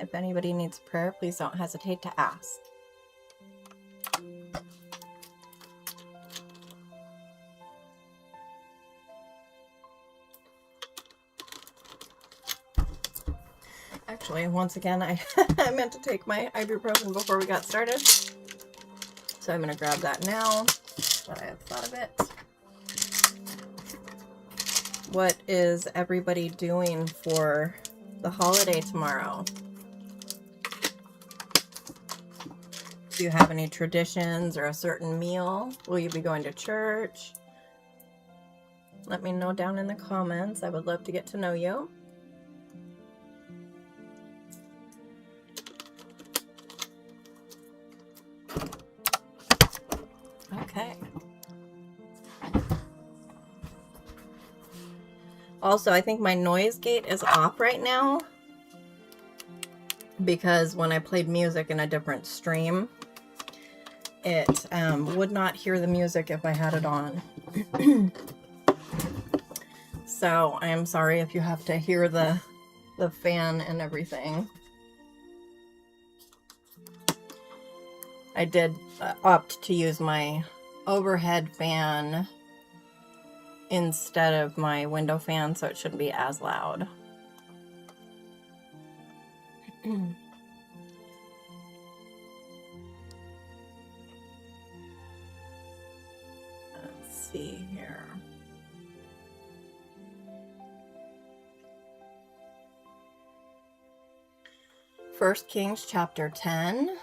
If anybody needs prayer, please don't hesitate to ask. Actually, once again, I meant to take my ibuprofen before we got started. So I'm going to grab that now that I have thought of it. What is everybody doing for the holiday tomorrow? Do you have any traditions or a certain meal? Will you be going to church? Let me know down in the comments. I would love to get to know you. Okay. Also, I think my noise gate is off right now because when I played music in a different stream, it would not hear the music if I had it on. So I am sorry if you have to hear the fan and everything. I did opt to use my overhead fan instead of my window fan, so it shouldn't be as loud. Let's see here. First Kings chapter 10.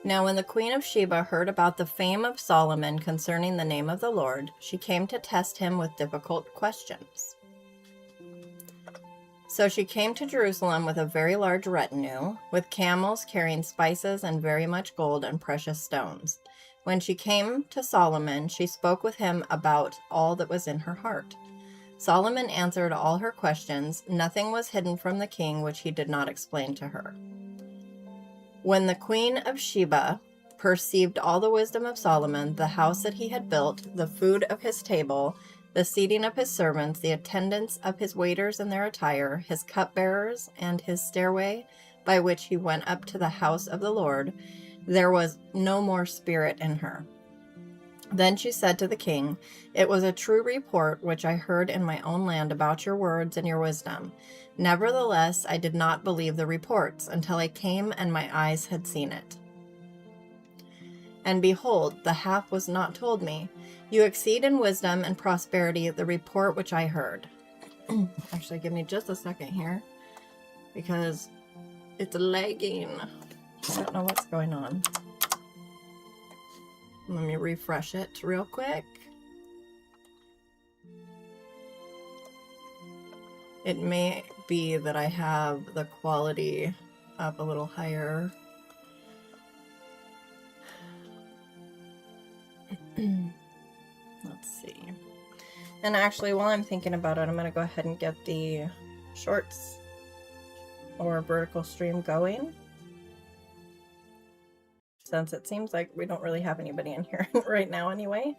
Now when the Queen of Sheba heard about the fame of Solomon concerning the name of the Lord, she came to test him with difficult questions. So she came to Jerusalem with a very large retinue, with camels carrying spices and very much gold and precious stones. When she came to Solomon, she spoke with him about all that was in her heart. Solomon answered all her questions. Nothing was hidden from the king which he did not explain to her. When the Queen of Sheba perceived all the wisdom of Solomon, the house that he had built, the food of his table, the seating of his servants, the attendance of his waiters and their attire, his cupbearers, and his stairway by which he went up to the house of the Lord, there was no more spirit in her. Then she said to the king, "It was a true report which I heard in my own land about your words and your wisdom. Nevertheless, I did not believe the reports until I came and my eyes had seen it. And behold, the half was not told me. You exceed in wisdom and prosperity the report which I heard." Actually, give me just a second here because it's lagging. I don't know what's going on. Let me refresh it real quick. It may be that I have the quality up a little higher. Let's see. And actually, while I'm thinking about it, I'm going to go ahead and get the shorts or vertical stream going, since it seems like we don't really have anybody in here right now anyway.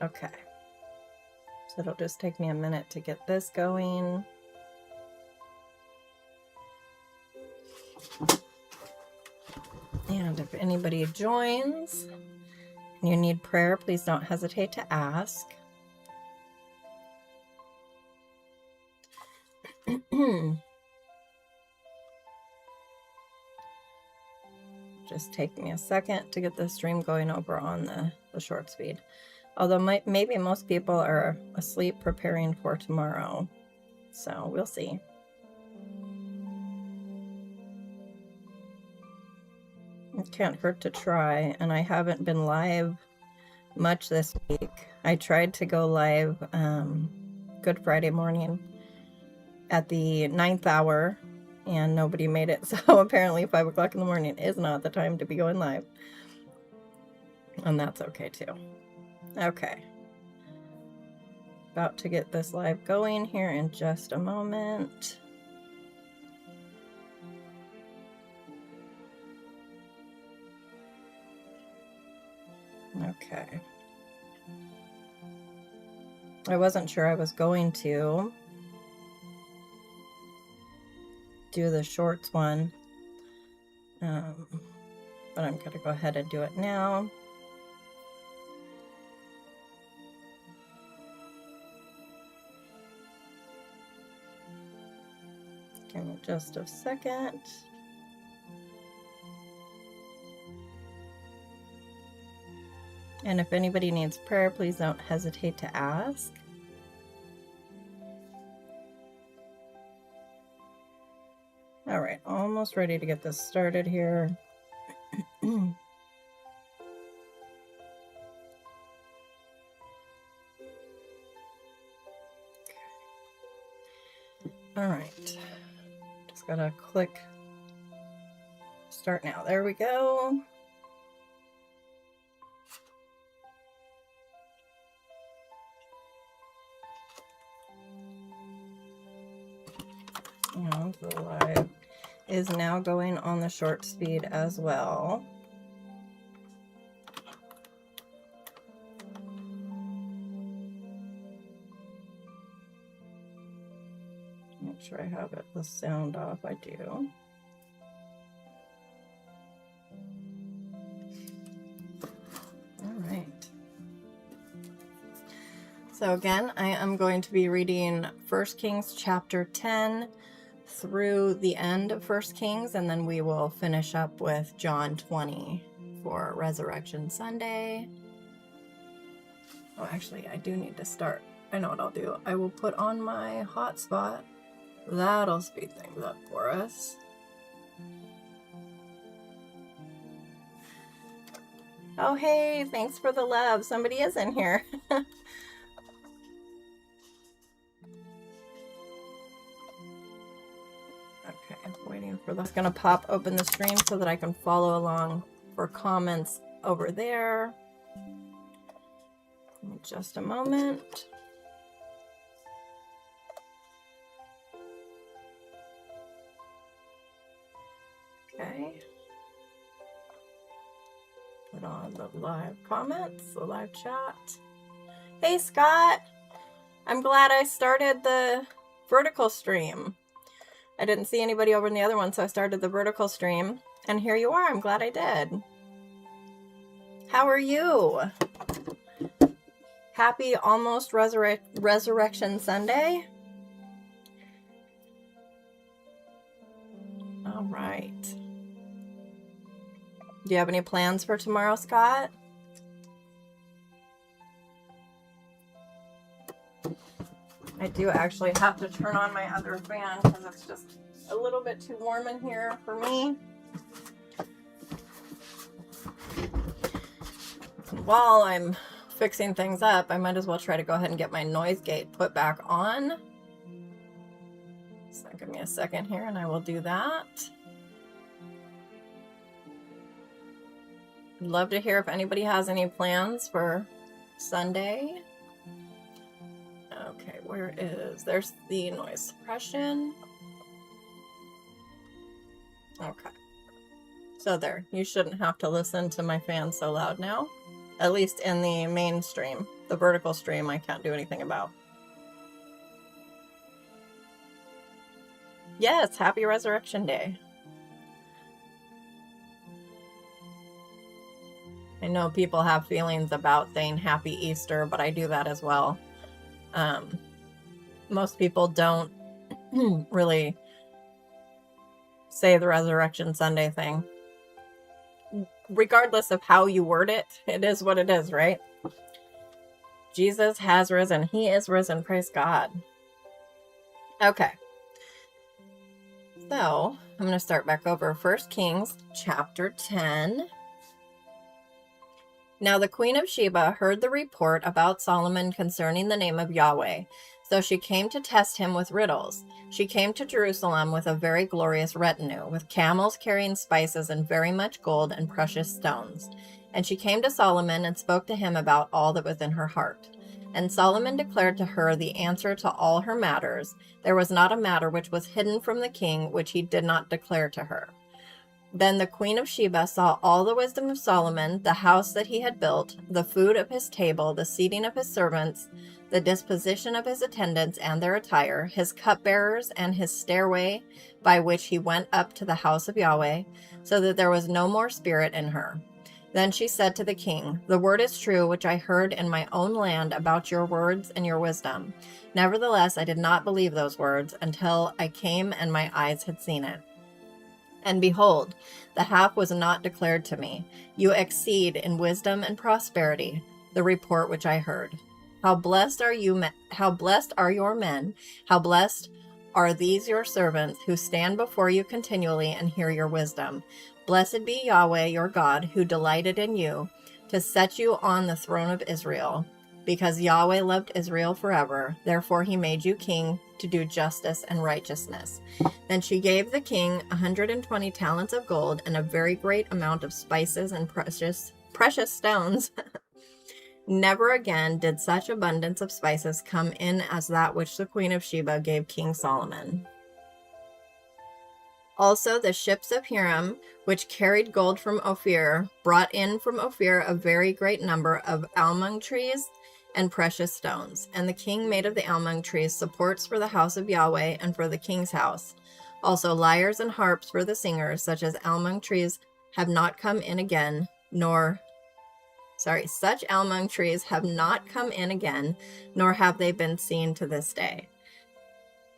Okay. So it'll just take me a minute to get this going. And if anybody joins and you need prayer, please don't hesitate to ask. Just take me a second to get the stream going over on the short speed. Although maybe most people are asleep preparing for tomorrow. So we'll see. It can't hurt to try. And I haven't been live much this week. I tried to go live Good Friday morning at the 9th hour. And nobody made it. So apparently 5 o'clock in the morning is not the time to be going live. And that's okay too. Okay. About to get this live going here in just a moment. Okay. I wasn't sure I was going to do the shorts one. But I'm going to go ahead and do it now. Give me just a second. And if anybody needs prayer, please don't hesitate to ask. All right, almost ready to get this started here. All right, just gotta click start now. There we go. And the live is now going on the short speed as well. Make sure I have the sound off. I do. All right. So again, I am going to be reading 1 Kings chapter 10 through the end of 1 Kings, and then we will finish up with John 20 for Resurrection Sunday. Oh, actually, I do need to start. I know what I'll do. I will put on my hotspot. That'll speed things up for us. Oh, hey, thanks for the love. Somebody is in here. Okay, waiting for that's gonna pop open the stream so that I can follow along for comments over there. In just a moment. Okay. Put on the live comments, the live chat. Hey Scott, I'm glad I started the vertical stream. I didn't see anybody over in the other one, so I started the vertical stream. And here you are. I'm glad I did. How are you? Happy almost Resurrection Sunday. All right. Do you have any plans for tomorrow, Scott? I do actually have to turn on my other fan because it's just a little bit too warm in here for me. And while I'm fixing things up, I might as well try to go ahead and get my noise gate put back on. So give me a second here and I will do that. I'd love to hear if anybody has any plans for Sunday. Okay, there's the noise suppression. Okay. So there, you shouldn't have to listen to my fan so loud now. At least in the main stream. The vertical stream I can't do anything about. Yes, happy Resurrection Day. I know people have feelings about saying happy Easter, but I do that as well. Most people don't really say the Resurrection Sunday thing. Regardless of how you word it, it is what it is, right? Jesus has risen. He is risen. Praise God. Okay. So, I'm going to start back over 1 Kings chapter 10. Now the Queen of Sheba heard the report about Solomon concerning the name of Yahweh. So she came to test him with riddles. She came to Jerusalem with a very glorious retinue, with camels carrying spices and very much gold and precious stones. And she came to Solomon and spoke to him about all that was in her heart. And Solomon declared to her the answer to all her matters. There was not a matter which was hidden from the king which he did not declare to her. Then the Queen of Sheba saw all the wisdom of Solomon, the house that he had built, the food of his table, the seating of his servants, the disposition of his attendants and their attire, his cupbearers and his stairway by which he went up to the house of Yahweh, so that there was no more spirit in her. Then she said to the king, "The word is true, which I heard in my own land about your words and your wisdom. Nevertheless, I did not believe those words until I came and my eyes had seen it. And behold, the half was not declared to me. You exceed in wisdom and prosperity the report which I heard. How blessed are you, how blessed are your men, how blessed are these your servants who stand before you continually and hear your wisdom. Blessed be Yahweh your God, who delighted in you to set you on the throne of Israel. Because Yahweh loved Israel forever, therefore he made you king to do justice and righteousness." Then she gave the king 120 talents of gold and a very great amount of spices and precious stones. Never again did such abundance of spices come in as that which the Queen of Sheba gave King Solomon. Also the ships of Hiram, which carried gold from Ophir, brought in from Ophir a very great number of almond trees and precious stones. And the king made of the almond trees supports for the house of Yahweh and for the king's house. Also lyres and harps for the singers, such almond trees have not come in again, such almond trees have not come in again, nor have they been seen to this day.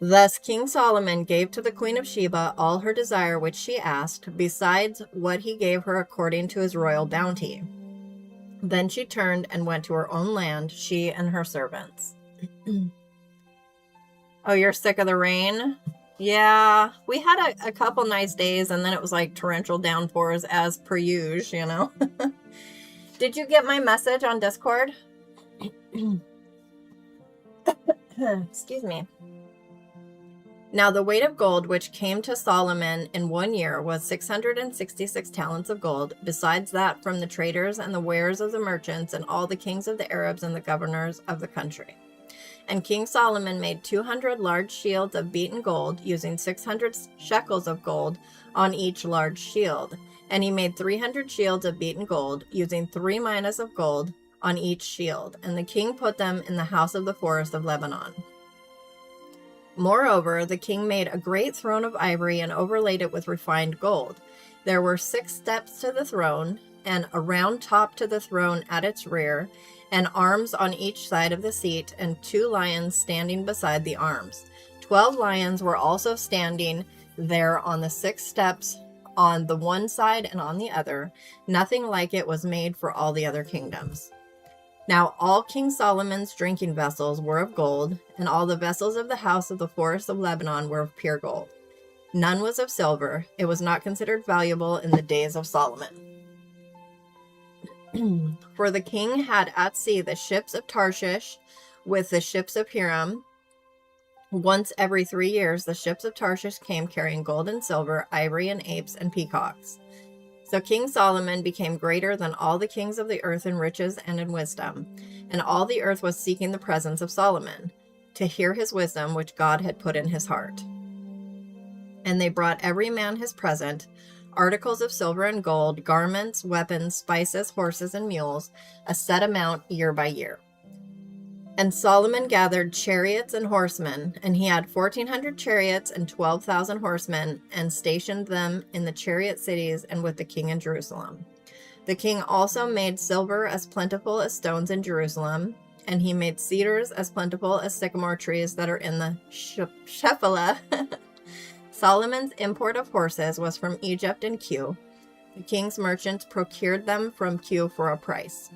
Thus King Solomon gave to the Queen of Sheba all her desire which she asked, besides what he gave her according to his royal bounty. Then she turned and went to her own land, she and her servants. Oh, you're sick of the rain? Yeah, we had a couple nice days, and then it was like torrential downpours as per usual, you know. Did you get my message on Discord? Excuse me. Now the weight of gold which came to Solomon in 1 year was 666 talents of gold, besides that from the traders and the wares of the merchants and all the kings of the Arabs and the governors of the country. And King Solomon made 200 large shields of beaten gold, using 600 shekels of gold on each large shield. And he made 300 shields of beaten gold, using 3 minas of gold on each shield. And the king put them in the house of the forest of Lebanon. Moreover, the king made a great throne of ivory and overlaid it with refined gold. There were 6 steps to the throne, and a round top to the throne at its rear, and arms on each side of the seat, and 2 lions standing beside the arms. 12 lions were also standing there on the 6 steps on the one side and on the other. Nothing like it was made for all the other kingdoms. Now all King Solomon's drinking vessels were of gold, and all the vessels of the house of the forest of Lebanon were of pure gold. None was of silver. It was not considered valuable in the days of Solomon. For the king had at sea the ships of Tarshish with the ships of Hiram. Once every 3 years the ships of Tarshish came carrying gold and silver, ivory and apes and peacocks. So King Solomon became greater than all the kings of the earth in riches and in wisdom. And all the earth was seeking the presence of Solomon, to hear his wisdom which God had put in his heart. And they brought every man his present, articles of silver and gold, garments, weapons, spices, horses, and mules, a set amount year by year. And Solomon gathered chariots and horsemen, and he had 1,400 chariots and 12,000 horsemen, and stationed them in the chariot cities and with the king in Jerusalem. The king also made silver as plentiful as stones in Jerusalem, and he made cedars as plentiful as sycamore trees that are in the Shephelah. Solomon's import of horses was from Egypt and Kue. The king's merchants procured them from Kue for a price.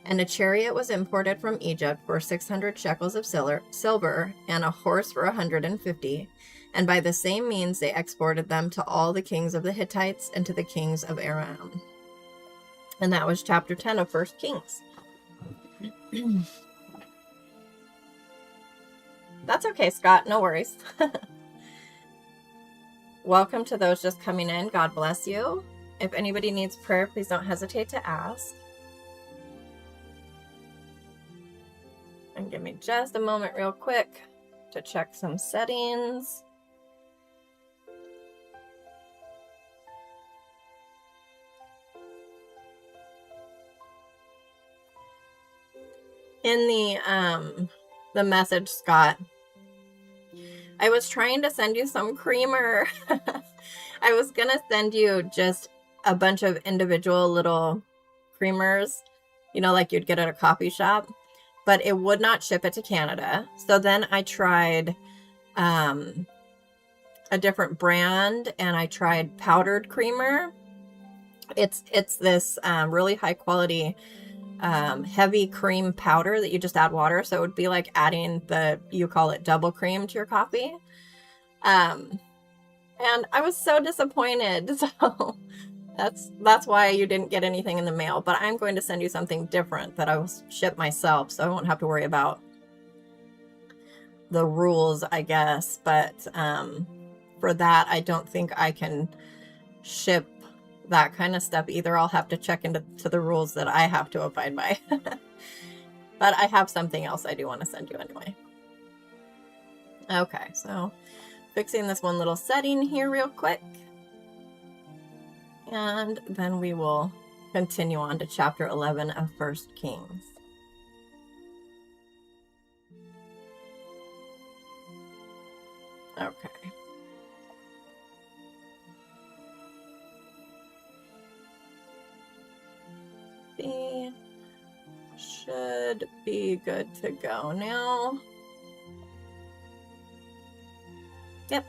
And a chariot was imported from Egypt for 600 shekels of silver, and a horse for 150. And by the same means they exported them to all the kings of the Hittites and to the kings of Aram. And that was chapter 10 of 1 Kings. That's okay, Scott. No worries. Welcome to those just coming in. God bless you. If anybody needs prayer, please don't hesitate to ask. And give me just a moment real quick to check some settings. In the the message, Scott. I was trying to send you some creamer. I was going to send you just a bunch of individual little creamers, like you'd get at a coffee shop, but it would not ship it to Canada. So then I tried a different brand, and I tried powdered creamer. It's this really high quality heavy cream powder that you just add water. So it would be like adding you call it double cream to your coffee. And I was so disappointed. So that's why you didn't get anything in the mail. But I'm going to send you something different that I will ship myself, so I won't have to worry about the rules, I guess. But for that, I don't think I can ship that kind of stuff either. I'll have to check into the rules that I have to abide by. But I have something else I do want to send you anyway. Okay, so fixing this one little setting here real quick. And then we will continue on to chapter 11 of 1 Kings. Okay. Should be good to go now. Yep.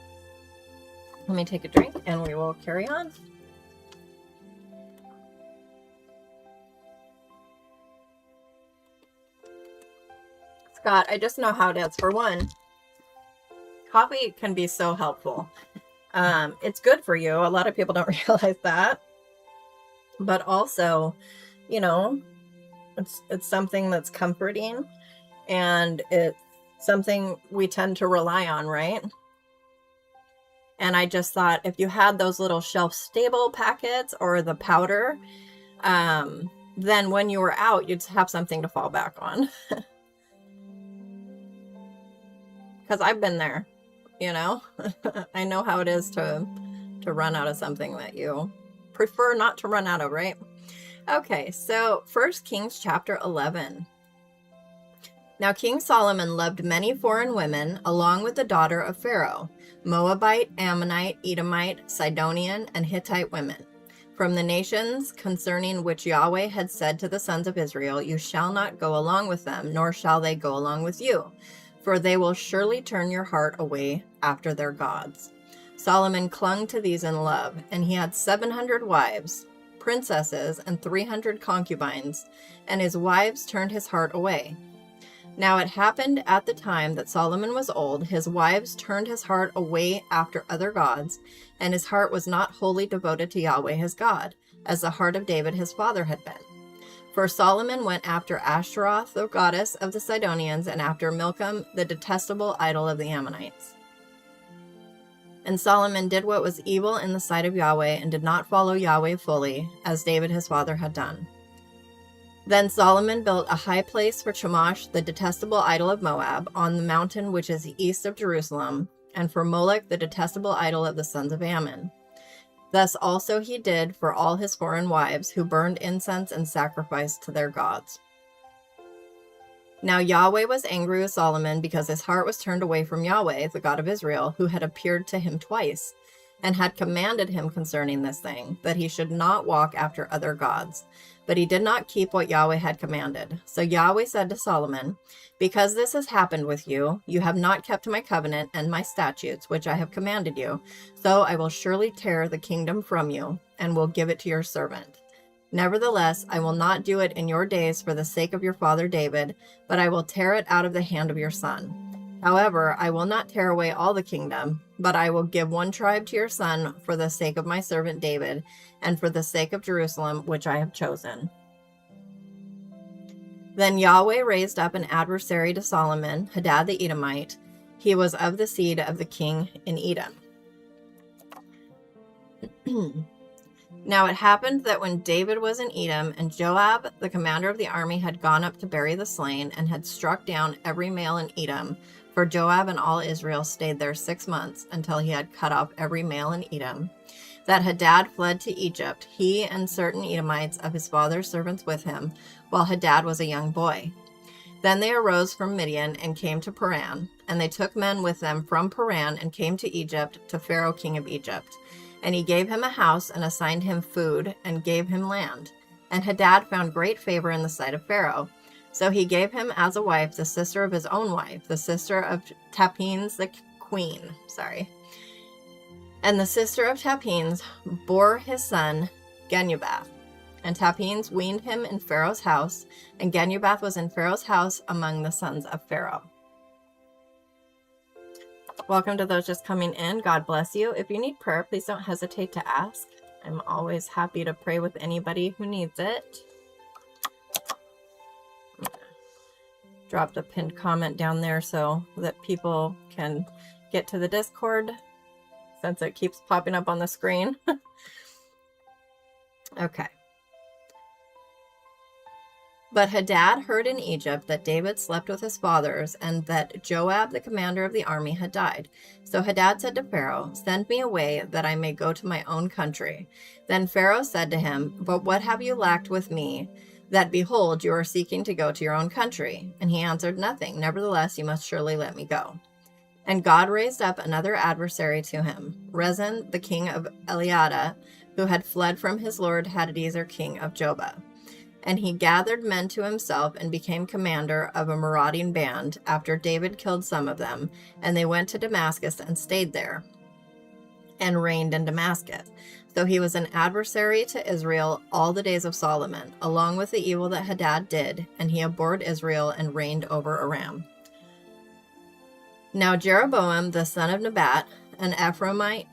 Let me take a drink and we will carry on. Scott, I just know how it is. For one, coffee can be so helpful. It's good for you. A lot of people don't realize that. But also, it's something that's comforting, and it's something we tend to rely on, right? And I just thought if you had those little shelf-stable packets or the powder, then when you were out, you'd have something to fall back on. Because I've been there, I know how it is to run out of something that you prefer not to run out of, right? Okay, so 1 Kings chapter 11. Now King Solomon loved many foreign women, along with the daughter of Pharaoh, Moabite, Ammonite, Edomite, Sidonian, and Hittite women, from the nations concerning which Yahweh had said to the sons of Israel, "You shall not go along with them, nor shall they go along with you, for they will surely turn your heart away after their gods." Solomon clung to these in love, and he had 700 wives, princesses, and 300 concubines, and his wives turned his heart away. Now it happened at the time that Solomon was old, his wives turned his heart away after other gods, and his heart was not wholly devoted to Yahweh his God, as the heart of David his father had been. For Solomon went after Ashtaroth, the goddess of the Sidonians, and after Milcom, the detestable idol of the Ammonites. And Solomon did what was evil in the sight of Yahweh, and did not follow Yahweh fully, as David his father had done. Then Solomon built a high place for Chemosh, the detestable idol of Moab, on the mountain which is east of Jerusalem, and for Molech, the detestable idol of the sons of Ammon. Thus also he did for all his foreign wives, who burned incense and sacrificed to their gods. Now Yahweh was angry with Solomon because his heart was turned away from Yahweh, the God of Israel, who had appeared to him twice, and had commanded him concerning this thing, that he should not walk after other gods. But he did not keep what Yahweh had commanded. So Yahweh said to Solomon, "Because this has happened with you, you have not kept my covenant and my statutes, which I have commanded you, so I will surely tear the kingdom from you, and will give it to your servant. Nevertheless, I will not do it in your days for the sake of your father David, but I will tear it out of the hand of your son. However, I will not tear away all the kingdom, but I will give one tribe to your son for the sake of my servant David, and for the sake of Jerusalem, which I have chosen." Then Yahweh raised up an adversary to Solomon, Hadad the Edomite. He was of the seed of the king in Edom. Now it happened that when David was in Edom, and Joab, the commander of the army, had gone up to bury the slain, and had struck down every male in Edom, for Joab and all Israel stayed there 6 months, until he had cut off every male in Edom, that Hadad fled to Egypt, he and certain Edomites of his father's servants with him, while Hadad was a young boy. Then they arose from Midian and came to Paran, and they took men with them from Paran and came to Egypt, to Pharaoh king of Egypt. And he gave him a house and assigned him food and gave him land. And Hadad found great favor in the sight of Pharaoh. So he gave him as a wife the sister of his own wife, the sister of Tapenes the queen. And the sister of Tapenes bore his son Genubath. And Tapenes weaned him in Pharaoh's house, and Genubath was in Pharaoh's house among the sons of Pharaoh. Welcome to those just coming in. God bless you. If you need prayer, please don't hesitate to ask. I'm always happy to pray with anybody who needs it. Dropped a pinned comment down there so that people can get to the Discord, since it keeps popping up on the screen. Okay. But Hadad heard in Egypt that David slept with his fathers, and that Joab, the commander of the army, had died. So Hadad said to Pharaoh, "Send me away, that I may go to my own country." Then Pharaoh said to him, "But what have you lacked with me, that, behold, you are seeking to go to your own country?" And he answered, "Nothing. Nevertheless, you must surely let me go." And God raised up another adversary to him, Rezin, the king of Eliada, who had fled from his lord Hadadezer, king of Jobah. And he gathered men to himself and became commander of a marauding band after David killed some of them. And they went to Damascus and stayed there and reigned in Damascus. So he was an adversary to Israel all the days of Solomon, along with the evil that Hadad did. And he abhorred Israel and reigned over Aram. Now Jeroboam, the son of Nebat, an Ephraimite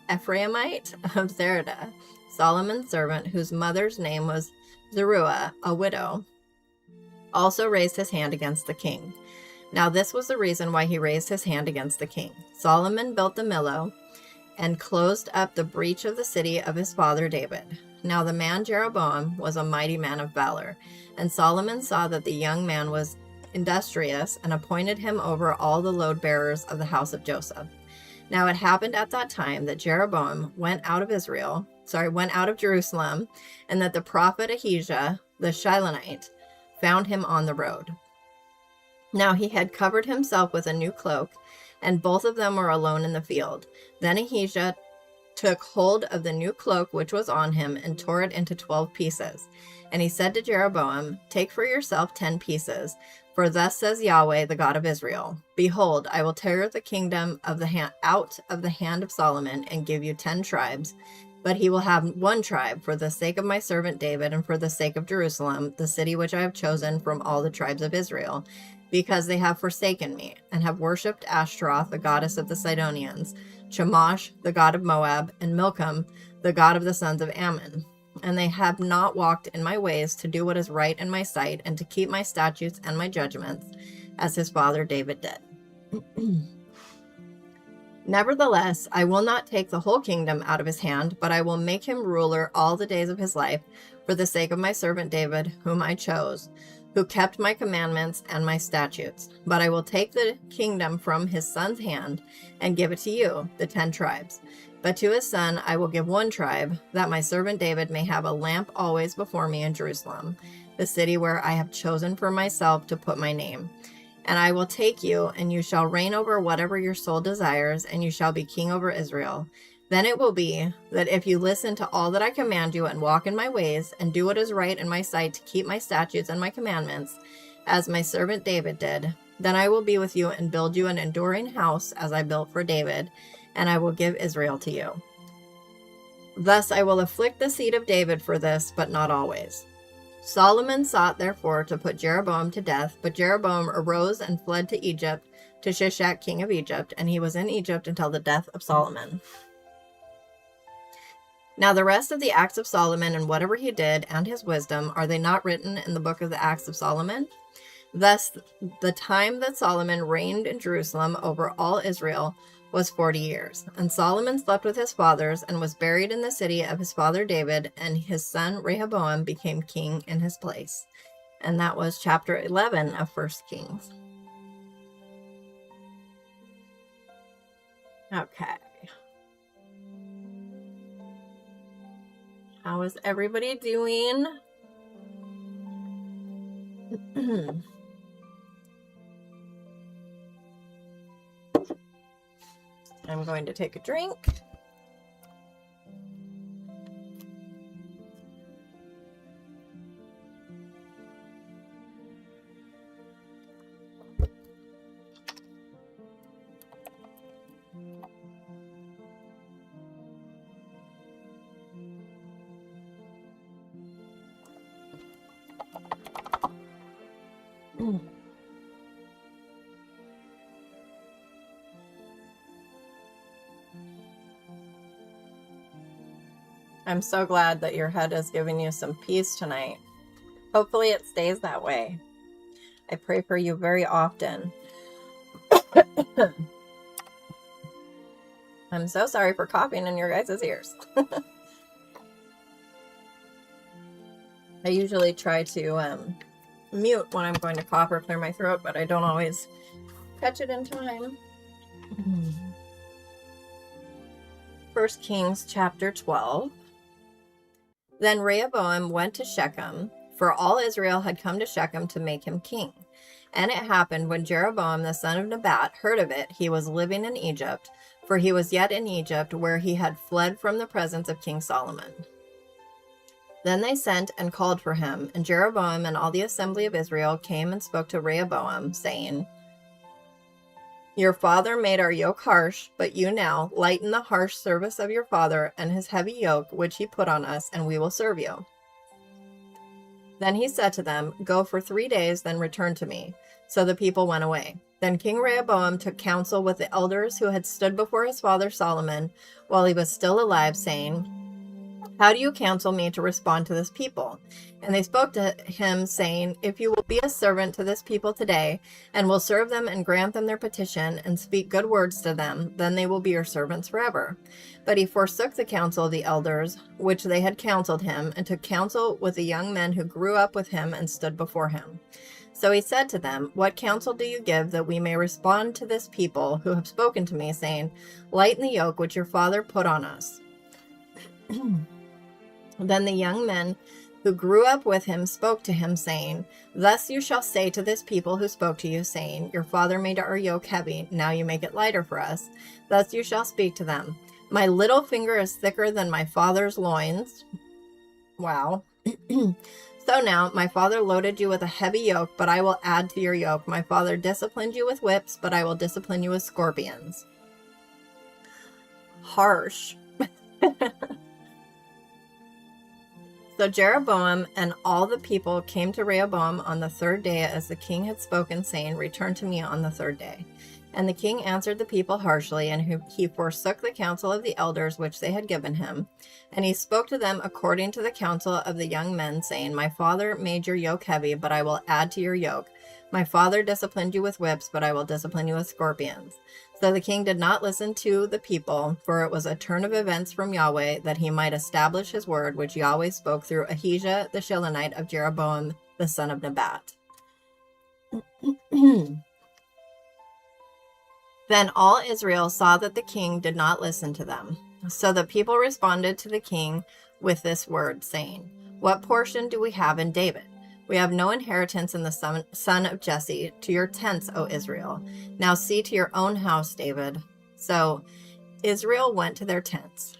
of Zereda, Solomon's servant, whose mother's name was Zeruiah, a widow, also raised his hand against the king. Now this was the reason why he raised his hand against the king. Solomon built the Millo and closed up the breach of the city of his father David. Now the man Jeroboam was a mighty man of valor, and Solomon saw that the young man was industrious and appointed him over all the load bearers of the house of Joseph. Now it happened at that time that Jeroboam went out of Jerusalem, and that the prophet Ahijah, the Shilonite, found him on the road. Now he had covered himself with a new cloak, and both of them were alone in the field. Then Ahijah took hold of the new cloak which was on him, and tore it into 12 pieces. And he said to Jeroboam, "Take for yourself 10 pieces, for thus says Yahweh, the God of Israel, Behold, I will tear the kingdom out of the hand of Solomon, and give you 10 tribes. But he will have 1 tribe for the sake of my servant David, and for the sake of Jerusalem, the city which I have chosen from all the tribes of Israel, because they have forsaken me, and have worshipped Ashtaroth, the goddess of the Sidonians, Chemosh, the god of Moab, and Milcom, the god of the sons of Ammon. And they have not walked in my ways to do what is right in my sight, and to keep my statutes and my judgments, as his father David did. Nevertheless, I will not take the whole kingdom out of his hand, but I will make him ruler all the days of his life, for the sake of my servant David, whom I chose, who kept my commandments and my statutes. But I will take the kingdom from his son's hand, and give it to you, the 10 tribes. But to his son I will give 1 tribe, that my servant David may have a lamp always before me in Jerusalem, the city where I have chosen for myself to put my name. And I will take you, and you shall reign over whatever your soul desires, and you shall be king over Israel. Then it will be that if you listen to all that I command you, and walk in my ways, and do what is right in my sight to keep my statutes and my commandments, as my servant David did, then I will be with you and build you an enduring house as I built for David, and I will give Israel to you. Thus I will afflict the seed of David for this, but not always." Solomon sought therefore to put Jeroboam to death, but Jeroboam arose and fled to Egypt, to Shishak king of Egypt, and he was in Egypt until the death of Solomon. Now the rest of the acts of Solomon, and whatever he did, and his wisdom, are they not written in the book of the acts of Solomon? Thus the time that Solomon reigned in Jerusalem over all Israel was 40 years. And Solomon slept with his fathers, and was buried in the city of his father David, and his son Rehoboam became king in his place. And that was chapter 11 of 1 Kings. Okay. How is everybody doing? I'm going to take a drink. I'm so glad that your head is giving you some peace tonight. Hopefully it stays that way. I pray for you very often. I'm so sorry for coughing in your guys' ears. I usually try to mute when I'm going to cough or clear my throat, but I don't always catch it in time. 1 Kings chapter 12. Then Rehoboam went to Shechem, for all Israel had come to Shechem to make him king. And it happened when Jeroboam the son of Naboth heard of it, he was living in Egypt, for he was yet in Egypt, where he had fled from the presence of King Solomon. Then they sent and called for him, and Jeroboam and all the assembly of Israel came and spoke to Rehoboam, saying, Your father made our yoke harsh, but you now lighten the harsh service of your father and his heavy yoke which he put on us, and we will serve you. Then he said to them, Go for 3 days, then return to me. So the people went away. Then King Rehoboam took counsel with the elders who had stood before his father Solomon while he was still alive, saying, How do you counsel me to respond to this people? And they spoke to him, saying, If you will be a servant to this people today, and will serve them and grant them their petition, and speak good words to them, then they will be your servants forever. But he forsook the counsel of the elders, which they had counseled him, and took counsel with the young men who grew up with him and stood before him. So he said to them, What counsel do you give that we may respond to this people who have spoken to me, saying, Lighten the yoke which your father put on us? Then the young men who grew up with him spoke to him, saying, Thus you shall say to this people who spoke to you, saying, Your father made our yoke heavy, now you make it lighter for us. Thus you shall speak to them. My little finger is thicker than my father's loins. Wow. So now my father loaded you with a heavy yoke, but I will add to your yoke. My father disciplined you with whips, but I will discipline you with scorpions. Harsh. So Jeroboam and all the people came to Rehoboam on the 3rd day, as the king had spoken, saying, Return to me on the 3rd day. And the king answered the people harshly, and he forsook the counsel of the elders which they had given him. And he spoke to them according to the counsel of the young men, saying, My father made your yoke heavy, but I will add to your yoke. My father disciplined you with whips, but I will discipline you with scorpions. So the king did not listen to the people, for it was a turn of events from Yahweh, that he might establish his word, which Yahweh spoke through Ahijah the Shilonite of Jeroboam the son of Naboth. Then all Israel saw that the king did not listen to them. So the people responded to the king with this word, saying, What portion do we have in David? We have no inheritance in the son of Jesse. To your tents, O Israel. Now see to your own house, David. So Israel went to their tents.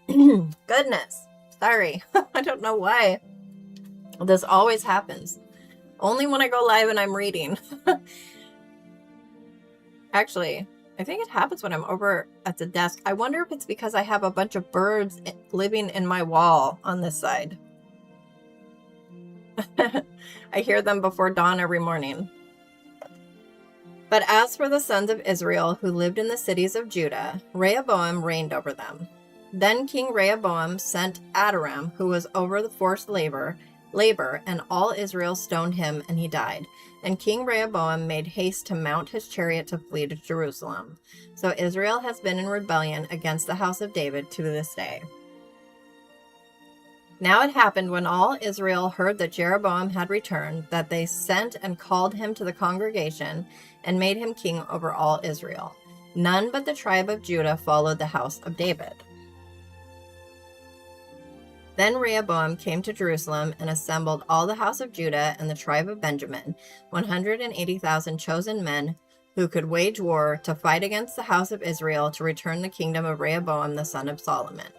Goodness. Sorry. I don't know why. This always happens. Only when I go live and I'm reading. Actually, I think it happens when I'm over at the desk. I wonder if it's because I have a bunch of birds living in my wall on this side. I hear them before dawn every morning. But as for the sons of Israel who lived in the cities of Judah, Rehoboam reigned over them. Then King Rehoboam sent Adoram, who was over the forced labor, and all Israel stoned him, and he died. And King Rehoboam made haste to mount his chariot to flee to Jerusalem. So Israel has been in rebellion against the house of David to this day. Now it happened when all Israel heard that Jeroboam had returned, that they sent and called him to the congregation and made him king over all Israel. None but the tribe of Judah followed the house of David. Then Rehoboam came to Jerusalem and assembled all the house of Judah and the tribe of Benjamin, 180,000 chosen men who could wage war to fight against the house of Israel to return the kingdom of Rehoboam the son of Solomon.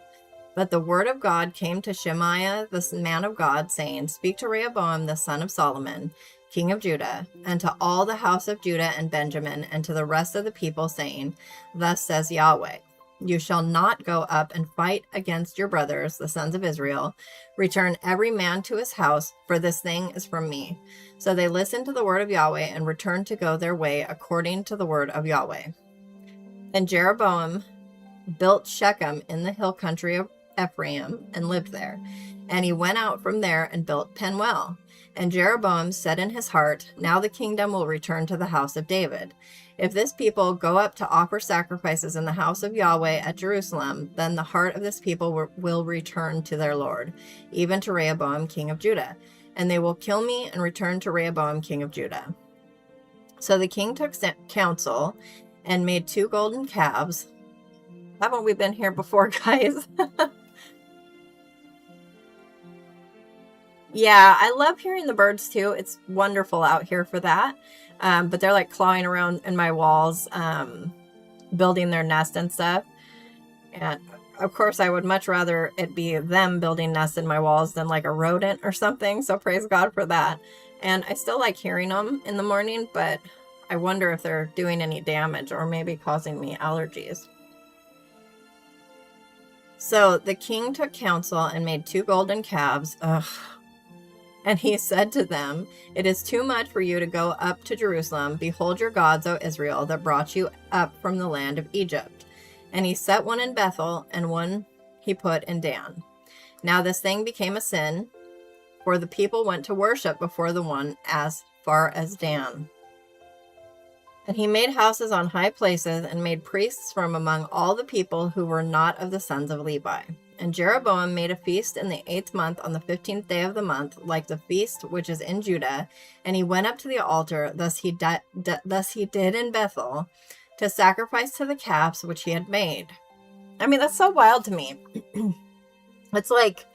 But the word of God came to Shemaiah the man of God, saying, Speak to Rehoboam the son of Solomon, king of Judah, and to all the house of Judah and Benjamin, and to the rest of the people, saying, Thus says Yahweh, You shall not go up and fight against your brothers, the sons of Israel. Return every man to his house, for this thing is from me. So they listened to the word of Yahweh and returned to go their way according to the word of Yahweh. And Jeroboam built Shechem in the hill country of Ephraim and lived there. And he went out from there and built Penuel. And Jeroboam said in his heart, Now the kingdom will return to the house of David. If this people go up to offer sacrifices in the house of Yahweh at Jerusalem, then the heart of this people will return to their Lord, even to Rehoboam king of Judah. And they will kill me and return to Rehoboam king of Judah. So the king took counsel and made 2 golden calves. Haven't we been here before, guys? Yeah, I love hearing the birds too. It's wonderful out here for that. But they're like clawing around in my walls, building their nest and stuff. And of course, I would much rather it be them building nests in my walls than like a rodent or something. So praise God for that. And I still like hearing them in the morning, but I wonder if they're doing any damage or maybe causing me allergies. So the king took counsel and made 2 golden calves. Ugh. And he said to them, It is too much for you to go up to Jerusalem. Behold your gods, O Israel, that brought you up from the land of Egypt. And he set one in Bethel, and one he put in Dan. Now this thing became a sin, for the people went to worship before the one as far as Dan. And he made houses on high places, and made priests from among all the people who were not of the sons of Levi. And Jeroboam made a feast in the 8th month on the 15th day of the month, like the feast which is in Judah. And he went up to the altar, thus he did in Bethel, to sacrifice to the calves which he had made. I mean, that's so wild to me. It's like,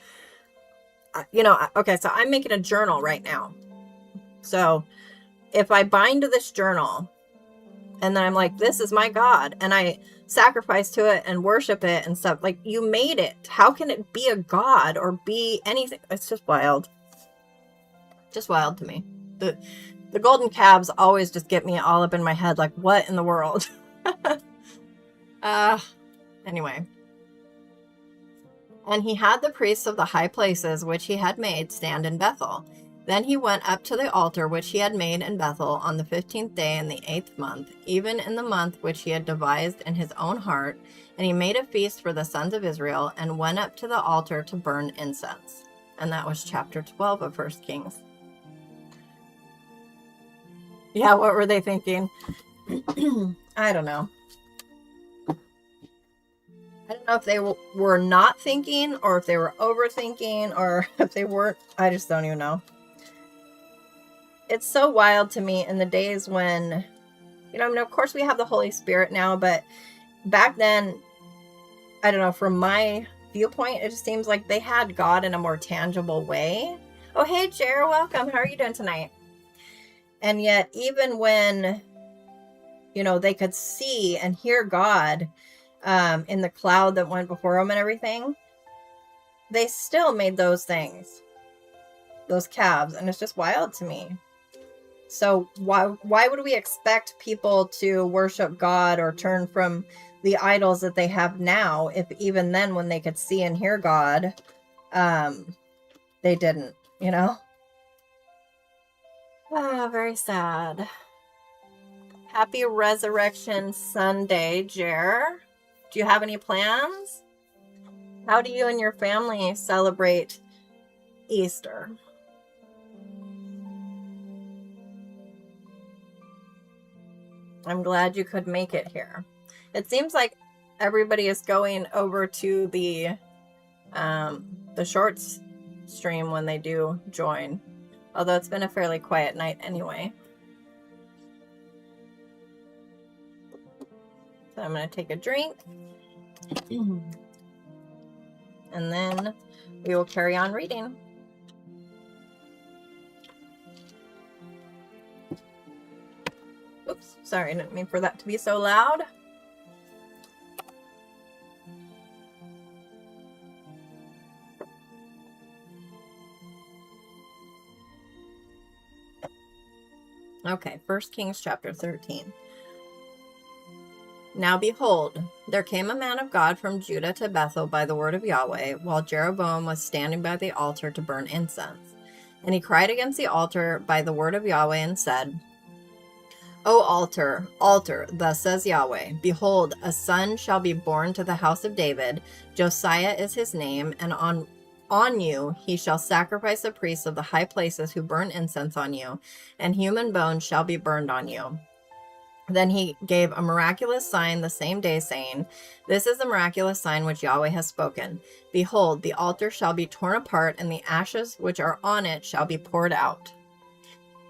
okay, so I'm making a journal right now. So if I bind to this journal, and then I'm like, this is my God, and I sacrifice to it and worship it and stuff, like, you made it. How can it be a God or be anything? It's just wild. Just wild to me. The golden calves always just get me all up in my head, like, what in the world? Anyway. And he had the priests of the high places which he had made stand in Bethel. Then he went up to the altar which he had made in Bethel on the 15th day in the 8th month, even in the month which he had devised in his own heart. And he made a feast for the sons of Israel, and went up to the altar to burn incense. And that was chapter 12 of 1 Kings. Yeah, what were they thinking? I don't know. I don't know if they were not thinking, or if they were overthinking, or if they weren't. I just don't even know. It's so wild to me in the days when, of course we have the Holy Spirit now, but back then, I don't know, from my viewpoint, it just seems like they had God in a more tangible way. Oh, hey, Jer, welcome. How are you doing tonight? And yet, even when, they could see and hear God in the cloud that went before them and everything, they still made those things, those calves, and it's just wild to me. So why would we expect people to worship God or turn from the idols that they have now, if even then when they could see and hear God, they didn't, Ah, very sad. Happy Resurrection Sunday, Jer. Do you have any plans? How do you and your family celebrate Easter? I'm glad you could make it here. It seems like everybody is going over to the shorts stream when they do join. Although it's been a fairly quiet night anyway. So I'm going to take a drink. And then we will carry on reading. Oops. Sorry, I didn't mean for that to be so loud. Okay, 1 Kings chapter 13. Now behold, there came a man of God from Judah to Bethel by the word of Yahweh, while Jeroboam was standing by the altar to burn incense. And he cried against the altar by the word of Yahweh and said, O altar, altar, thus says Yahweh, behold, a son shall be born to the house of David, Josiah is his name, and on you he shall sacrifice the priests of the high places who burn incense on you, and human bones shall be burned on you. Then he gave a miraculous sign the same day, saying, This is the miraculous sign which Yahweh has spoken. Behold, the altar shall be torn apart, and the ashes which are on it shall be poured out.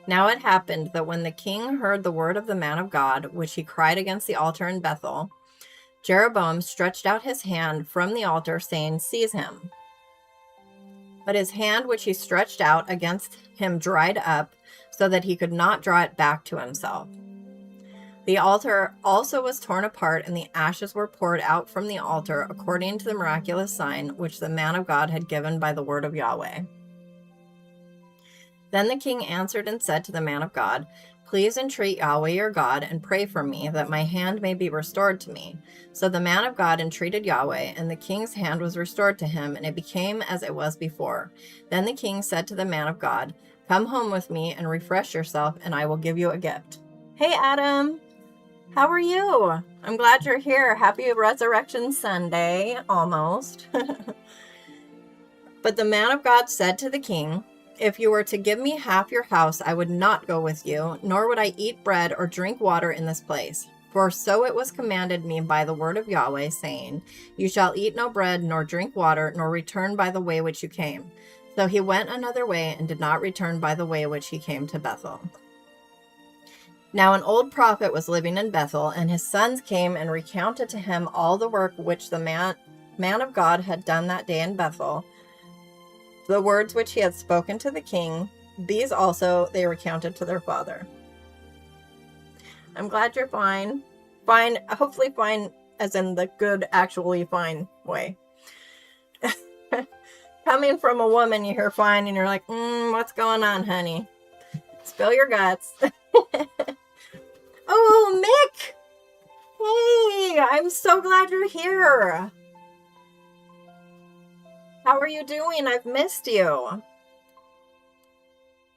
Now it happened that when the king heard the word of the man of God, which he cried against the altar in Bethel, Jeroboam stretched out his hand from the altar, saying, Seize him. But his hand which he stretched out against him dried up, so that he could not draw it back to himself. The altar also was torn apart, and the ashes were poured out from the altar, according to the miraculous sign which the man of God had given by the word of Yahweh. Then the king answered and said to the man of God, Please entreat Yahweh your God, and pray for me, that my hand may be restored to me. So the man of God entreated Yahweh, and the king's hand was restored to him, and it became as it was before. Then the king said to the man of God, Come home with me and refresh yourself, and I will give you a gift. Hey, Adam! How are you? I'm glad you're here. Happy Resurrection Sunday, almost. But the man of God said to the king, If you were to give me half your house, I would not go with you, nor would I eat bread or drink water in this place. For so it was commanded me by the word of Yahweh, saying, You shall eat no bread, nor drink water, nor return by the way which you came. So he went another way, and did not return by the way which he came to Bethel. Now an old prophet was living in Bethel, and his sons came and recounted to him all the work which the man of God had done that day in Bethel, the words which he had spoken to the king. These also they recounted to their father. I'm glad you're fine. Fine, hopefully fine as in the good, actually fine way. Coming from a woman, you hear fine, and you're like, what's going on, honey? Spill your guts. Oh, Mick! Hey, I'm so glad you're here. How are you doing? I've missed you.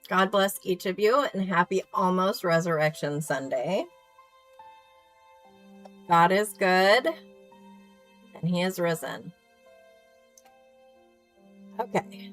God bless each of you, and happy almost Resurrection Sunday. God is good, and he is risen. Okay.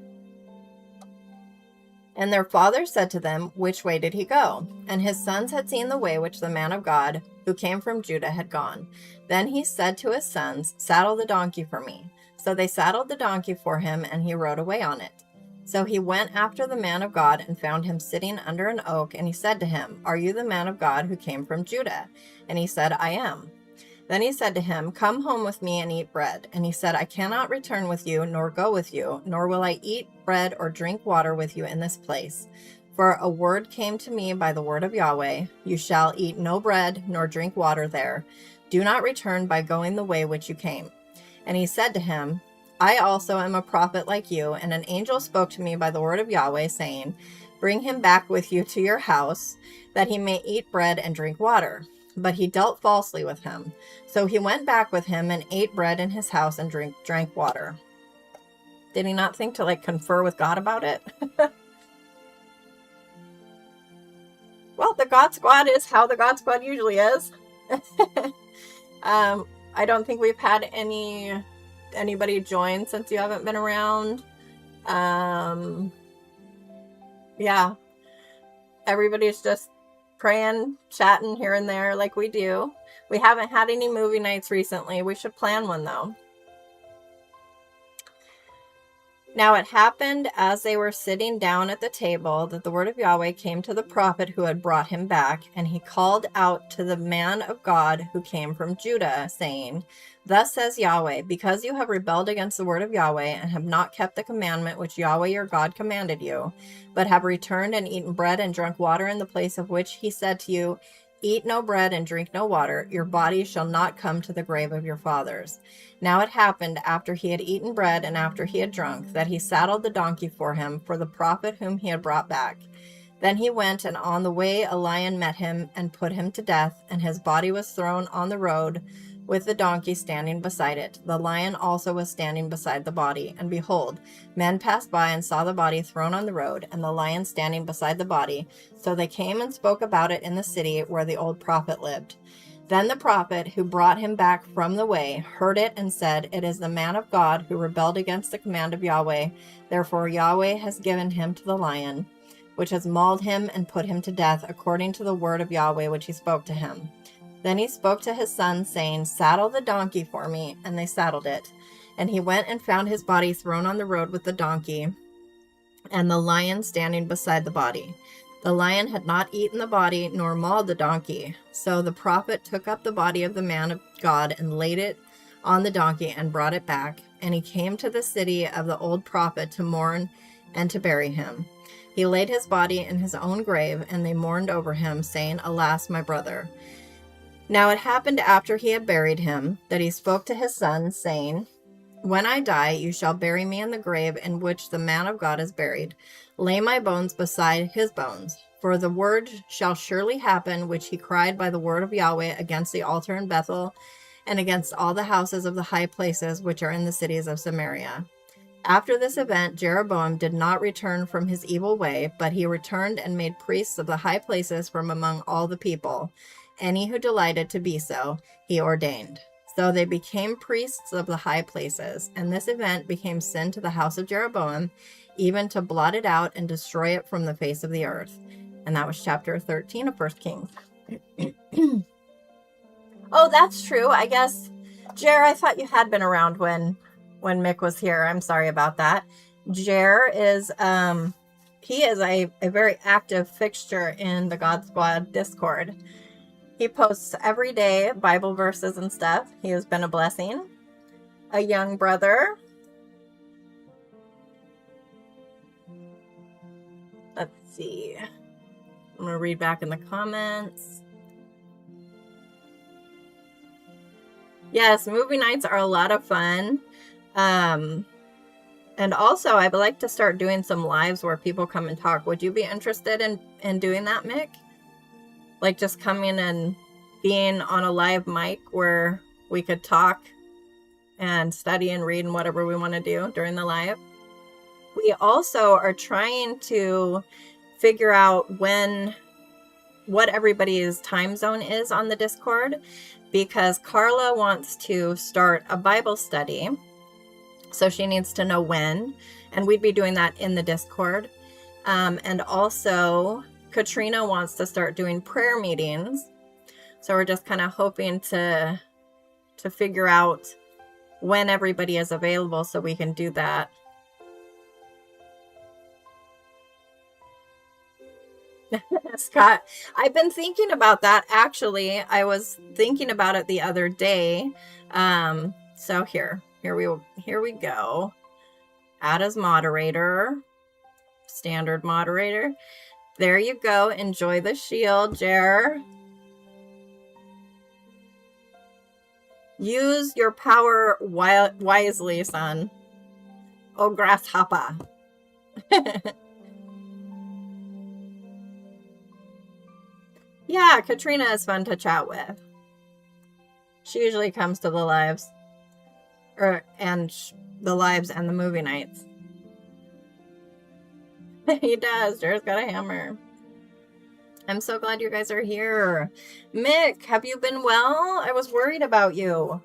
And their father said to them, Which way did he go? And his sons had seen the way which the man of God, who came from Judah, had gone. Then he said to his sons, Saddle the donkey for me. So they saddled the donkey for him, and he rode away on it. So he went after the man of God, and found him sitting under an oak, and he said to him, Are you the man of God who came from Judah? And he said, I am. Then he said to him, Come home with me and eat bread. And he said, I cannot return with you, nor go with you, nor will I eat bread or drink water with you in this place. For a word came to me by the word of Yahweh, You shall eat no bread, nor drink water there. Do not return by going the way which you came. And he said to him, I also am a prophet like you, and an angel spoke to me by the word of Yahweh, saying, Bring him back with you to your house, that he may eat bread and drink water. But he dealt falsely with him. So he went back with him and ate bread in his house and drank water. Did he not think to confer with God about it? Well, the God Squad is how the God Squad usually is. I don't think we've had anybody join since you haven't been around. Yeah. Everybody's just praying, chatting here and there like we do. We haven't had any movie nights recently. We should plan one, though. Now it happened as they were sitting down at the table that the word of Yahweh came to the prophet who had brought him back, and he called out to the man of God who came from Judah, saying, Thus says Yahweh, because you have rebelled against the word of Yahweh and have not kept the commandment which Yahweh your God commanded you, but have returned and eaten bread and drunk water in the place of which he said to you, Eat no bread and drink no water. Your body shall not come to the grave of your fathers. Now it happened, after he had eaten bread and after he had drunk, that he saddled the donkey for him, for the prophet whom he had brought back. Then he went, and on the way a lion met him and put him to death, and his body was thrown on the road with the donkey standing beside it. The lion also was standing beside the body. And behold, men passed by and saw the body thrown on the road, and the lion standing beside the body. So they came and spoke about it in the city where the old prophet lived. Then the prophet who brought him back from the way heard it and said, It is the man of God who rebelled against the command of Yahweh. Therefore Yahweh has given him to the lion, which has mauled him and put him to death, according to the word of Yahweh which he spoke to him. Then he spoke to his son, saying, Saddle the donkey for me. And they saddled it. And he went and found his body thrown on the road with the donkey, and the lion standing beside the body. The lion had not eaten the body, nor mauled the donkey. So the prophet took up the body of the man of God and laid it on the donkey and brought it back. And he came to the city of the old prophet to mourn and to bury him. He laid his body in his own grave, and they mourned over him, saying, Alas, my brother. Now it happened after he had buried him, that he spoke to his son, saying, When I die, you shall bury me in the grave in which the man of God is buried. Lay my bones beside his bones. For the word shall surely happen, which he cried by the word of Yahweh against the altar in Bethel, and against all the houses of the high places which are in the cities of Samaria. After this event, Jeroboam did not return from his evil way, but he returned and made priests of the high places from among all the people. Any who delighted to be so, he ordained. So they became priests of the high places, and this event became sin to the house of Jeroboam, even to blot it out and destroy it from the face of the earth. And that was chapter 13 of 1 Kings. Oh, that's true. I guess, Jer, I thought you had been around when Mick was here. I'm sorry about that. Jer is, he is a very active fixture in the God Squad Discord. He posts every day Bible verses and stuff. He has been a blessing. A young brother. Let's see. I'm going to read back in the comments. Yes, movie nights are a lot of fun. And also, I'd like to start doing some lives where people come and talk. Would you be interested in doing that, Mick? Like just coming and being on a live mic where we could talk and study and read and whatever we want to do during the live. We also are trying to figure out what everybody's time zone is on the Discord, because Carla wants to start a Bible study. So she needs to know when, and we'd be doing that in the Discord. And also Katrina wants to start doing prayer meetings. So we're just kind of hoping to figure out when everybody is available so we can do that. Scott, I've been thinking about that. Actually, I was thinking about it the other day. So here we go. Add as moderator, standard moderator. There you go. Enjoy the shield, Jer. Use your power wisely, son. Oh, grasshopper. Yeah, Katrina is fun to chat with. She usually comes to the lives. The lives and the movie nights. He does. Jer's got a hammer. I'm so glad you guys are here. Mick, have you been well? I was worried about you.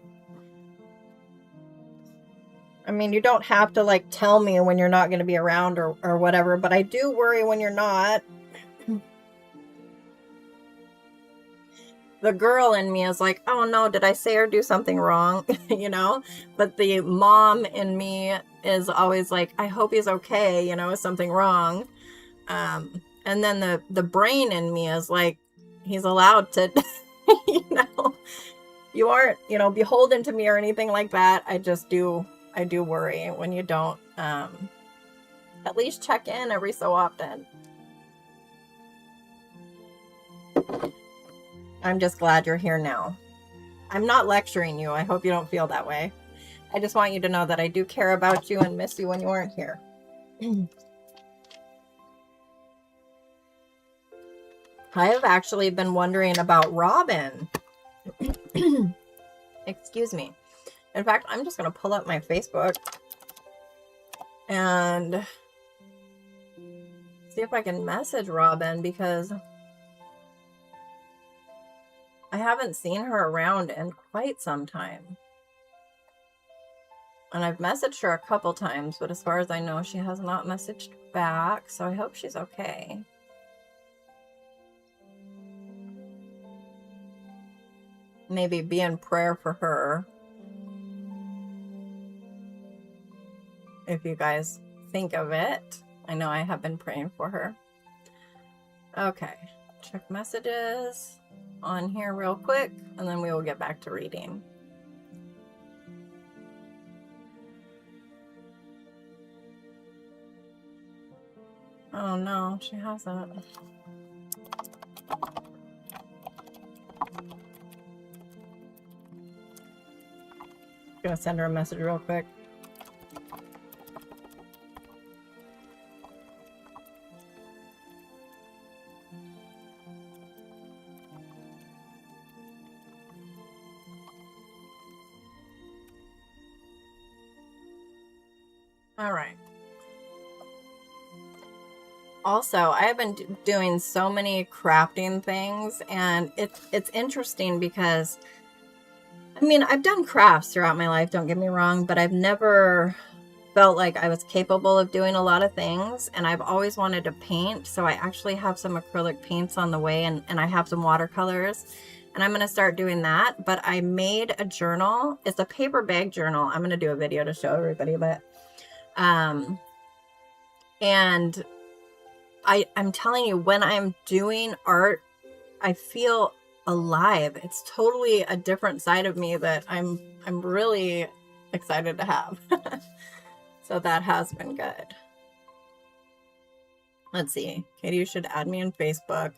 I mean, you don't have to like tell me when you're not going to be around or whatever, but I do worry when you're not. The girl in me is like, oh no, did I say or do something wrong? You know, but the mom in me is always like, I hope he's okay. You know, is something wrong? And then the brain in me is like, he's allowed to, you know, you aren't, you know, beholden to me or anything like that. I do worry when you don't, at least check in every so often. I'm just glad you're here now. I'm not lecturing you. I hope you don't feel that way. I just want you to know that I do care about you and miss you when you weren't here. I have actually been wondering about Robin. Excuse me. In fact, I'm just going to pull up my Facebook and see if I can message Robin, because I haven't seen her around in quite some time. And I've messaged her a couple times, but as far as I know, she has not messaged back, so I hope she's okay. Maybe be in prayer for her, if you guys think of it. I know I have been praying for her. Okay, check messages on here real quick, and then we will get back to reading. Oh no, she hasn't. Gonna send her a message real quick. All right. Also, I have been doing so many crafting things, and it's interesting because, I mean, I've done crafts throughout my life, don't get me wrong, but I've never felt like I was capable of doing a lot of things, and I've always wanted to paint, so I actually have some acrylic paints on the way, and I have some watercolors, and I'm going to start doing that. But I made a journal. It's a paper bag journal. I'm going to do a video to show everybody, but and I'm telling you, when I'm doing art, I feel alive. It's totally a different side of me that I'm really excited to have. So that has been good. Let's see. Katie, you should add me on Facebook.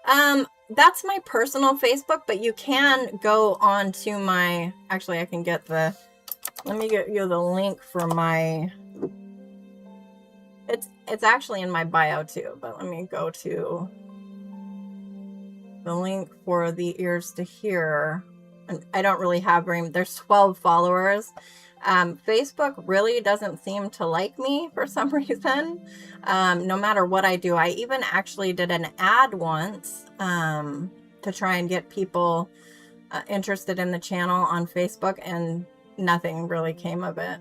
That's my personal Facebook, but you can go on to my, actually I can get the, let me get you the link for my, it's actually in my bio too, but let me go to the link for the ears to hear. And I don't really have very, there's 12 followers. Facebook really doesn't seem to like me for some reason. No matter what I do. I even actually did an ad once to try and get people interested in the channel on Facebook, and nothing really came of it.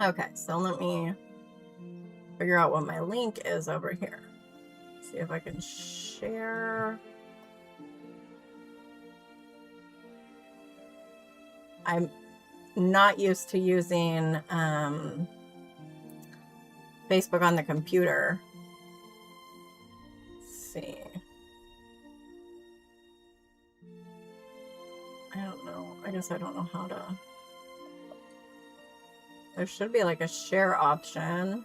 Okay, so let me figure out what my link is over here. See if I can share. I'm not used to using Facebook on the computer. Let's see. I don't know. I guess I don't know how to. There should be like a share option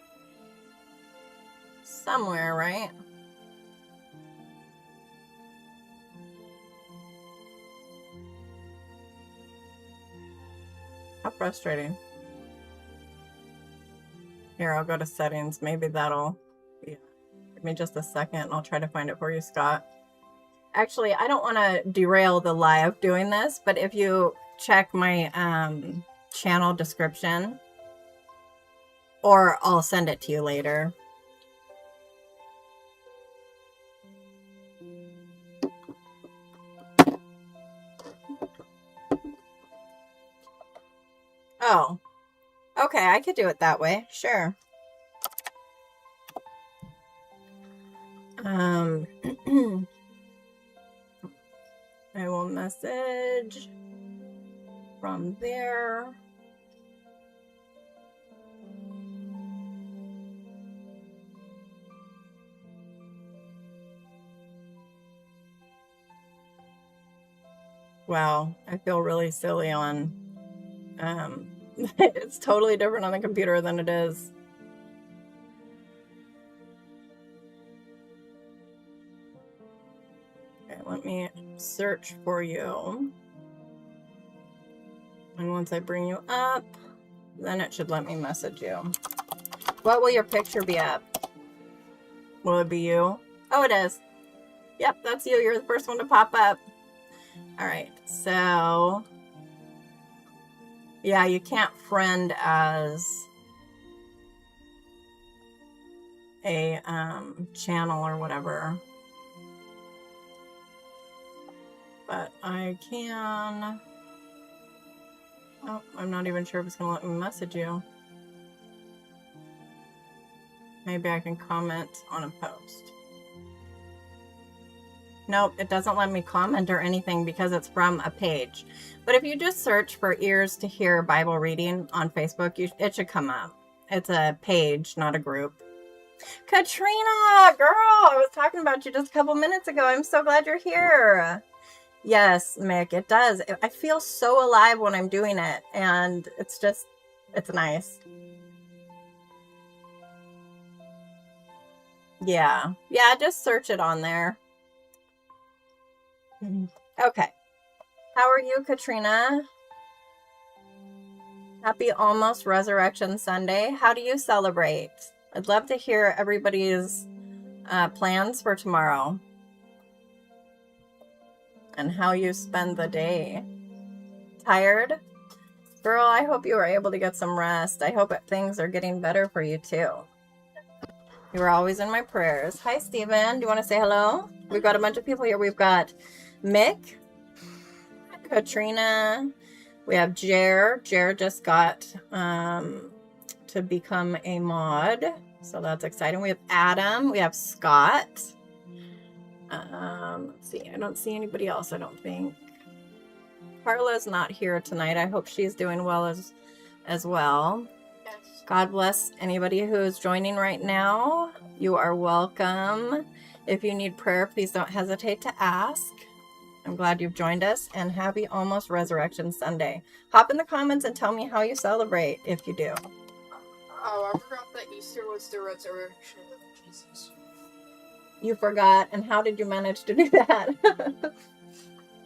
somewhere, right? How frustrating. Here, I'll go to settings. Maybe that'll, yeah. Give me just a second and I'll try to find it for you, Scott. Actually, I don't want to derail the live doing this, but if you check my channel description, or I'll send it to you later. Oh, okay, I could do it that way, sure. I will message from there. Wow, I feel really silly on, it's totally different on the computer than it is. Okay, let me search for you. And once I bring you up, then it should let me message you. What will your picture be at? Will it be you? Oh, it is. Yep, that's you. You're the first one to pop up. All right, so yeah, you can't friend as a channel or whatever, but I can. Oh, I'm not even sure if it's gonna let me message you. Maybe I can comment on a post. Nope, it doesn't let me comment or anything because it's from a page. But if you just search for Ears to Hear Bible Reading on Facebook, it should come up. It's a page, not a group. Katrina, girl, I was talking about you just a couple minutes ago. I'm so glad you're here. Yes, Mick, it does. I feel so alive when I'm doing it, and it's nice. Yeah, just search it on there. Okay. How are you, Katrina? Happy almost Resurrection Sunday. How do you celebrate? I'd love to hear everybody's plans for tomorrow and how you spend the day. Tired? Girl, I hope you were able to get some rest. I hope things are getting better for you too. You were always in my prayers. Hi, Steven. Do you want to say hello? We've got a bunch of people here. We've got Mick, Katrina, we have Jer. Jer just got to become a mod, so that's exciting. We have Adam. We have Scott. Let's see. I don't see anybody else, I don't think. Carla's not here tonight. I hope she's doing well as well. Yes. God bless anybody who is joining right now. You are welcome. If you need prayer, please don't hesitate to ask. I'm glad you've joined us, and happy almost Resurrection Sunday. Hop in the comments and tell me how you celebrate, if you do. Oh, I forgot that Easter was the resurrection of Jesus. You forgot, and how did you manage to do that?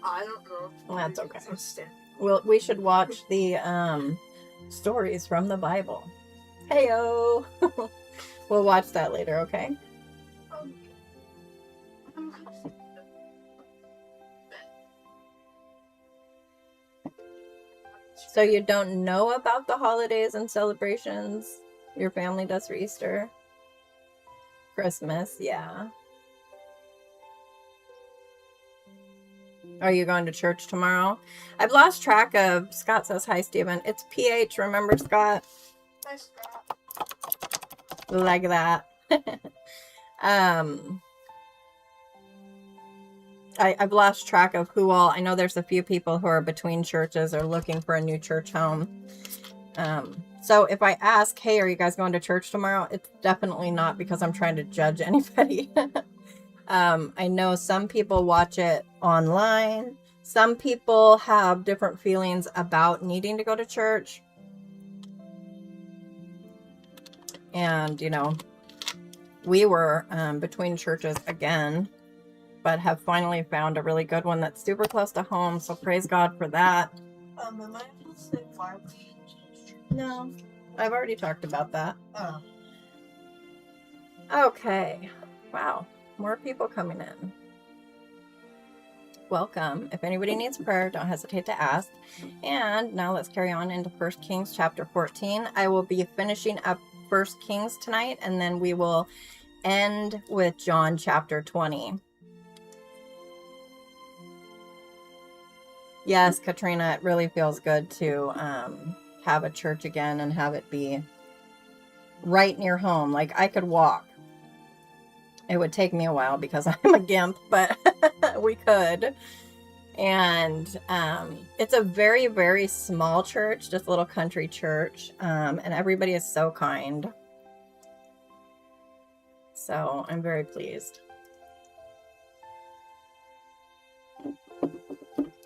I don't know. Well, that's okay. We should watch the stories from the Bible. Heyo! We'll watch that later, okay? So you don't know about the holidays and celebrations your family does for Easter? Christmas, yeah. Are you going to church tomorrow? I've lost track of... Scott says, hi, Stephen. It's PH, remember, Scott? Hi, Scott. Like that. I've lost track of who all... I know there's a few people who are between churches or looking for a new church home. So if I ask, hey, are you guys going to church tomorrow? It's definitely not because I'm trying to judge anybody. I know some people watch it online. Some people have different feelings about needing to go to church. And, you know, we were between churches again, but have finally found a really good one that's super close to home. So praise God for that. Am I able to say why we changed church? No, I've already talked about that. Oh. Okay. Wow. More people coming in. Welcome. If anybody needs prayer, don't hesitate to ask. And now let's carry on into 1 Kings chapter 14. I will be finishing up 1 Kings tonight, and then we will end with John chapter 20. Yes, Katrina, it really feels good to have a church again and have it be right near home. Like, I could walk. It would take me a while because I'm a gimp, but we could. And it's a very, very small church, just a little country church. And everybody is so kind. So I'm very pleased.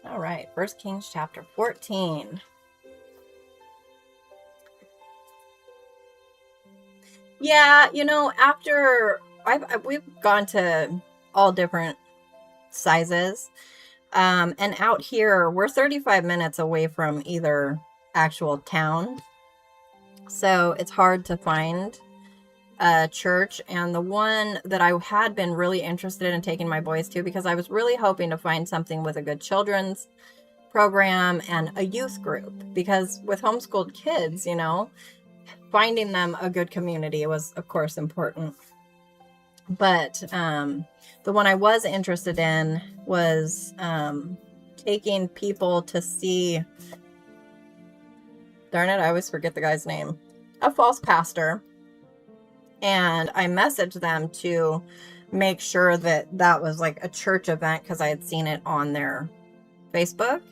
All right, 1 Kings chapter 14. Yeah, you know, after we've gone to all different sizes. And out here, we're 35 minutes away from either actual town. So it's hard to find a church. And the one that I had been really interested in taking my boys to, because I was really hoping to find something with a good children's program and a youth group, because with homeschooled kids, you know, finding them a good community was of course important. But the one I was interested in was taking people to see, darn it, I always forget the guy's name, a false pastor. And I messaged them to make sure that that was like a church event, because I had seen it on their Facebook.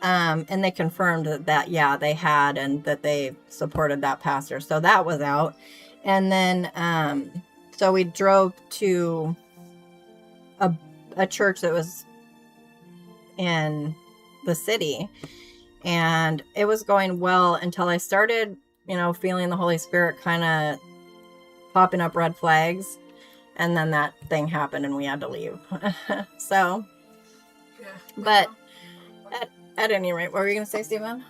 And they confirmed that, yeah, they had, and that they supported that pastor. So that was out. And then, so we drove to a church that was in the city, and it was going well until I started, you know, feeling the Holy Spirit kind of popping up red flags. And then that thing happened and we had to leave. So, Yeah. but at any rate, what were you going to say, Stephen?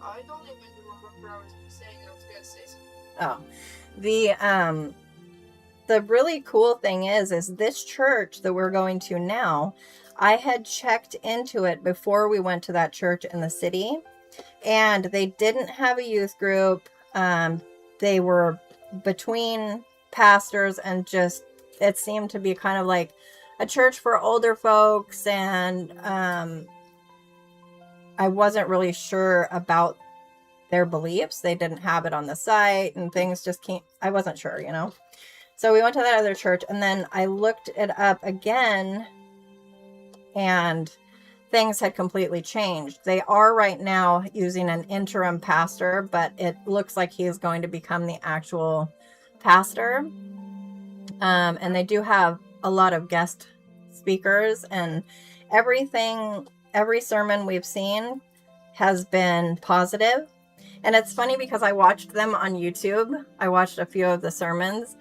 I don't even remember what I was saying. I was going to say Oh, something. the really cool thing is this church that we're going to now, I had checked into it before we went to that church in the city, and they didn't have a youth group. They were between pastors, and just, it seemed to be kind of like a church for older folks. And I wasn't really sure about their beliefs. They didn't have it on the site, and things just can't, I wasn't sure, you know. So we went to that other church, and then I looked it up again, and things had completely changed. They are right now using an interim pastor, but it looks like he is going to become the actual pastor. And they do have a lot of guest speakers, and every sermon we've seen has been positive. And it's funny because I watched them on YouTube. I watched a few of the sermons,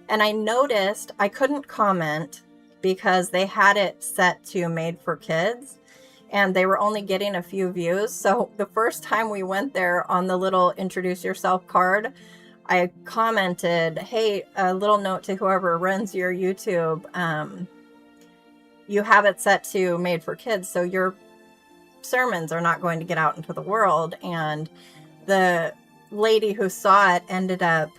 and I noticed I couldn't comment because they had it set to made for kids, and they were only getting a few views. So the first time we went there, on the little introduce yourself card, I commented, hey, a little note to whoever runs your YouTube, you have it set to made for kids, so your sermons are not going to get out into the world. And the lady who saw it ended up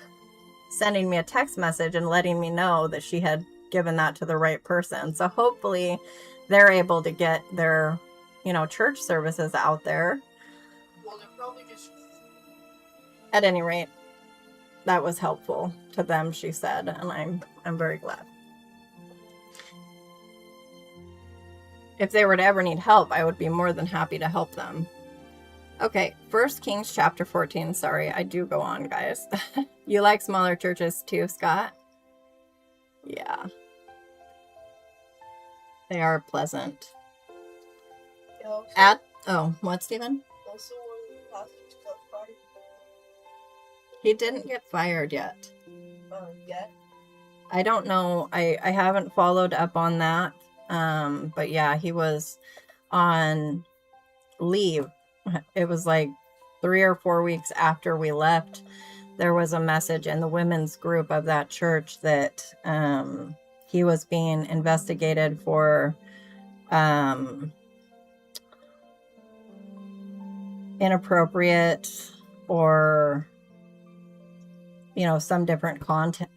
sending me a text message and letting me know that she had given that to the right person. So hopefully they're able to get their, you know, church services out there. Well, they're probably just... At any rate, that was helpful to them, she said, and I'm very glad. If they were to ever need help, I would be more than happy to help them. Okay, 1 Kings chapter 14. Sorry, I do go on, guys. You like smaller churches too, Scott? Yeah. They are pleasant. Also, What, Stephen? Also, one of the pastors got fired. He didn't get fired yet. Yet? I don't know. I haven't followed up on that. But yeah, he was on leave. It was like 3 or 4 weeks after we left. There was a message in the women's group of that church that he was being investigated for inappropriate, or, you know, some different content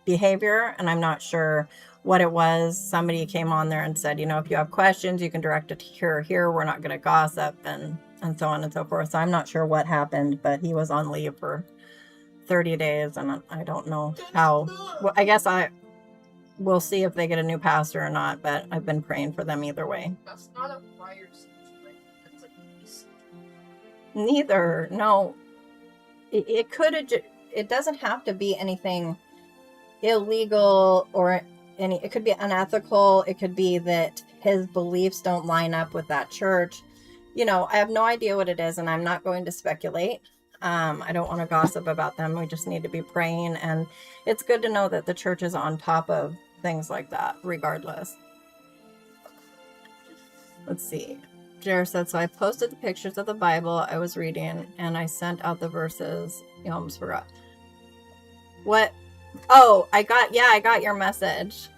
behavior, and I'm not sure what it was. Somebody came on there and said, you know, if you have questions, you can direct it here. We're not going to gossip, and so on and so forth. So I'm not sure what happened, but he was on leave for 30 days, and I don't know how. Well, I guess we'll see if they get a new pastor or not, but I've been praying for them either way. That's not a fire situation. That's like a peace. Neither. No. It could have. It doesn't have to be anything illegal or it could be unethical. It could be that his beliefs don't line up with that church. You know, I have no idea what it is, and I'm not going to speculate. I don't want to gossip about them. We just need to be praying. And it's good to know that the church is on top of things like that, regardless. Let's see. Jared said, so I posted the pictures of the Bible I was reading, and I sent out the verses. You almost forgot. What? Oh, I got your message.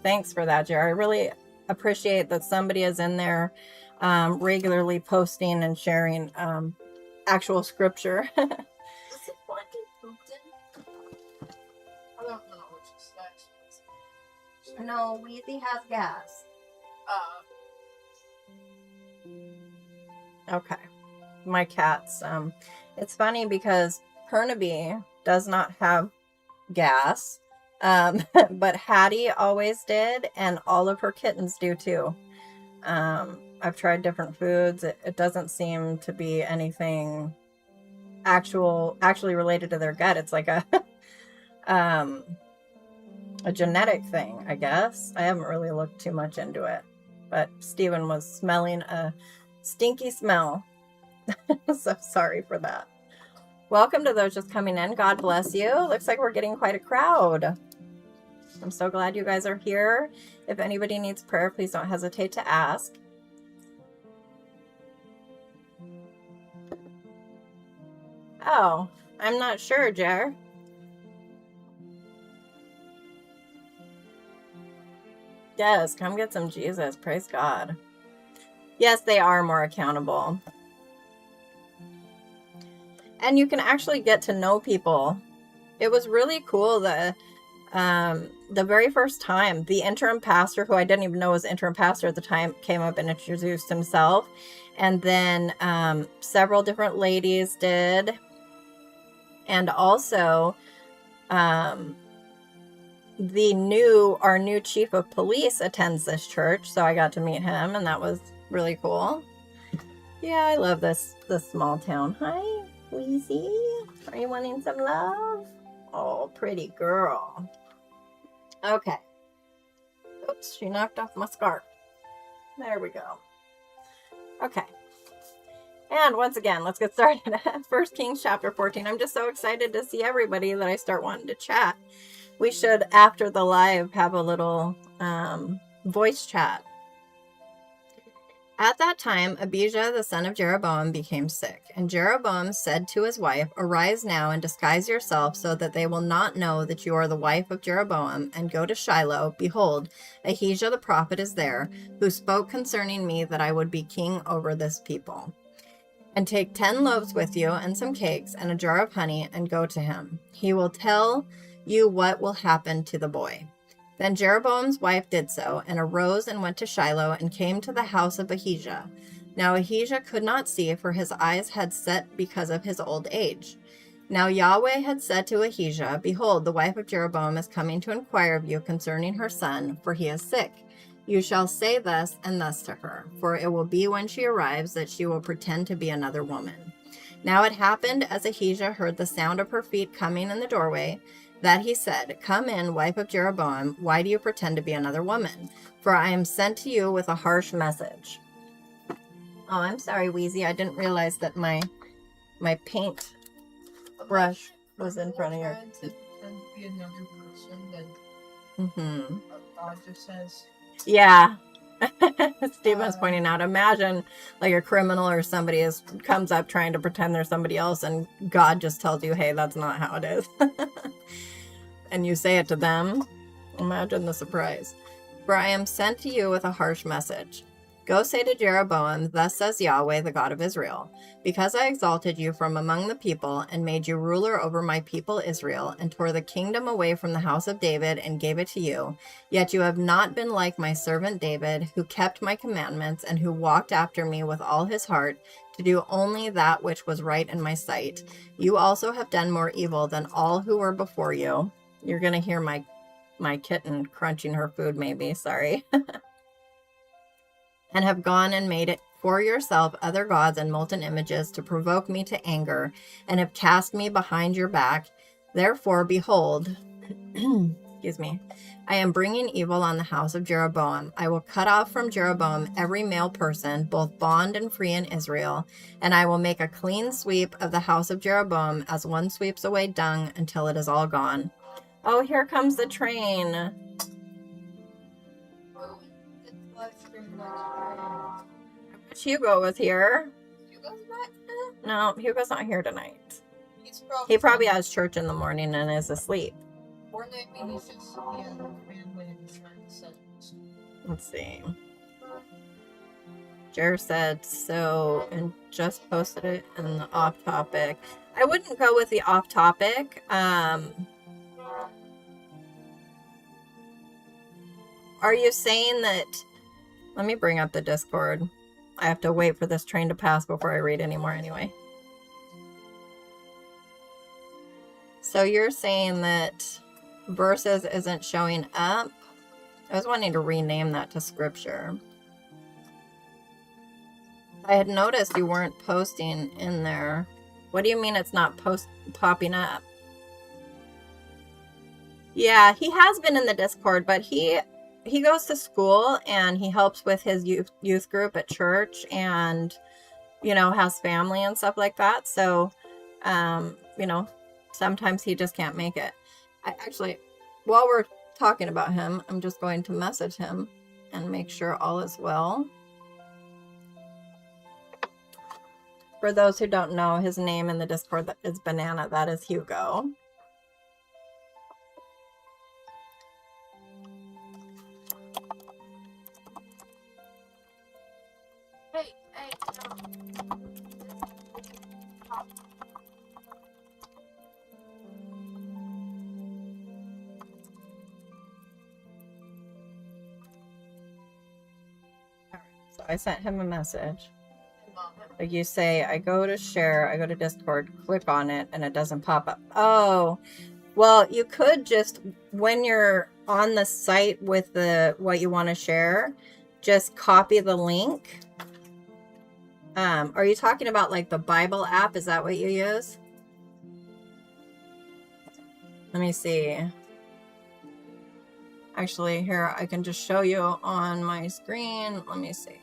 Thanks for that, Jared. I really appreciate that somebody is in there regularly posting and sharing actual scripture. Is it fucking Putin? I don't know which is that. No, Weezy has gas. Okay. My cats. It's funny because Pernaby does not have gas. But Hattie always did, and all of her kittens do too. I've tried different foods. It doesn't seem to be anything actually related to their gut. It's like a genetic thing, I guess. I haven't really looked too much into it, but Stephen was smelling a stinky smell. So sorry for that. Welcome to those just coming in. God bless you. Looks like we're getting quite a crowd. I'm so glad you guys are here. If anybody needs prayer, please don't hesitate to ask. Oh, I'm not sure, Jer. Yes, come get some Jesus. Praise God. Yes, they are more accountable. And you can actually get to know people. It was really cool that the very first time, the interim pastor, who I didn't even know was interim pastor at the time, came up and introduced himself. And then several different ladies did. And also, our new chief of police attends this church. So I got to meet him, and that was really cool. Yeah, I love this small town. Hi, Weezy. Are you wanting some love? Oh, pretty girl. Okay. Oops, she knocked off my scarf. There we go. Okay. And once again, let's get started. 1 Kings chapter 14. I'm just so excited to see everybody that I start wanting to chat. We should, after the live, have a little voice chat. At that time, Abijah, the son of Jeroboam, became sick. And Jeroboam said to his wife, "Arise now and disguise yourself so that they will not know that you are the wife of Jeroboam, and go to Shiloh. Behold, Ahijah the prophet is there, who spoke concerning me that I would be king over this people. And take 10 loaves with you, and some cakes, and a jar of honey, and go to him. He will tell you what will happen to the boy." Then Jeroboam's wife did so, and arose and went to Shiloh, and came to the house of Ahijah. Now Ahijah could not see, for his eyes had set because of his old age. Now Yahweh had said to Ahijah, "Behold, the wife of Jeroboam is coming to inquire of you concerning her son, for he is sick. You shall say thus and thus to her, for it will be when she arrives that she will pretend to be another woman." Now it happened, as Ahijah heard the sound of her feet coming in the doorway, that he said, "Come in, wife of Jeroboam, why do you pretend to be another woman? For I am sent to you with a harsh message." Oh, I'm sorry, Weezy. I didn't realize that my paint brush was in front of your... To be another person that Mm-hmm. God just says. Yeah. Stephen's pointing out, imagine like a criminal or somebody comes up trying to pretend they're somebody else, and God just tells you, "Hey, that's not how it is." And you say it to them. Imagine the surprise. "For I am sent to you with a harsh message. Go say to Jeroboam, thus says Yahweh, the God of Israel, because I exalted you from among the people and made you ruler over my people Israel, and tore the kingdom away from the house of David and gave it to you, yet you have not been like my servant David, who kept my commandments and who walked after me with all his heart, to do only that which was right in my sight. You also have done more evil than all who were before you." You're going to hear my kitten crunching her food, maybe. Sorry. "And have gone and made it for yourself other gods and molten images to provoke me to anger, and have cast me behind your back. Therefore, behold, excuse me, I am bringing evil on the house of Jeroboam. I will cut off from Jeroboam every male person, both bond and free in Israel, and I will make a clean sweep of the house of Jeroboam as one sweeps away dung until it is all gone. Oh, here comes the train. Oh, it's live stream next. I wish Hugo was here. Hugo's not here? No, Hugo's not here tonight. He He probably has church in the morning and is asleep. Or maybe he's just family insurance. Let's see. Jer said so and just posted it in the off topic. I wouldn't go with the off topic. Are you saying that? Let me bring up the Discord. I have to wait for this train to pass before I read anymore anyway. So you're saying that verses isn't showing up? I was wanting to rename that to scripture. I had noticed you weren't posting in there. What do you mean it's not popping up? Yeah, he has been in the Discord, but he goes to school and he helps with his youth group at church, and has family and stuff like that. So sometimes he just can't make it. While we're talking about him, I'm just going to message him and make sure all is well. For those who don't know, his name in the Discord is Banana. That is Hugo. Hey, So I sent him a message. Like you say, I go to share, I go to Discord, click on it, and it doesn't pop up. Oh, well, you could just, when you're on the site with what you want to share, just copy the link. Are you talking about like the Bible app? Is that what you use? Let me see. Actually, here, I can just show you on my screen. Let me see.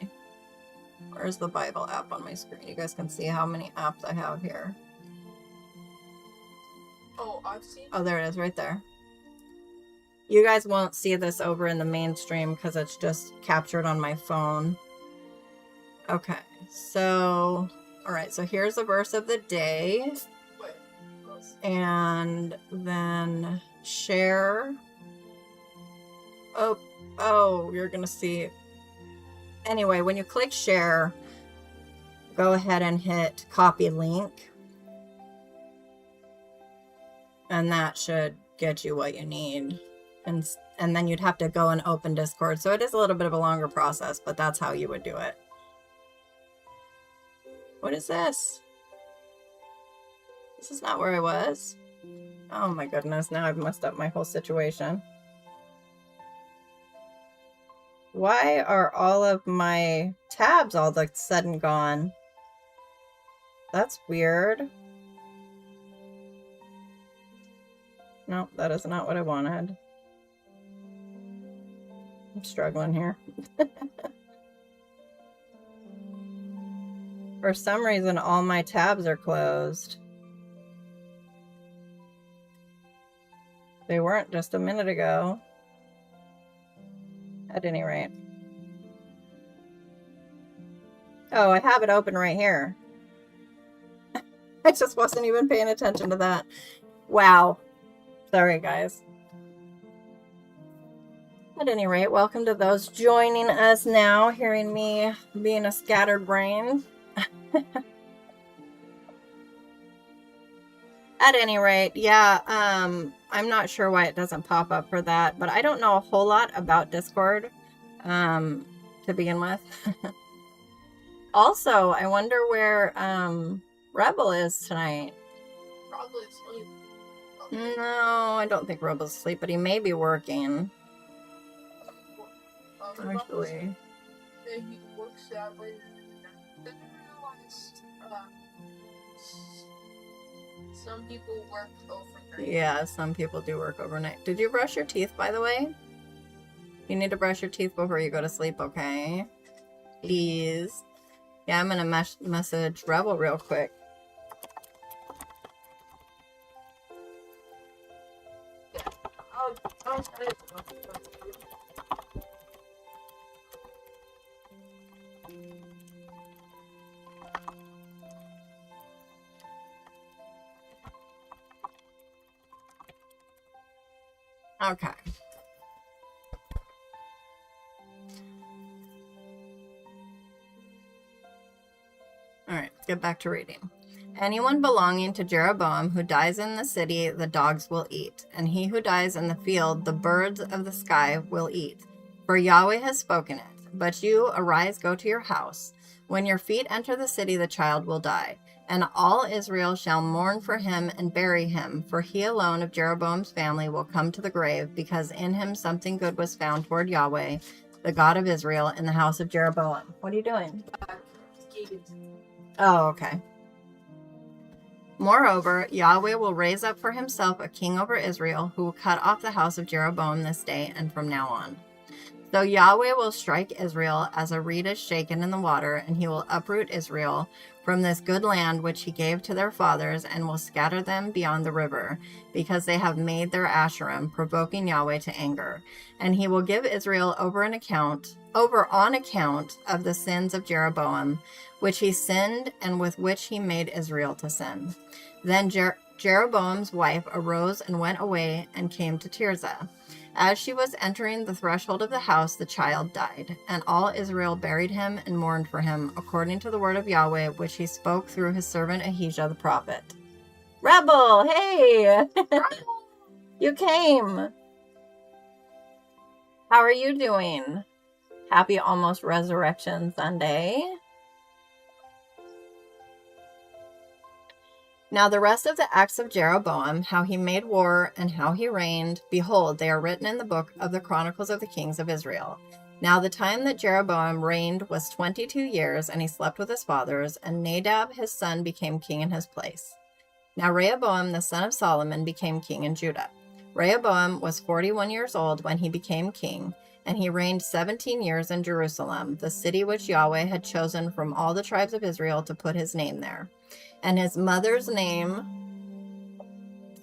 Where's the Bible app on my screen? You guys can see how many apps I have here. Oh, I've seen. Oh, there it is, right there. You guys won't see this over in the mainstream because it's just captured on my phone. Okay, so, all right, so here's the verse of the day. And then share. Oh, you're going to see. Anyway, when you click share, go ahead and hit copy link. And that should get you what you need. And then you'd have to go and open Discord. So it is a little bit of a longer process, but that's how you would do it. What is this? This is not where I was. Oh my goodness, now I've messed up my whole situation. Why are all of my tabs all of a sudden gone? That's weird. No, that is not what I wanted. I'm struggling here. For some reason, all my tabs are closed. They weren't just a minute ago. At any rate. Oh, I have it open right here. I just wasn't even paying attention to that. Wow. Sorry, guys. At any rate, welcome to those joining us now, hearing me being a scattered brain. At any rate, yeah, I'm not sure why it doesn't pop up for that, but I don't know a whole lot about Discord to begin with. Also, I wonder where Rebel is tonight. Probably asleep. No, I don't think Rebel's asleep, but he may be working. Actually. He works that way. Some people work overnight. Yeah, some people do work overnight. Did you brush your teeth, by the way? You need to brush your teeth before you go to sleep, okay? Please. Yeah, I'm going to message Rebel real quick. Oh, Okay. All right, get back to reading. Anyone belonging to Jeroboam who dies in the city, the dogs will eat, and he who dies in the field, the birds of the sky will eat. For Yahweh has spoken it. But you, arise, go to your house. When your feet enter the city, the child will die. And all Israel shall mourn for him and bury him, for he alone of Jeroboam's family will come to the grave, because in him something good was found toward Yahweh, the God of Israel, in the house of Jeroboam. What are you doing? Oh, okay. Moreover, Yahweh will raise up for himself a king over Israel, who will cut off the house of Jeroboam this day and from now on. So Yahweh will strike Israel as a reed is shaken in the water, and he will uproot Israel from this good land which he gave to their fathers, and will scatter them beyond the river, because they have made their Asherim, provoking Yahweh to anger. And he will give Israel over on account of the sins of Jeroboam, which he sinned, and with which he made Israel to sin. Then Jeroboam's wife arose and went away and came to Tirzah. As she was entering the threshold of the house, the child died, and all Israel buried him and mourned for him, according to the word of Yahweh, which he spoke through his servant Ahijah the prophet. Rebel, hey! You came! How are you doing? Happy almost Resurrection Sunday. Now the rest of the acts of Jeroboam, how he made war and how he reigned, behold, they are written in the book of the Chronicles of the Kings of Israel. Now the time that Jeroboam reigned was 22 years, and he slept with his fathers, and Nadab his son became king in his place. Now Rehoboam the son of Solomon became king in Judah. Rehoboam was 41 years old when he became king, and he reigned 17 years in Jerusalem, the city which Yahweh had chosen from all the tribes of Israel to put his name there. And his mother's name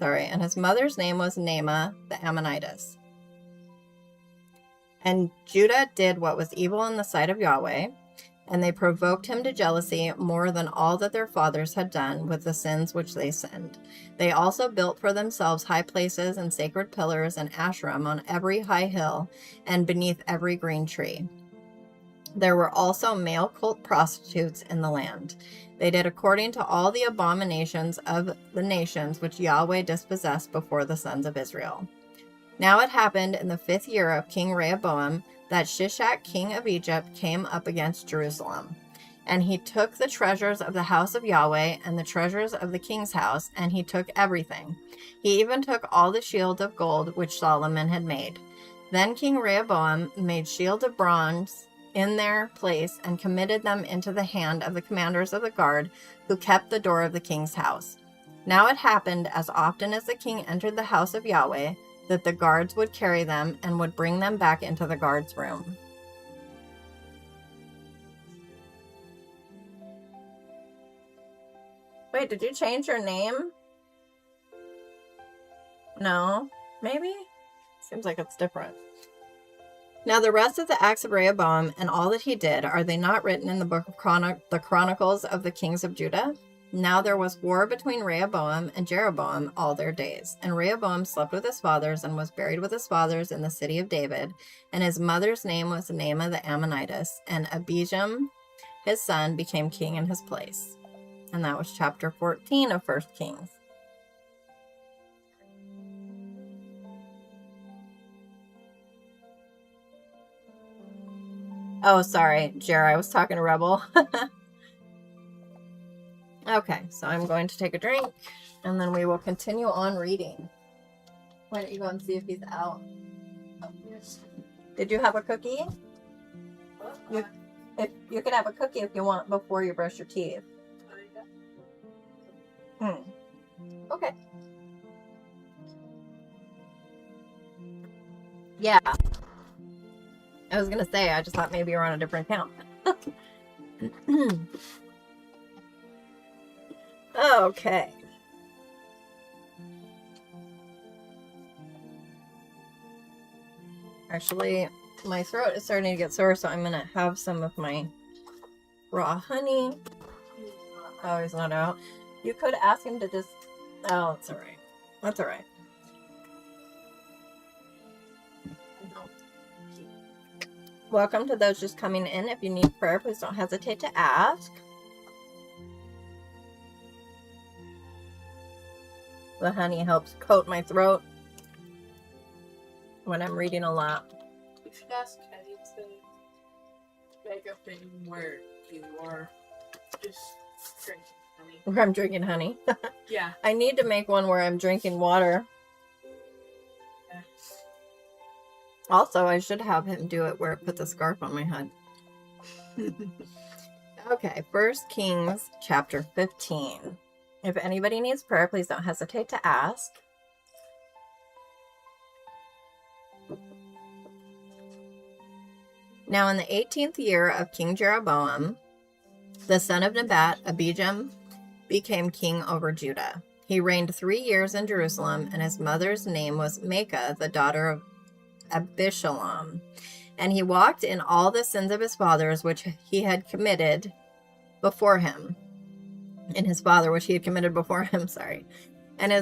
was Naamah the Ammonitess. And Judah did what was evil in the sight of Yahweh, and they provoked him to jealousy more than all that their fathers had done with the sins which they sinned. They also built for themselves high places and sacred pillars and Asherim on every high hill and beneath every green tree. There were also male cult prostitutes in the land. They did according to all the abominations of the nations which Yahweh dispossessed before the sons of Israel. Now it happened in the 5th year of King Rehoboam that Shishak king of Egypt came up against Jerusalem. And he took the treasures of the house of Yahweh and the treasures of the king's house, and he took everything. He even took all the shields of gold which Solomon had made. Then King Rehoboam made shields of bronze in their place and committed them into the hand of the commanders of the guard who kept the door of the king's house. Now it happened, as often as the king entered the house of Yahweh, that the guards would carry them and would bring them back into the guard's room. Wait, did you change your name? No? Maybe? Seems like it's different. Now the rest of the acts of Rehoboam and all that he did, are they not written in the book of the Chronicles of the Kings of Judah? Now there was war between Rehoboam and Jeroboam all their days. And Rehoboam slept with his fathers and was buried with his fathers in the city of David. And his mother's name was Naamah the Ammonitess. And Abijam, his son, became king in his place. And that was chapter 14 of 1 Kings. Oh, sorry, Jer, I was talking to Rebel. Okay, so I'm going to take a drink, and then we will continue on reading. Why don't you go and see if he's out? Yes. Did you have a cookie? You can have a cookie if you want before you brush your teeth. Okay. Yeah. I was gonna say, I just thought maybe you're on a different account. Okay. Actually, my throat is starting to get sore, so I'm gonna have some of my raw honey. Oh, he's not out. You could ask him to just... Oh, that's alright. That's alright. Welcome to those just coming in. If you need prayer, please don't hesitate to ask. The honey helps coat my throat when I'm reading a lot. You should ask Kenny to make a thing where you are just drinking honey. Where I'm drinking honey. Yeah. I need to make one where I'm drinking water. Yeah. Also, I should have him do it where it puts a scarf on my head. Okay, 1 Kings chapter 15. If anybody needs prayer, please don't hesitate to ask. Now in the 18th year of King Jeroboam, the son of Naboth, Abijam, became king over Judah. He reigned 3 years in Jerusalem, and his mother's name was Micaiah, the daughter of Abishalom. And he walked in all the sins of his fathers, which he had committed before him. And his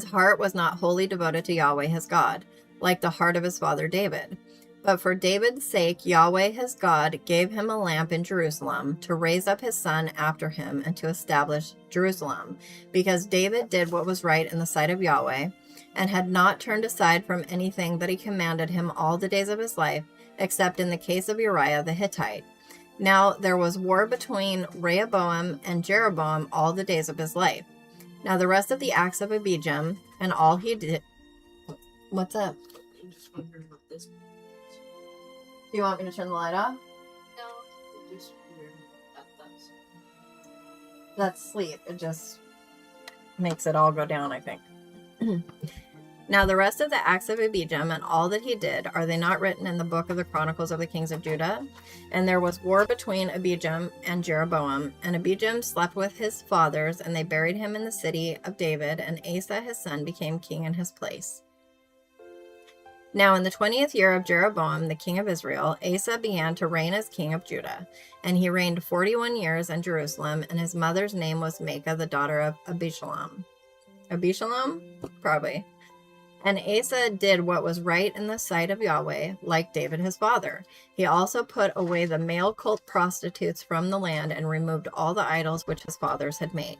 heart was not wholly devoted to Yahweh his God, like the heart of his father David. But for David's sake, Yahweh his God gave him a lamp in Jerusalem to raise up his son after him and to establish Jerusalem, because David did what was right in the sight of Yahweh, and had not turned aside from anything that he commanded him all the days of his life, except in the case of Uriah the Hittite. Now there was war between Rehoboam and Jeroboam all the days of his life. Now the rest of the acts of Abijam and all he did... What's up? I'm just wondering what this is. Do you want me to turn the light off? No, I'm just wondering what that's. That's sleep. It just makes it all go down, I think. Now the rest of the acts of Abijam and all that he did, are they not written in the book of the Chronicles of the Kings of Judah? And there was war between Abijam and Jeroboam, and Abijam slept with his fathers, and they buried him in the city of David, and Asa his son became king in his place. Now in the 20th year of Jeroboam, the king of Israel, Asa began to reign as king of Judah, and he reigned 41 years in Jerusalem, and his mother's name was Micaiah, the daughter of Abishalom. Abishalom? Probably. And Asa did what was right in the sight of Yahweh, like David his father. He also put away the male cult prostitutes from the land and removed all the idols which his fathers had made.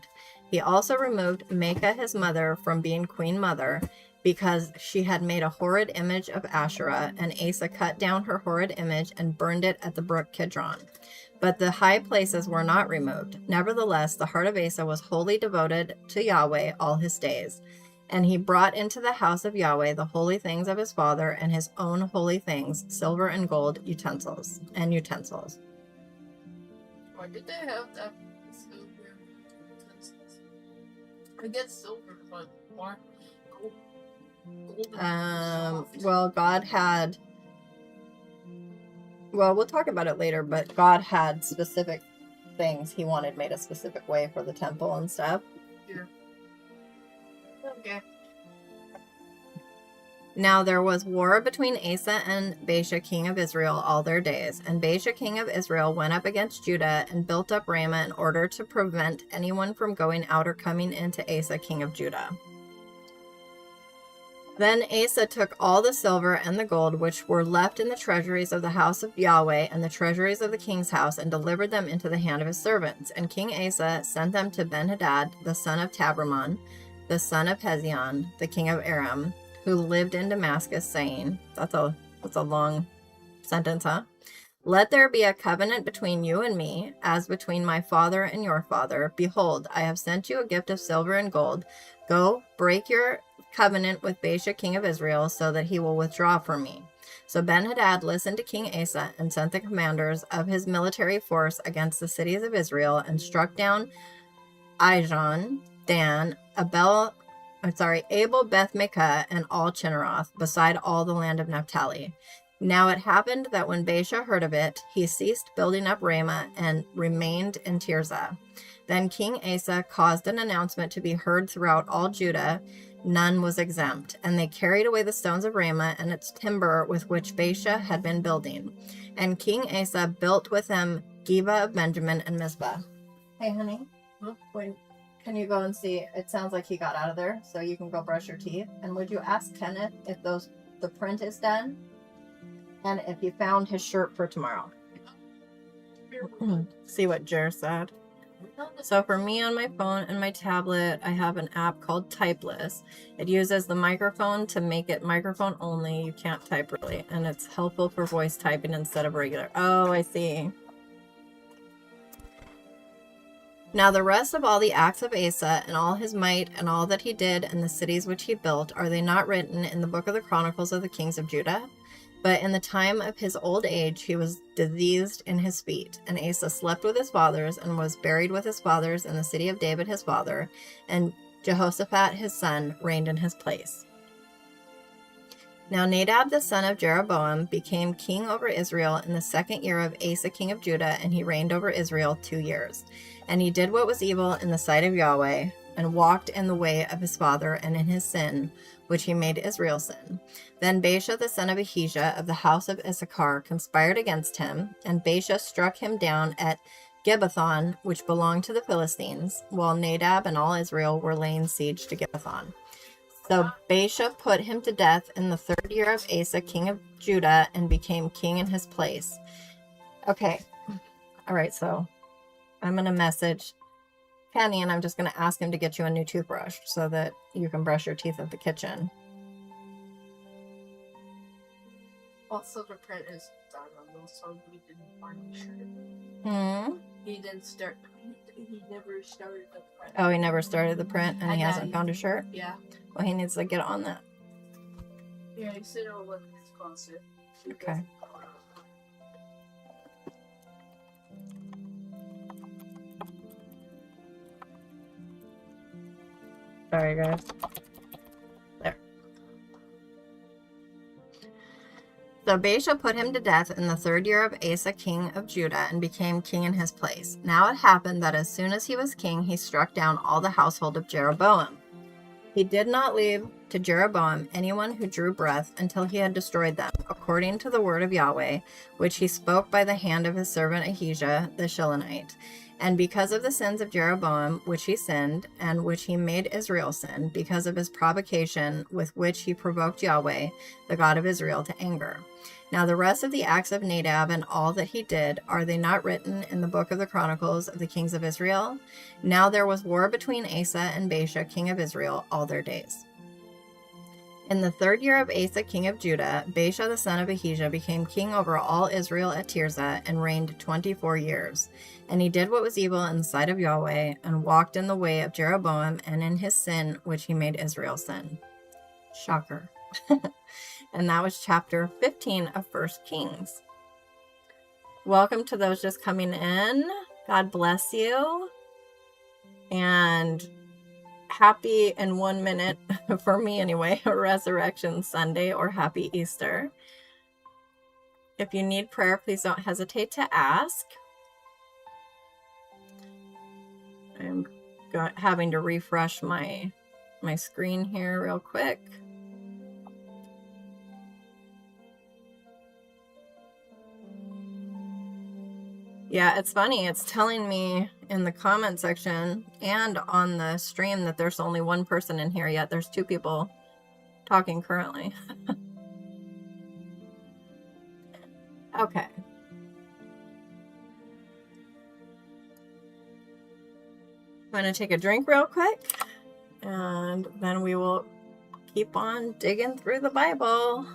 He also removed Micaiah his mother from being queen mother, because she had made a horrid image of Asherah, and Asa cut down her horrid image and burned it at the brook Kidron. But the high places were not removed. Nevertheless, the heart of Asa was wholly devoted to Yahweh all his days. And he brought into the house of Yahweh the holy things of his father, and his own holy things, silver and gold utensils. Why did they have that silver utensils? I get silver, but why gold? Well, God had... Well, we'll talk about it later, but God had specific things he wanted made a specific way for the temple and stuff. Yeah. Okay. Now there was war between Asa and Baasha king of Israel all their days. And Baasha king of Israel went up against Judah and built up Ramah in order to prevent anyone from going out or coming into Asa king of Judah. Then Asa took all the silver and the gold which were left in the treasuries of the house of Yahweh and the treasuries of the king's house, and delivered them into the hand of his servants. And King Asa sent them to Ben-Hadad, the son of Tabrimon, the son of Hezion, the king of Aram, who lived in Damascus, saying, that's a long sentence, huh? Let there be a covenant between you and me, as between my father and your father. Behold, I have sent you a gift of silver and gold. Go, break your covenant with Baasha king of Israel, so that he will withdraw from me. So Ben-Hadad listened to King Asa, and sent the commanders of his military force against the cities of Israel, and struck down Ijon, Dan, Abel Abel Beth-Micah, and all Chinneroth, beside all the land of Naphtali. Now it happened that when Baasha heard of it, he ceased building up Ramah and remained in Tirzah. Then King Asa caused an announcement to be heard throughout all Judah. None was exempt, and they carried away the stones of Ramah and its timber with which Baasha had been building. And King Asa built with them Geba of Benjamin and Mizpah. Hey, honey, can you go and see? It sounds like he got out of there, so you can go brush your teeth. And would you ask Kenneth if the print is done? And if he found his shirt for tomorrow. See what Jer said. So for me on my phone and my tablet, I have an app called Typeless. It uses the microphone to make it microphone only. You can't type really. And it's helpful for voice typing instead of regular. Oh, I see. Now the rest of all the acts of Asa, and all his might, and all that he did, and the cities which he built, are they not written in the book of the Chronicles of the kings of Judah? But in the time of his old age he was diseased in his feet. And Asa slept with his fathers, and was buried with his fathers in the city of David his father. And Jehoshaphat his son reigned in his place. Now Nadab the son of Jeroboam became king over Israel in the 2nd year of Asa king of Judah, and he reigned over Israel 2 years. And he did what was evil in the sight of Yahweh, and walked in the way of his father, and in his sin, which he made Israel sin. Then Baasha the son of Ahijah of the house of Issachar conspired against him, and Baasha struck him down at Gibbethon, which belonged to the Philistines, while Nadab and all Israel were laying siege to Gibbethon. So Baasha put him to death in the 3rd year of Asa king of Judah, and became king in his place. Okay, all right, so I'm going to message Kenny, and I'm just going to ask him to get you a new toothbrush so that you can brush your teeth at the kitchen. Also, the print is done on those, so we didn't find the shirt. He didn't start. He never started the print. Oh, he never started the print, and he hasn't found a shirt? Yeah. Well, he needs to get on that. Yeah, he said it'll look in his closet. Okay. Sorry, guys. There. So Baasha put him to death in the 3rd year of Asa king of Judah, and became king in his place. Now it happened that as soon as he was king, he struck down all the household of Jeroboam. He did not leave to Jeroboam anyone who drew breath until he had destroyed them, according to the word of Yahweh, which he spoke by the hand of his servant Ahijah the Shilonite. And because of the sins of Jeroboam, which he sinned, and which he made Israel sin, because of his provocation with which he provoked Yahweh, the God of Israel, to anger. Now the rest of the acts of Nadab and all that he did, are they not written in the book of the Chronicles of the kings of Israel? Now there was war between Asa and Baasha, king of Israel, all their days. In the 3rd year of Asa, king of Judah, Baasha the son of Ahijah became king over all Israel at Tirzah, and reigned 24 years. And he did what was evil in the sight of Yahweh, and walked in the way of Jeroboam, and in his sin, which he made Israel sin. Shocker. And that was chapter 15 of 1 Kings. Welcome to those just coming in. God bless you. And happy in 1 minute, for me anyway, Resurrection Sunday, or happy Easter. If you need prayer, please don't hesitate to ask. I'm having to refresh my screen here real quick. Yeah, it's funny. It's telling me in the comment section and on the stream that there's only one person in here, yet there's 2 people talking currently. Okay. I'm going to take a drink real quick, and then we will keep on digging through the Bible.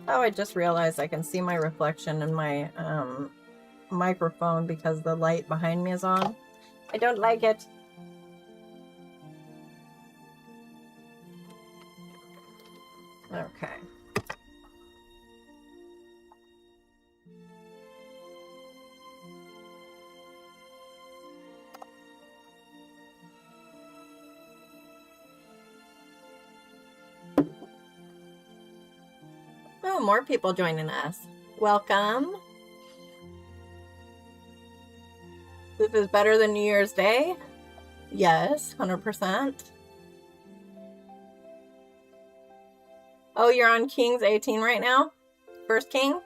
Oh, I just realized I can see my reflection in my microphone because the light behind me is on. I don't like it. Okay. more people joining us. Welcome. This is better than New Year's Day? Yes, 100%. Oh, you're on Kings 18 right now? First King?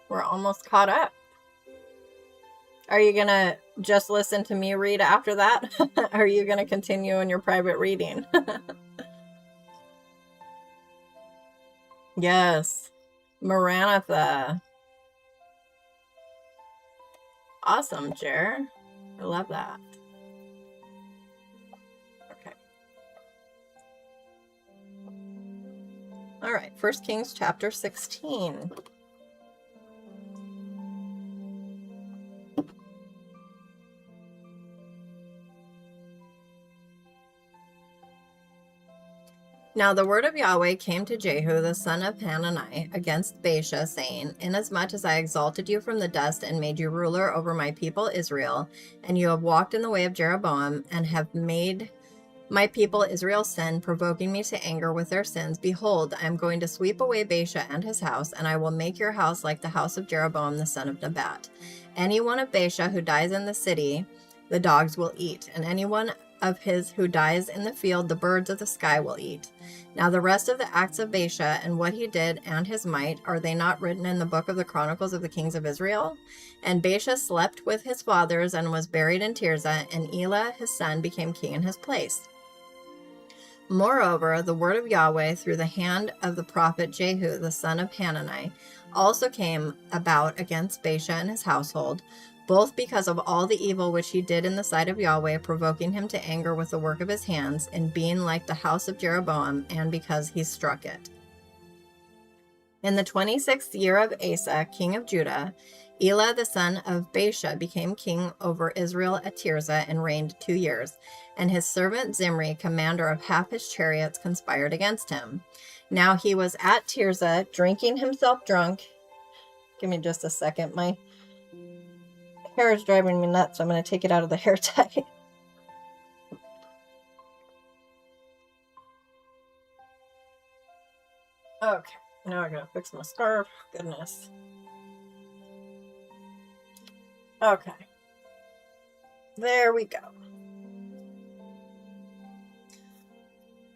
We're almost caught up. Are you going to just listen to me read after that? Are you going to continue in your private reading? Yes. Maranatha. Awesome, Jer. I love that. Okay. All right. 1 Kings chapter 16. Now the word of Yahweh came to Jehu the son of Hanani against Baasha, saying, Inasmuch as I exalted you from the dust and made you ruler over my people Israel, and you have walked in the way of Jeroboam, and have made my people Israel sin, provoking me to anger with their sins, behold, I am going to sweep away Baasha and his house, and I will make your house like the house of Jeroboam the son of Nebat. Any one of Baasha who dies in the city, the dogs will eat, and any one of his who dies in the field, the birds of the sky will eat. Now the rest of the acts of Baasha and what he did and his might, are they not written in the book of the chronicles of the kings of Israel? And Baasha slept with his fathers and was buried in Tirzah, and Elah his son became king in his place. Moreover, the word of Yahweh through the hand of the prophet Jehu the son of Hanani also came about against Baasha and his household, both because of all the evil which he did in the sight of Yahweh, provoking him to anger with the work of his hands, in being like the house of Jeroboam, and because he struck it. In the 26th year of Asa, king of Judah, Elah the son of Baasha became king over Israel at Tirzah, and reigned 2 years. And his servant Zimri, commander of half his chariots, conspired against him. Now he was at Tirzah, drinking himself drunk. Give me just a second. My hair is driving me nuts, so I'm going to take it out of the hair tie. Okay, now I gotta fix my scarf. Goodness. Okay. There we go.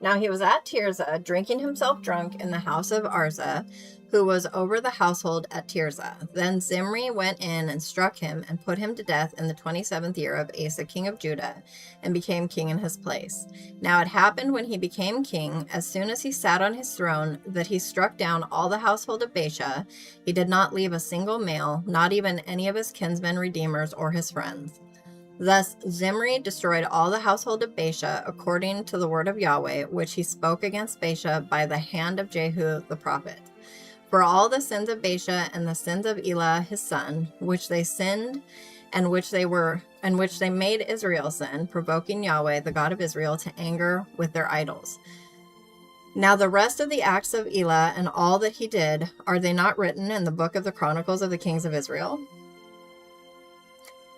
Now he was at Tirzah, drinking himself drunk in the house of Arzah, who was over the household at Tirzah. Then Zimri went in and struck him, and put him to death in the 27th year of Asa king of Judah, and became king in his place. Now it happened when he became king, as soon as he sat on his throne, that he struck down all the household of Baasha. He did not leave a single male, not even any of his kinsmen redeemers or his friends. Thus Zimri destroyed all the household of Baasha, according to the word of Yahweh, which he spoke against Baasha by the hand of Jehu the prophet. For all the sins of Baasha and the sins of Elah his son, which they sinned, and which they made Israel sin, provoking Yahweh the God of Israel to anger with their idols. Now the rest of the acts of Elah and all that he did, are they not written in the book of the chronicles of the kings of Israel?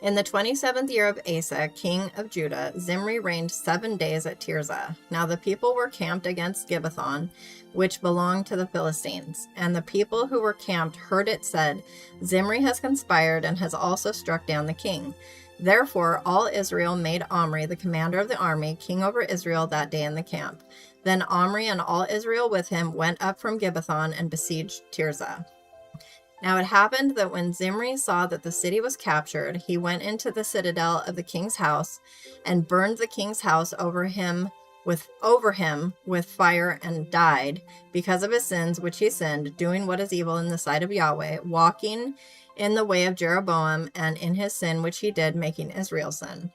In the 27th year of Asa, king of Judah, Zimri reigned 7 days at Tirzah. Now the people were camped against Gibbethon, which belonged to the Philistines. And the people who were camped heard it said, Zimri has conspired and has also struck down the king. Therefore all Israel made Omri, the commander of the army, king over Israel that day in the camp. Then Omri and all Israel with him went up from Gibbethon and besieged Tirzah. Now it happened that when Zimri saw that the city was captured, he went into the citadel of the king's house and burned the king's house over him with fire, and died because of his sins which he sinned, doing what is evil in the sight of Yahweh, walking in the way of Jeroboam, and in his sin which he did, making Israel sin.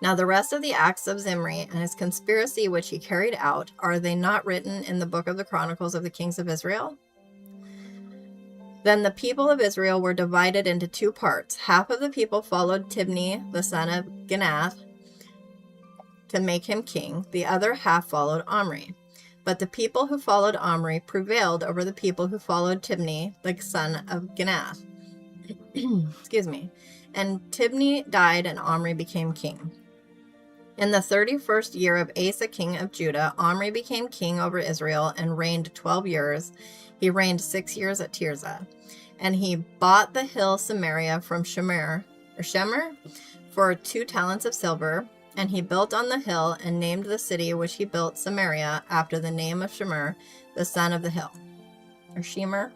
Now the rest of the acts of Zimri and his conspiracy which he carried out, are they not written in the book of the chronicles of the kings of Israel? Then the people of Israel were divided into 2 parts. Half of the people followed Tibni, the son of Ginath, to make him king. The other half followed Omri. But the people who followed Omri prevailed over the people who followed Tibni, the son of Ginath. Excuse me. And Tibni died, and Omri became king. In the 31st year of Asa, king of Judah, Omri became king over Israel and reigned 12 years. He reigned 6 years at Tirzah. And he bought the hill Samaria from Shemer for 2 talents of silver. And he built on the hill and named the city which he built Samaria after the name of Shemer, the son of the hill. Or Shemer.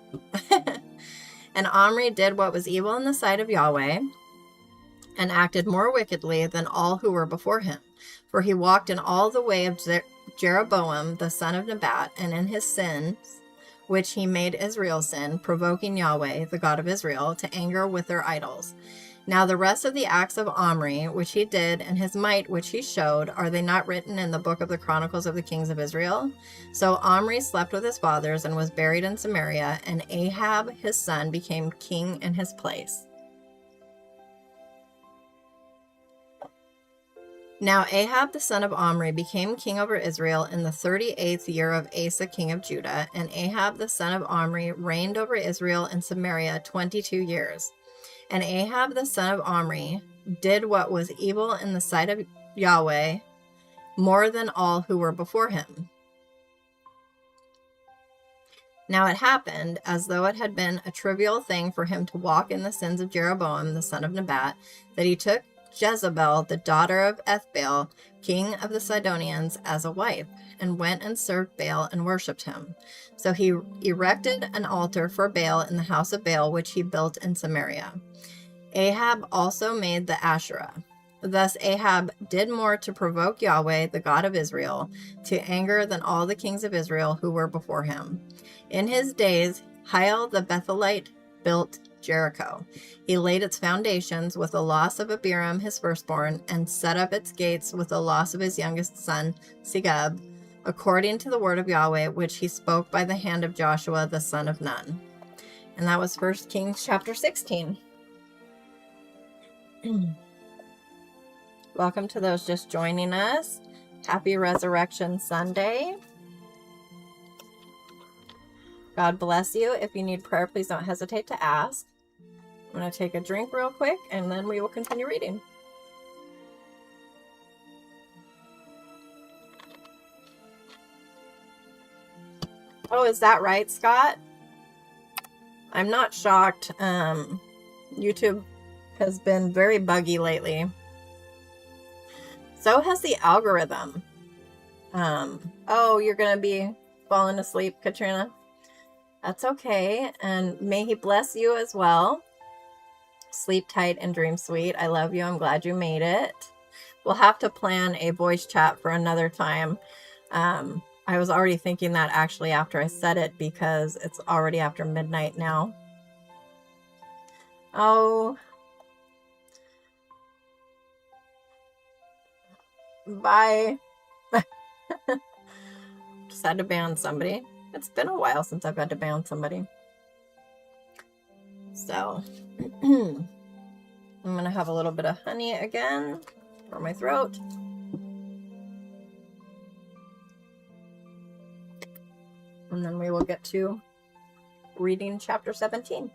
And Omri did what was evil in the sight of Yahweh, and acted more wickedly than all who were before him. For he walked in all the way of Jeroboam the son of Nebat, and in his sins, which he made Israel sin, provoking Yahweh, the God of Israel, to anger with their idols. Now the rest of the acts of Omri, which he did, and his might which he showed, are they not written in the book of the Chronicles of the kings of Israel? So Omri slept with his fathers and was buried in Samaria, and Ahab his son became king in his place. Now Ahab the son of Omri became king over Israel in the 38th year of Asa king of Judah, and Ahab the son of Omri reigned over Israel in Samaria 22 years. And Ahab the son of Omri did what was evil in the sight of Yahweh more than all who were before him. Now it happened, as though it had been a trivial thing for him to walk in the sins of Jeroboam the son of Nebat, that he took Jezebel, the daughter of Ethbaal, king of the Sidonians, as a wife, and went and served Baal and worshipped him. So he erected an altar for Baal in the house of Baal, which he built in Samaria. Ahab also made the Asherah. Thus Ahab did more to provoke Yahweh, the God of Israel, to anger than all the kings of Israel who were before him. In his days, Hiel the Bethelite built Jericho. He laid its foundations with the loss of Abiram his firstborn, and set up its gates with the loss of his youngest son, Segub, according to the word of Yahweh, which he spoke by the hand of Joshua the son of Nun. And that was 1 Kings chapter 16. Welcome to those just joining us. Happy Resurrection Sunday. God bless you. If you need prayer, please don't hesitate to ask. I'm going to take a drink real quick, and then we will continue reading. Oh, is that right, Scott? I'm not shocked. YouTube has been very buggy lately. So has the algorithm. Oh, you're going to be falling asleep, Katrina? That's okay. And may he bless you as well. Sleep tight and dream sweet. I love you. I'm glad you made it. We'll have to plan a voice chat for another time. I was already thinking that actually after I said it, because it's already after midnight now. Oh. Bye. Just had to ban somebody. It's been a while since I've had to ban somebody. So, I'm going to have a little bit of honey again for my throat. And then we will get to reading chapter 17.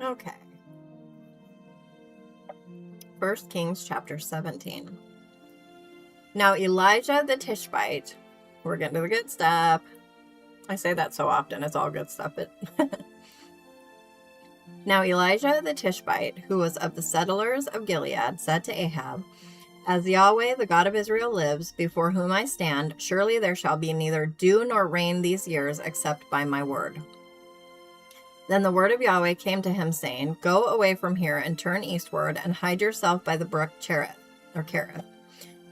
Okay. 1 Kings chapter 17. Now Elijah the Tishbite, we're getting to the good stuff. I say that so often, it's all good stuff. Now Elijah the Tishbite, who was of the settlers of Gilead, said to Ahab, As Yahweh, the God of Israel, lives, before whom I stand, surely there shall be neither dew nor rain these years, except by my word. Then the word of Yahweh came to him, saying, Go away from here and turn eastward, and hide yourself by the brook Cherith,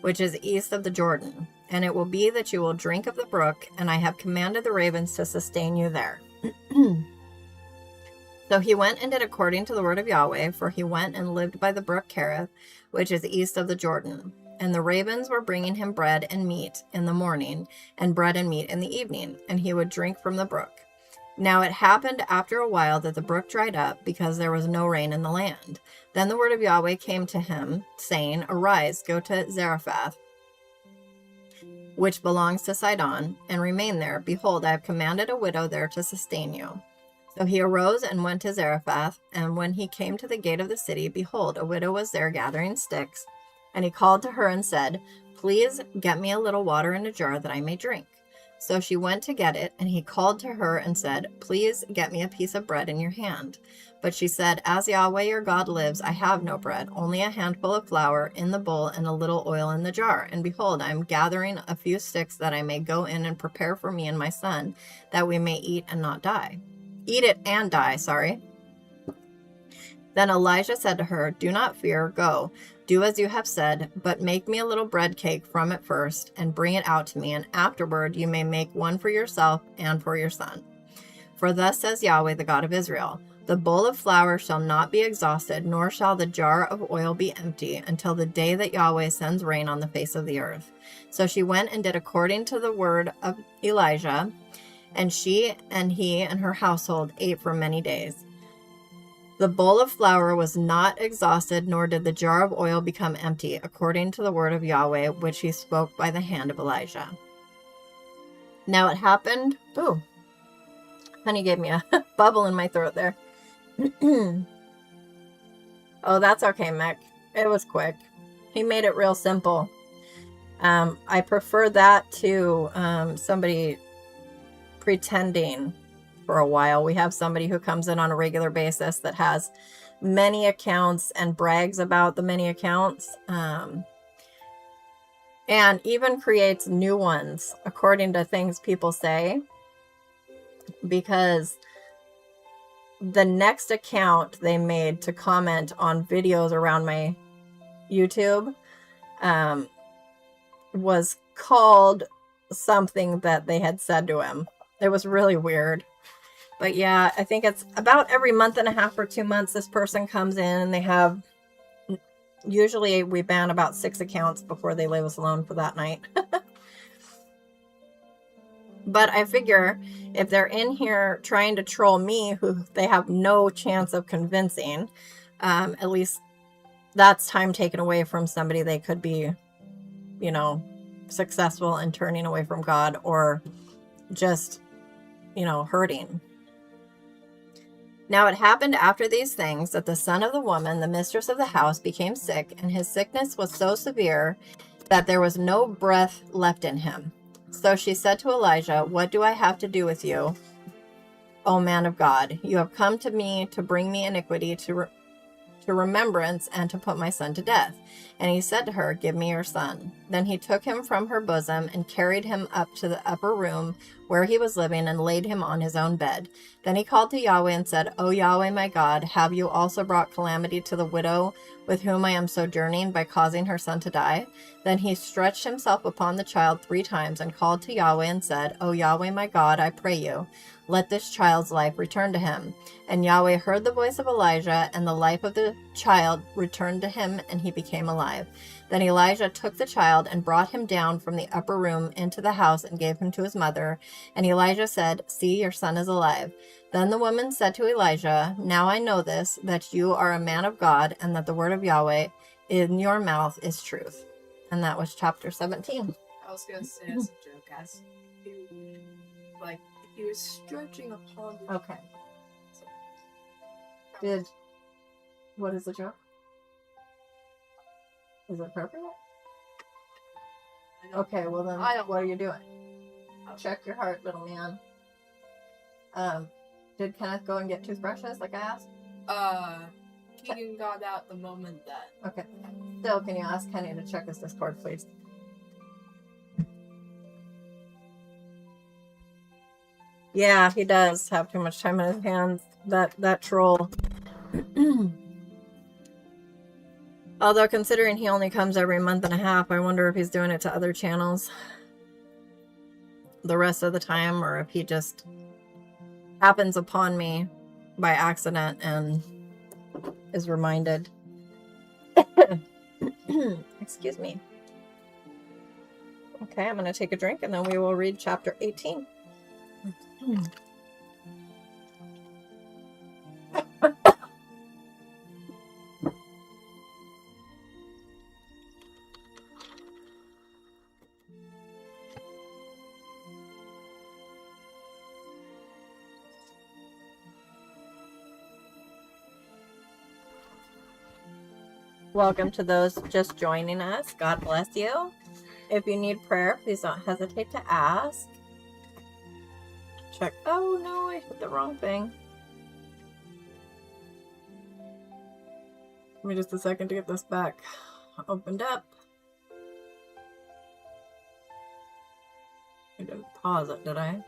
which is east of the Jordan. And it will be that you will drink of the brook, and I have commanded the ravens to sustain you there. So he went and did according to the word of Yahweh, for he went and lived by the brook Cherith, which is east of the Jordan. And the ravens were bringing him bread and meat in the morning, and bread and meat in the evening, and he would drink from the brook. Now it happened after a while that the brook dried up, because there was no rain in the land. Then the word of Yahweh came to him, saying, Arise, go to Zarephath, which belongs to Sidon, and remain there. Behold, I have commanded a widow there to sustain you. So he arose and went to Zarephath, and when he came to the gate of the city, behold, a widow was there gathering sticks. And he called to her and said, Please get me a little water in a jar that I may drink. So she went to get it, and he called to her and said, Please get me a piece of bread in your hand. But she said, As Yahweh your God lives, I have no bread, only a handful of flour in the bowl and a little oil in the jar. And behold, I am gathering a few sticks that I may go in and prepare for me and my son, that we may eat and not die. Eat it and die, sorry. Then Elijah said to her, Do not fear, go. Do as you have said, but make me a little bread cake from it first, and bring it out to me, and afterward you may make one for yourself and for your son. For thus says Yahweh, the God of Israel, The bowl of flour shall not be exhausted, nor shall the jar of oil be empty, until the day that Yahweh sends rain on the face of the earth. So she went and did according to the word of Elijah, and she and he and her household ate for many days. The bowl of flour was not exhausted, nor did the jar of oil become empty, according to the word of Yahweh, which he spoke by the hand of Elijah. Now it happened... Ooh, honey gave me a bubble in my throat there. Oh, that's okay, Mick. It was quick. He made it real simple. I prefer that to somebody pretending for a while. We have somebody who comes in on a regular basis that has many accounts and brags about the many accounts, and even creates new ones according to things people say, because the next account they made to comment on videos around my YouTube was called something that they had said to him. It was really weird. But yeah, I think it's about every month and a half or 2 months this person comes in, and they have, usually we ban about 6 accounts before they leave us alone for that night. But I figure if they're in here trying to troll me, who they have no chance of convincing, at least that's time taken away from somebody they could be, you know, successful in turning away from God, or just, you know, hurting. Now it happened after these things that the son of the woman, the mistress of the house, became sick, and his sickness was so severe that there was no breath left in him. So she said to Elijah, What do I have to do with you, O man of God? You have come to me to bring me iniquity to remembrance, and to put my son to death. And he said to her, Give me your son. Then he took him from her bosom and carried him up to the upper room where he was living, and laid him on his own bed. Then he called to Yahweh and said, O Yahweh my God, have you also brought calamity to the widow with whom I am sojourning by causing her son to die? Then he stretched himself upon the child 3 times and called to Yahweh and said, O Yahweh my God, I pray you, let this child's life return to him. And Yahweh heard the voice of Elijah, and the life of the child returned to him, and he became alive. Then Elijah took the child and brought him down from the upper room into the house and gave him to his mother. And Elijah said, See, your son is alive. Then the woman said to Elijah, Now I know this, that you are a man of God, and that the word of Yahweh in your mouth is truth. And that was chapter 17. I was going to say as a joke, as he was stretching upon the... Okay. What is the joke? Is it appropriate? Okay, well then, what are you doing? Check your heart, little man. Did Kenneth go and get toothbrushes like I asked? Keegan got out the moment that... Okay. Still, can you ask Kenny to check his Discord, please? Yeah, he does have too much time in his hands. That troll. Although, considering he only comes every month and a half, I wonder if he's doing it to other channels the rest of the time, or if he just happens upon me by accident and is reminded. Excuse me. Okay, I'm going to take a drink, and then we will read chapter 18. Welcome to those just joining us. God bless you. If you need prayer, please don't hesitate to ask. Check. Oh no, I hit the wrong thing. Give me just a second to get this back opened up. I didn't pause it, did I?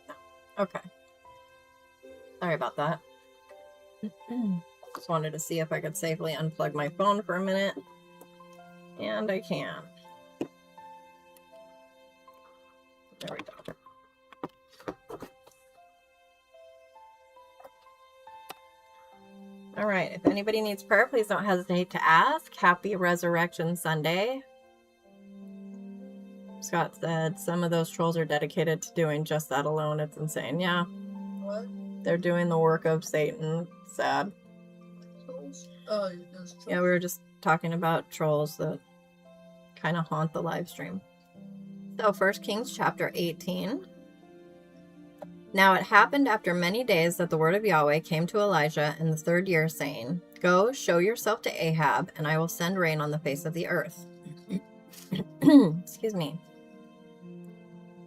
No. Okay. Sorry about that. Just wanted to see if I could safely unplug my phone for a minute. And I can. There we go. All right. If anybody needs prayer, please don't hesitate to ask. Happy Resurrection Sunday. Scott said some of those trolls are dedicated to doing just that alone. It's insane. Yeah. What? They're doing the work of Satan. Sad. Trolls? Oh, those trolls. Yeah, we were just talking about trolls that kind of haunt the live stream. So 1 Kings chapter 18. Now it happened after many days that the word of Yahweh came to Elijah in the 3rd year, saying, Go, show yourself to Ahab, and I will send rain on the face of the earth. Excuse me.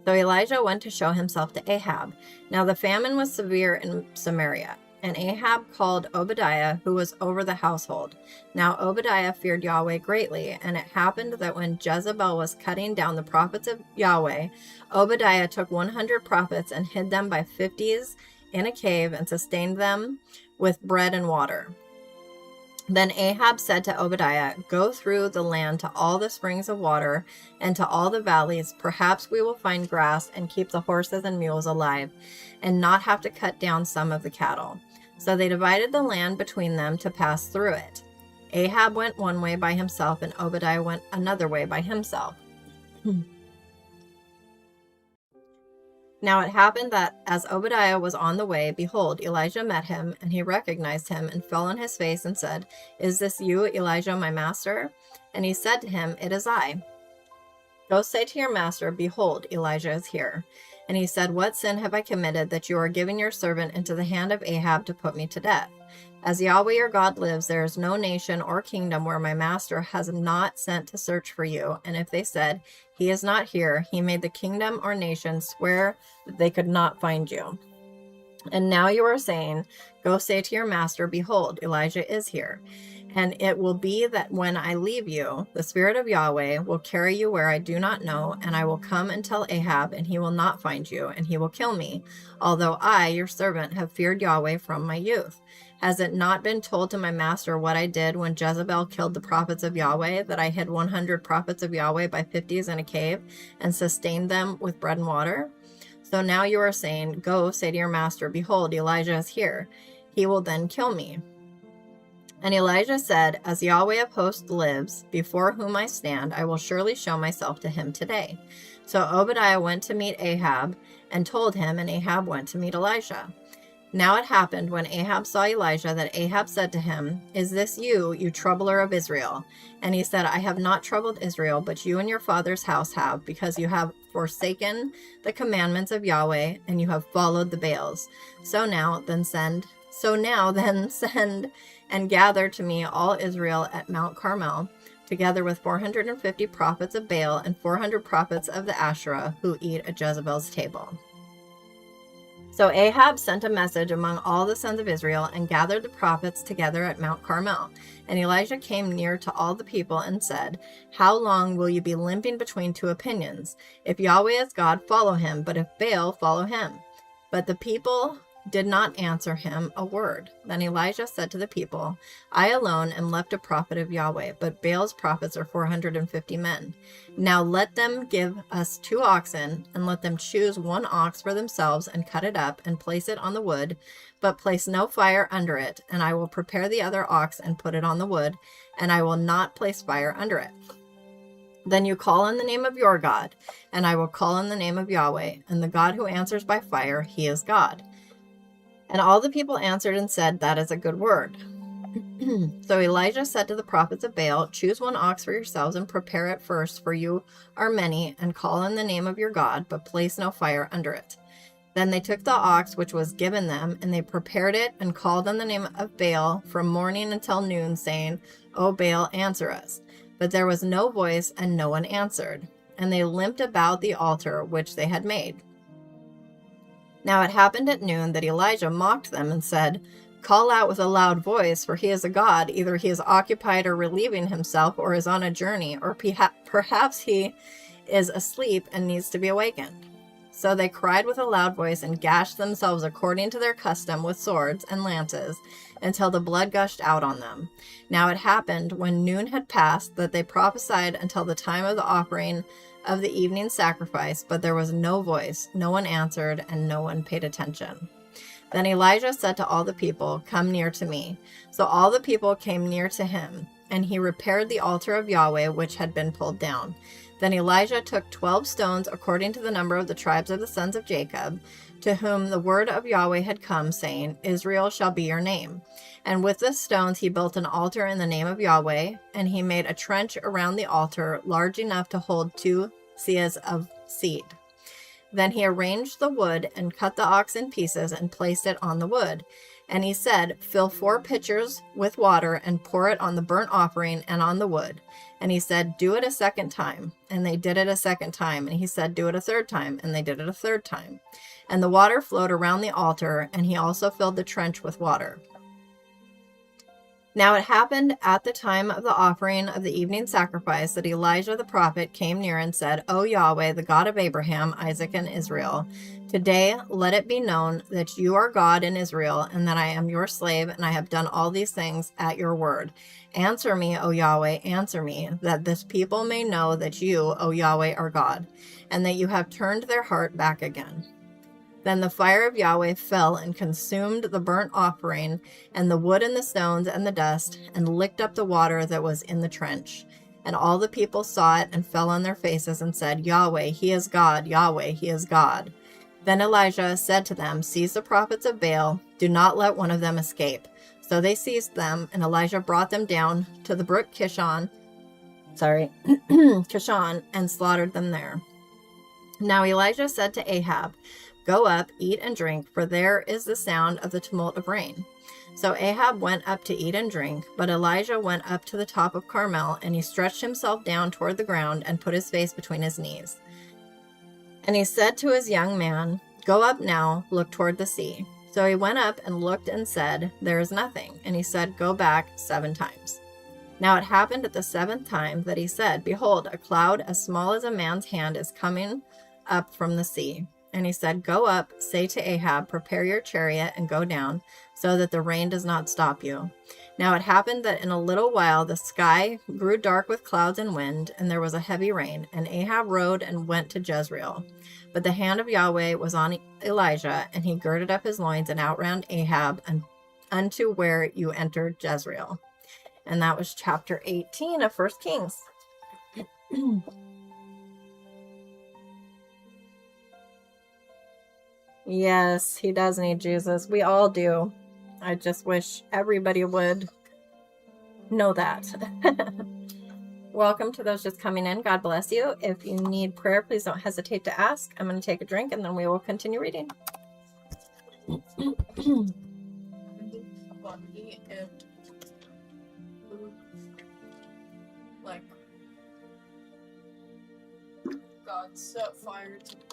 So Elijah went to show himself to Ahab. Now the famine was severe in Samaria, and Ahab called Obadiah, who was over the household. Now Obadiah feared Yahweh greatly, and it happened that when Jezebel was cutting down the prophets of Yahweh, Obadiah took 100 prophets and hid them by 50s in a cave and sustained them with bread and water. Then Ahab said to Obadiah, Go through the land to all the springs of water and to all the valleys. Perhaps we will find grass and keep the horses and mules alive and not have to cut down some of the cattle. So they divided the land between them to pass through it. Ahab went one way by himself and Obadiah went another way by himself. Now it happened that as Obadiah was on the way, behold, Elijah met him, and he recognized him, and fell on his face, and said, Is this you, Elijah, my master? And he said to him, It is I. Go say to your master, Behold, Elijah is here. And he said, What sin have I committed, that you are giving your servant into the hand of Ahab to put me to death? As Yahweh your God lives, there is no nation or kingdom where my master has not sent to search for you. And if they said, He is not here, he made the kingdom or nation swear that they could not find you. And now you are saying, Go say to your master, Behold, Elijah is here. And it will be that when I leave you, the Spirit of Yahweh will carry you where I do not know, and I will come and tell Ahab, and he will not find you, and he will kill me, although I, your servant, have feared Yahweh from my youth. Has it not been told to my master what I did when Jezebel killed the prophets of Yahweh, that I hid 100 prophets of Yahweh by 50s in a cave, and sustained them with bread and water? So now you are saying, Go, say to your master, Behold, Elijah is here. He will then kill me. And Elijah said, As Yahweh of hosts lives, before whom I stand, I will surely show myself to him today. So Obadiah went to meet Ahab, and told him, and Ahab went to meet Elijah. Now it happened, when Ahab saw Elijah, that Ahab said to him, Is this you, you troubler of Israel? And he said, I have not troubled Israel, but you and your father's house have, because you have forsaken the commandments of Yahweh, and you have followed the Baals. So now then send and gather to me all Israel at Mount Carmel, together with 450 prophets of Baal and 400 prophets of the Asherah, who eat at Jezebel's table. So Ahab sent a message among all the sons of Israel and gathered the prophets together at Mount Carmel. And Elijah came near to all the people and said, How long will you be limping between two opinions? If Yahweh is God, follow him, but if Baal, follow him. But the people did not answer him a word. Then Elijah said to the people, I alone am left a prophet of Yahweh, but Baal's prophets are 450 men. Now let them give us 2 oxen, and let them choose 1 ox for themselves, and cut it up, and place it on the wood, but place no fire under it, and I will prepare the other ox and put it on the wood, and I will not place fire under it. Then you call on the name of your God, and I will call on the name of Yahweh, and the God who answers by fire, he is God. And all the people answered and said, That is a good word. So Elijah said to the prophets of Baal, Choose 1 ox for yourselves and prepare it first, for you are many, and call on the name of your God, but place no fire under it. Then they took the ox which was given them, and they prepared it and called on the name of Baal from morning until noon, saying, O Baal, answer us. But there was no voice, and no one answered. And they limped about the altar which they had made. Now it happened at noon that Elijah mocked them and said, Call out with a loud voice, for he is a god. Either he is occupied or relieving himself, or is on a journey, or perhaps he is asleep and needs to be awakened. So they cried with a loud voice and gashed themselves according to their custom with swords and lances, until the blood gushed out on them. Now it happened, when noon had passed, that they prophesied until the time of the offering of the evening sacrifice, but there was no voice, no one answered, and no one paid attention. Then Elijah said to all the people, Come near to me. So all the people came near to him, and he repaired the altar of Yahweh which had been pulled down. Then Elijah took 12 stones according to the number of the tribes of the sons of Jacob, to whom the word of Yahweh had come, saying, Israel shall be your name. And with the stones he built an altar in the name of Yahweh, and he made a trench around the altar large enough to hold 2 seahs of seed. Then he arranged the wood and cut the ox in pieces and placed it on the wood. And he said, Fill 4 pitchers with water and pour it on the burnt offering and on the wood. And he said, Do it a second time. And they did it a second time. And he said, Do it a third time. And they did it a third time. And the water flowed around the altar, and he also filled the trench with water. Now it happened at the time of the offering of the evening sacrifice that Elijah the prophet came near and said, O Yahweh, the God of Abraham, Isaac, and Israel, today let it be known that you are God in Israel, and that I am your slave, and I have done all these things at your word. Answer me, O Yahweh, answer me, that this people may know that you, O Yahweh, are God, and that you have turned their heart back again. Then the fire of Yahweh fell and consumed the burnt offering, and the wood and the stones and the dust, and licked up the water that was in the trench. And all the people saw it and fell on their faces and said, Yahweh, he is God, Yahweh, he is God. Then Elijah said to them, Seize the prophets of Baal, do not let one of them escape. So they seized them, and Elijah brought them down to the brook Kishon, and slaughtered them there. Now Elijah said to Ahab, Go up, eat and drink, for there is the sound of the tumult of rain. So Ahab went up to eat and drink, but Elijah went up to the top of Carmel, and he stretched himself down toward the ground and put his face between his knees. And he said to his young man, Go up now, look toward the sea. So he went up and looked and said, There is nothing. And he said, Go back 7 times. Now it happened at the 7th time that he said, Behold, a cloud as small as a man's hand is coming up from the sea. And he said, Go up, say to Ahab, Prepare your chariot and go down, so that the rain does not stop you. Now it happened that in a little while the sky grew dark with clouds and wind, and there was a heavy rain. And Ahab rode and went to Jezreel. But the hand of Yahweh was on Elijah, and he girded up his loins and outran Ahab unto where you entered Jezreel. And that was chapter 18 of 1 Kings. Yes, he does need Jesus. We all do. I just wish everybody would know that. Welcome to those just coming in. God bless you. If you need prayer, please don't hesitate to ask. I'm going to take a drink and then we will continue reading. Like, God set fire to the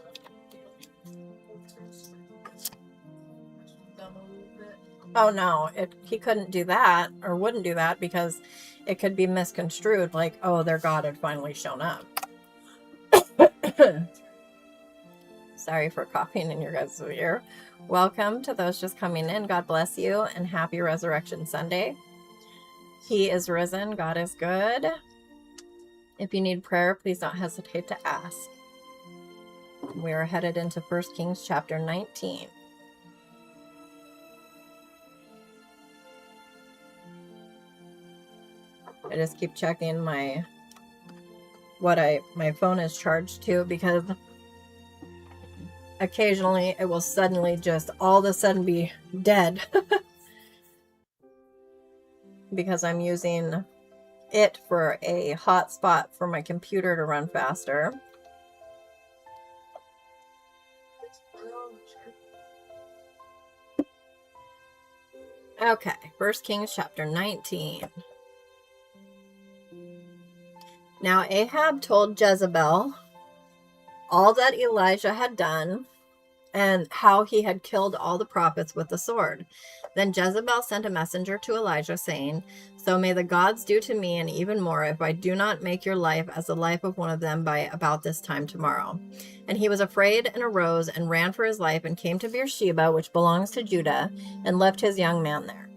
Oh no, he couldn't do that, or wouldn't do that, because it could be misconstrued like, oh, their God had finally shown up. Sorry for coughing in your guys' ear. Welcome to those just coming in. God bless you, and happy Resurrection Sunday. He is risen. God is good. If you need prayer, please don't hesitate to ask. We are headed into 1 Kings chapter 19. I just keep checking my phone is charged to, because occasionally it will suddenly just all of a sudden be dead because I'm using it for a hotspot for my computer to run faster. sure. Okay, 1 Kings chapter 19. Now Ahab told Jezebel all that Elijah had done and how he had killed all the prophets with the sword. Then Jezebel sent a messenger to Elijah, saying, "So may the gods do to me, and even more, if I do not make your life as the life of one of them by about this time tomorrow." And he was afraid and arose and ran for his life and came to Beersheba, which belongs to Judah, and left his young man there.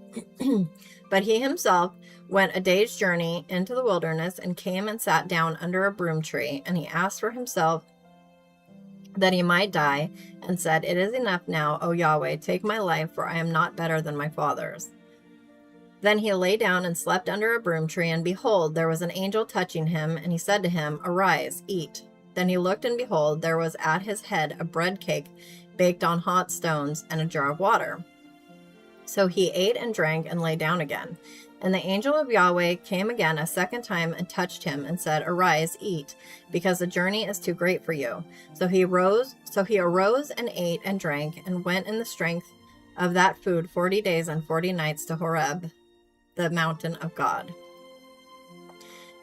But he himself went a day's journey into the wilderness and came and sat down under a broom tree, and he asked for himself that he might die, and said, "It is enough now, O Yahweh, take my life, for I am not better than my father's." Then he lay down and slept under a broom tree, and behold, there was an angel touching him, and he said to him, "Arise, eat." Then he looked, and behold, there was at his head a bread cake baked on hot stones, and a jar of water. So he ate and drank and lay down again. And the angel of Yahweh came again a second time and touched him and said, "Arise, eat, because the journey is too great for you." So he arose and ate and drank and went in the strength of that food 40 days and 40 nights to Horeb, the mountain of God.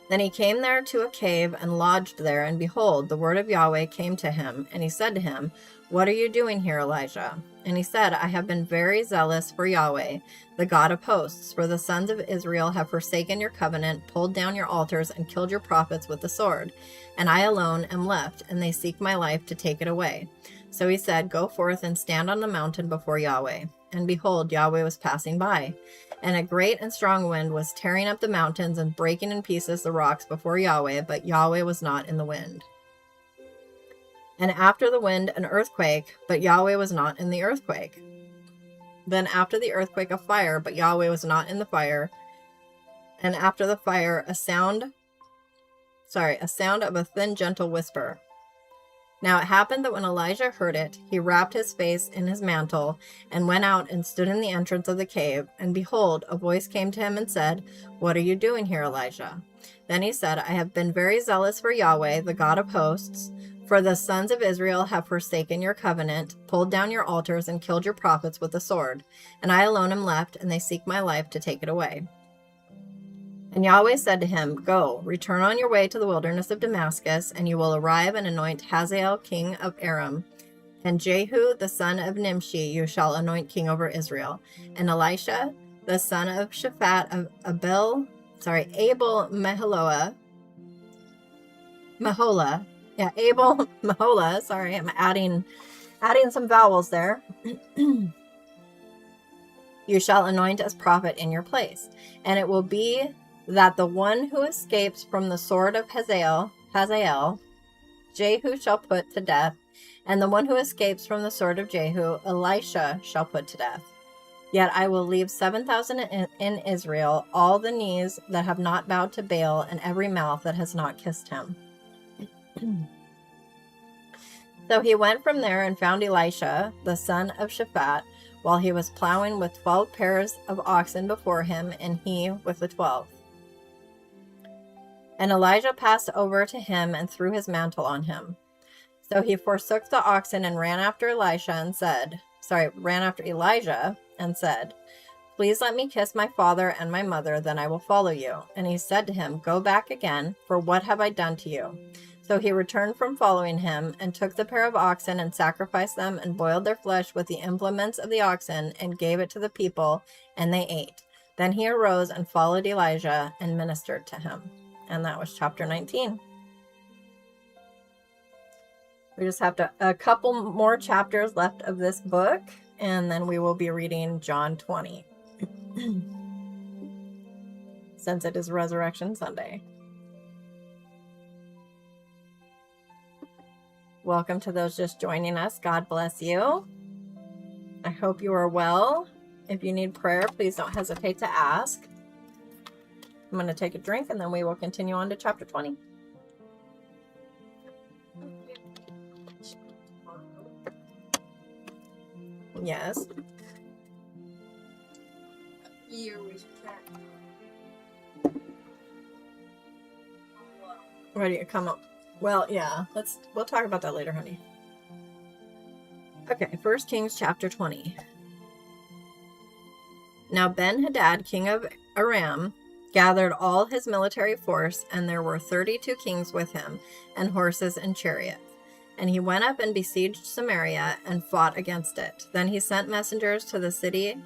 Then he came there to a cave and lodged there, and behold, the word of Yahweh came to him, and he said to him, "What are you doing here, Elijah?" And he said, "I have been very zealous for Yahweh, the God of hosts, for the sons of Israel have forsaken your covenant, pulled down your altars, and killed your prophets with the sword. And I alone am left, and they seek my life to take it away." So he said, "Go forth and stand on the mountain before Yahweh." And behold, Yahweh was passing by. And a great and strong wind was tearing up the mountains and breaking in pieces the rocks before Yahweh, but Yahweh was not in the wind. And after the wind, an earthquake, but Yahweh was not in the earthquake. Then after the earthquake, a fire, but Yahweh was not in the fire. And after the fire, a sound of a thin, gentle whisper. Now it happened that when Elijah heard it, he wrapped his face in his mantle and went out and stood in the entrance of the cave. And behold, a voice came to him and said, "What are you doing here, Elijah?" Then he said, "I have been very zealous for Yahweh, the God of hosts, for the sons of Israel have forsaken your covenant, pulled down your altars, and killed your prophets with the sword. And I alone am left, and they seek my life to take it away." And Yahweh said to him, "Go, return on your way to the wilderness of Damascus, and you will arrive and anoint Hazael king of Aram. And Jehu the son of Nimshi you shall anoint king over Israel. And Elisha the son of Shaphat of Abel Meholah. Abel Meholah. Sorry, I'm adding some vowels there. You shall anoint as prophet in your place. And it will be that the one who escapes from the sword of Hazael, Jehu shall put to death, and the one who escapes from the sword of Jehu, Elisha shall put to death. Yet I will leave 7,000 in Israel, all the knees that have not bowed to Baal, and every mouth that has not kissed him." So he went from there and found Elisha, the son of Shaphat, while he was plowing with 12 pairs of oxen before him, and he with the 12. And Elijah passed over to him and threw his mantle on him. So he forsook the oxen and ran after Elijah and said, "Please let me kiss my father and my mother, then I will follow you." And he said to him, "Go back again, for what have I done to you?" So he returned from following him, and took the pair of oxen and sacrificed them, and boiled their flesh with the implements of the oxen, and gave it to the people, and they ate. Then he arose and followed Elijah and ministered to him. And that was chapter 19. We just have a couple more chapters left of this book, and then we will be reading John 20. Since it is Resurrection Sunday. Welcome to those just joining us. God bless you. I hope you are well. If you need prayer, please don't hesitate to ask. I'm going to take a drink, and then we will continue on to chapter 20. Yes. Ready to come up? Well, yeah. We'll talk about that later, honey. Okay, 1 Kings chapter 20. Now Ben-Hadad, king of Aram, gathered all his military force, and there were 32 kings with him, and horses and chariots. And he went up and besieged Samaria and fought against it. Then he sent messengers to the city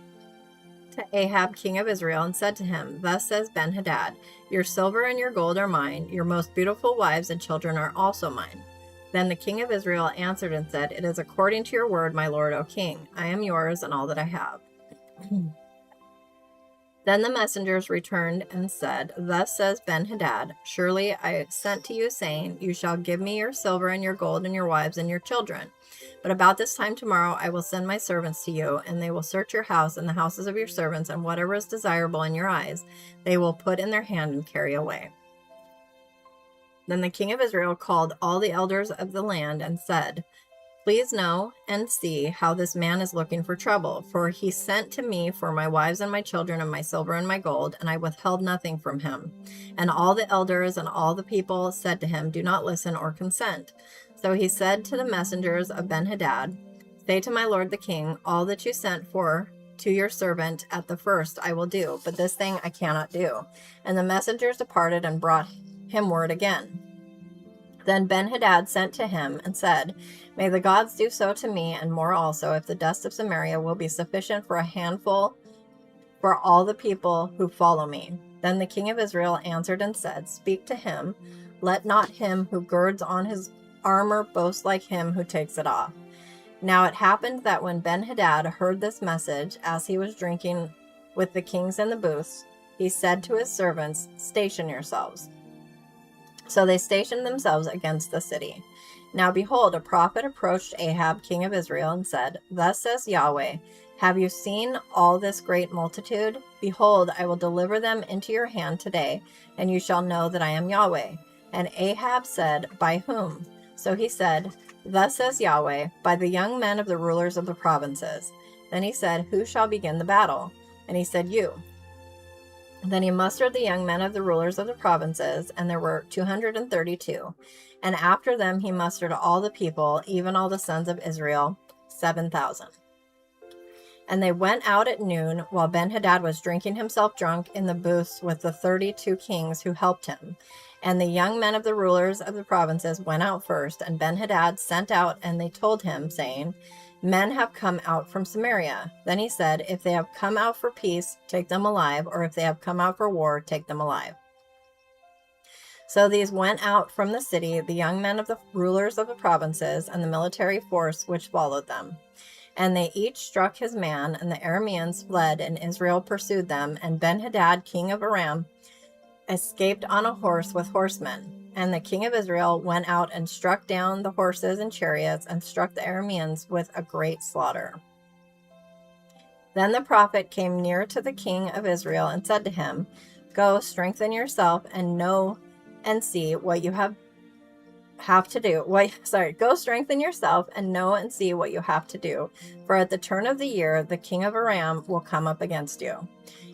to Ahab, king of Israel, and said to him, Thus says Ben-Hadad, Your silver and your gold are mine, your most beautiful wives and children are also mine. Then the king of Israel answered and said, It is according to your word, my lord, O king. I am yours and all that I have. Then the messengers returned and said, Thus says Ben-Hadad, Surely I sent to you, saying, You shall give me your silver and your gold and your wives and your children. But about this time tomorrow I will send my servants to you, and they will search your house and the houses of your servants, and whatever is desirable in your eyes they will put in their hand and carry away. Then the king of Israel called all the elders of the land and said, Please know and see how this man is looking for trouble, for he sent to me for my wives and my children and my silver and my gold, and I withheld nothing from him. And all the elders and all the people said to him, Do not listen or consent. So he said to the messengers of Ben-Hadad, Say to my lord the king, all that you sent for to your servant at the first I will do, but this thing I cannot do. And the messengers departed and brought him word again. Then Ben-Hadad sent to him and said, May the gods do so to me, and more also, if the dust of Samaria will be sufficient for a handful for all the people who follow me. Then the king of Israel answered and said, Speak to him. Let not him who girds on his armor boast like him who takes it off. Now it happened that when Ben-Hadad heard this message, as he was drinking with the kings in the booths, he said to his servants, Station yourselves. So they stationed themselves against the city. Now behold, a prophet approached Ahab, king of Israel, and said, Thus says Yahweh, Have you seen all this great multitude? Behold, I will deliver them into your hand today, and you shall know that I am Yahweh. And Ahab said, By whom? So he said, Thus says Yahweh, By the young men of the rulers of the provinces. Then he said, Who shall begin the battle? And he said, You. Then he mustered the young men of the rulers of the provinces, and there were 232. And after them he mustered all the people, even all the sons of Israel, 7,000. And they went out at noon, while Ben-Hadad was drinking himself drunk in the booths with the 32 kings who helped him. And the young men of the rulers of the provinces went out first, and Ben-Hadad sent out, and they told him, saying, Men have come out from Samaria. Then he said, If they have come out for peace, take them alive, or if they have come out for war, take them alive. So these went out from the city, the young men of the rulers of the provinces, and the military force which followed them. And they each struck his man, and the Arameans fled, and Israel pursued them, and Ben-Hadad, king of Aram, escaped on a horse with horsemen. And the king of Israel went out and struck down the horses and chariots, and struck the Arameans with a great slaughter. Then the prophet came near to the king of Israel and said to him, Go, strengthen yourself, and know and see what you have to do. Go strengthen yourself and know and see what you have to do. For at the turn of the year, the king of Aram will come up against you.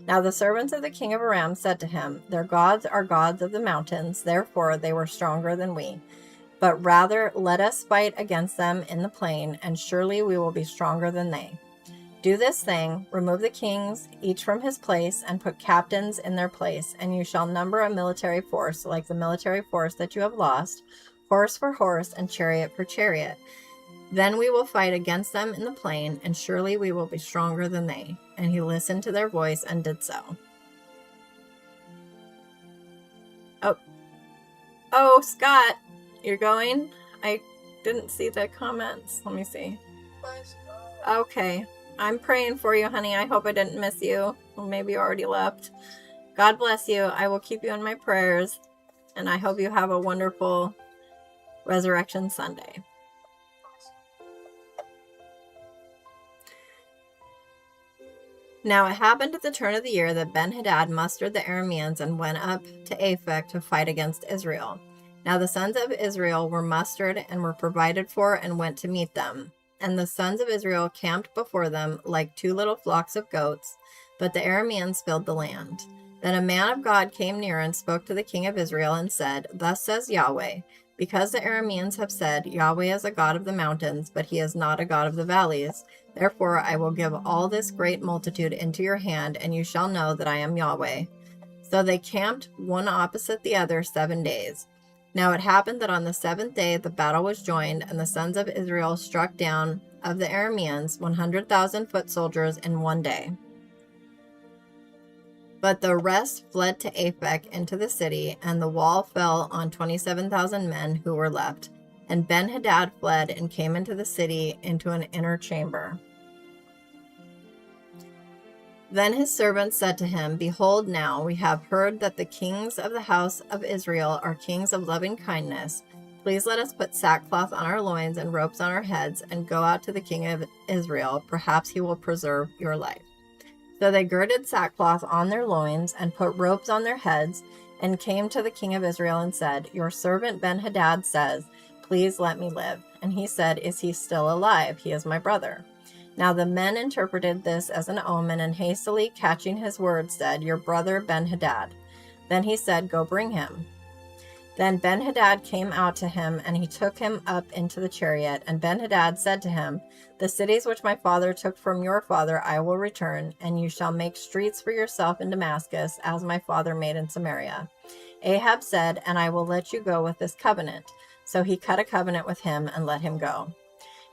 Now the servants of the king of Aram said to him, Their gods are gods of the mountains, therefore they were stronger than we. But rather let us fight against them in the plain, and surely we will be stronger than they. Do this thing, remove the kings, each from his place, and put captains in their place, and you shall number a military force like the military force that you have lost, horse for horse and chariot for chariot. Then we will fight against them in the plain, and surely we will be stronger than they. And he listened to their voice and did so. Oh, Scott, you're going? I didn't see the comments. Let me see. Okay. I'm praying for you, honey. I hope I didn't miss you. Or maybe you already left. God bless you. I will keep you in my prayers. And I hope you have a wonderful Resurrection Sunday. Now it happened at the turn of the year that Ben-Hadad mustered the Arameans and went up to Aphek to fight against Israel. Now the sons of Israel were mustered and were provided for and went to meet them. And the sons of Israel camped before them like two little flocks of goats, but the Arameans filled the land. Then a man of God came near and spoke to the king of Israel and said, Thus says Yahweh, Because the Arameans have said, Yahweh is a God of the mountains, but he is not a God of the valleys, therefore I will give all this great multitude into your hand, and you shall know that I am Yahweh. So they camped one opposite the other 7 days. Now it happened that on the 7th day the battle was joined, and the sons of Israel struck down of the Arameans 100,000 foot soldiers in 1 day. But the rest fled to Aphek into the city, and the wall fell on 27,000 men who were left. And Ben-Hadad fled and came into the city into an inner chamber. Then his servants said to him, Behold, now we have heard that the kings of the house of Israel are kings of loving kindness. Please let us put sackcloth on our loins and ropes on our heads and go out to the king of Israel. Perhaps he will preserve your life. So they girded sackcloth on their loins and put ropes on their heads and came to the king of Israel and said, Your servant Ben-Hadad says, Please let me live. And he said, Is he still alive? He is my brother. Now the men interpreted this as an omen, and hastily catching his words said, Your brother Ben-Hadad. Then he said, Go bring him. Then Ben-Hadad came out to him, and he took him up into the chariot. And Ben-Hadad said to him, The cities which my father took from your father I will return, and you shall make streets for yourself in Damascus, as my father made in Samaria. Ahab said, And I will let you go with this covenant. So he cut a covenant with him and let him go.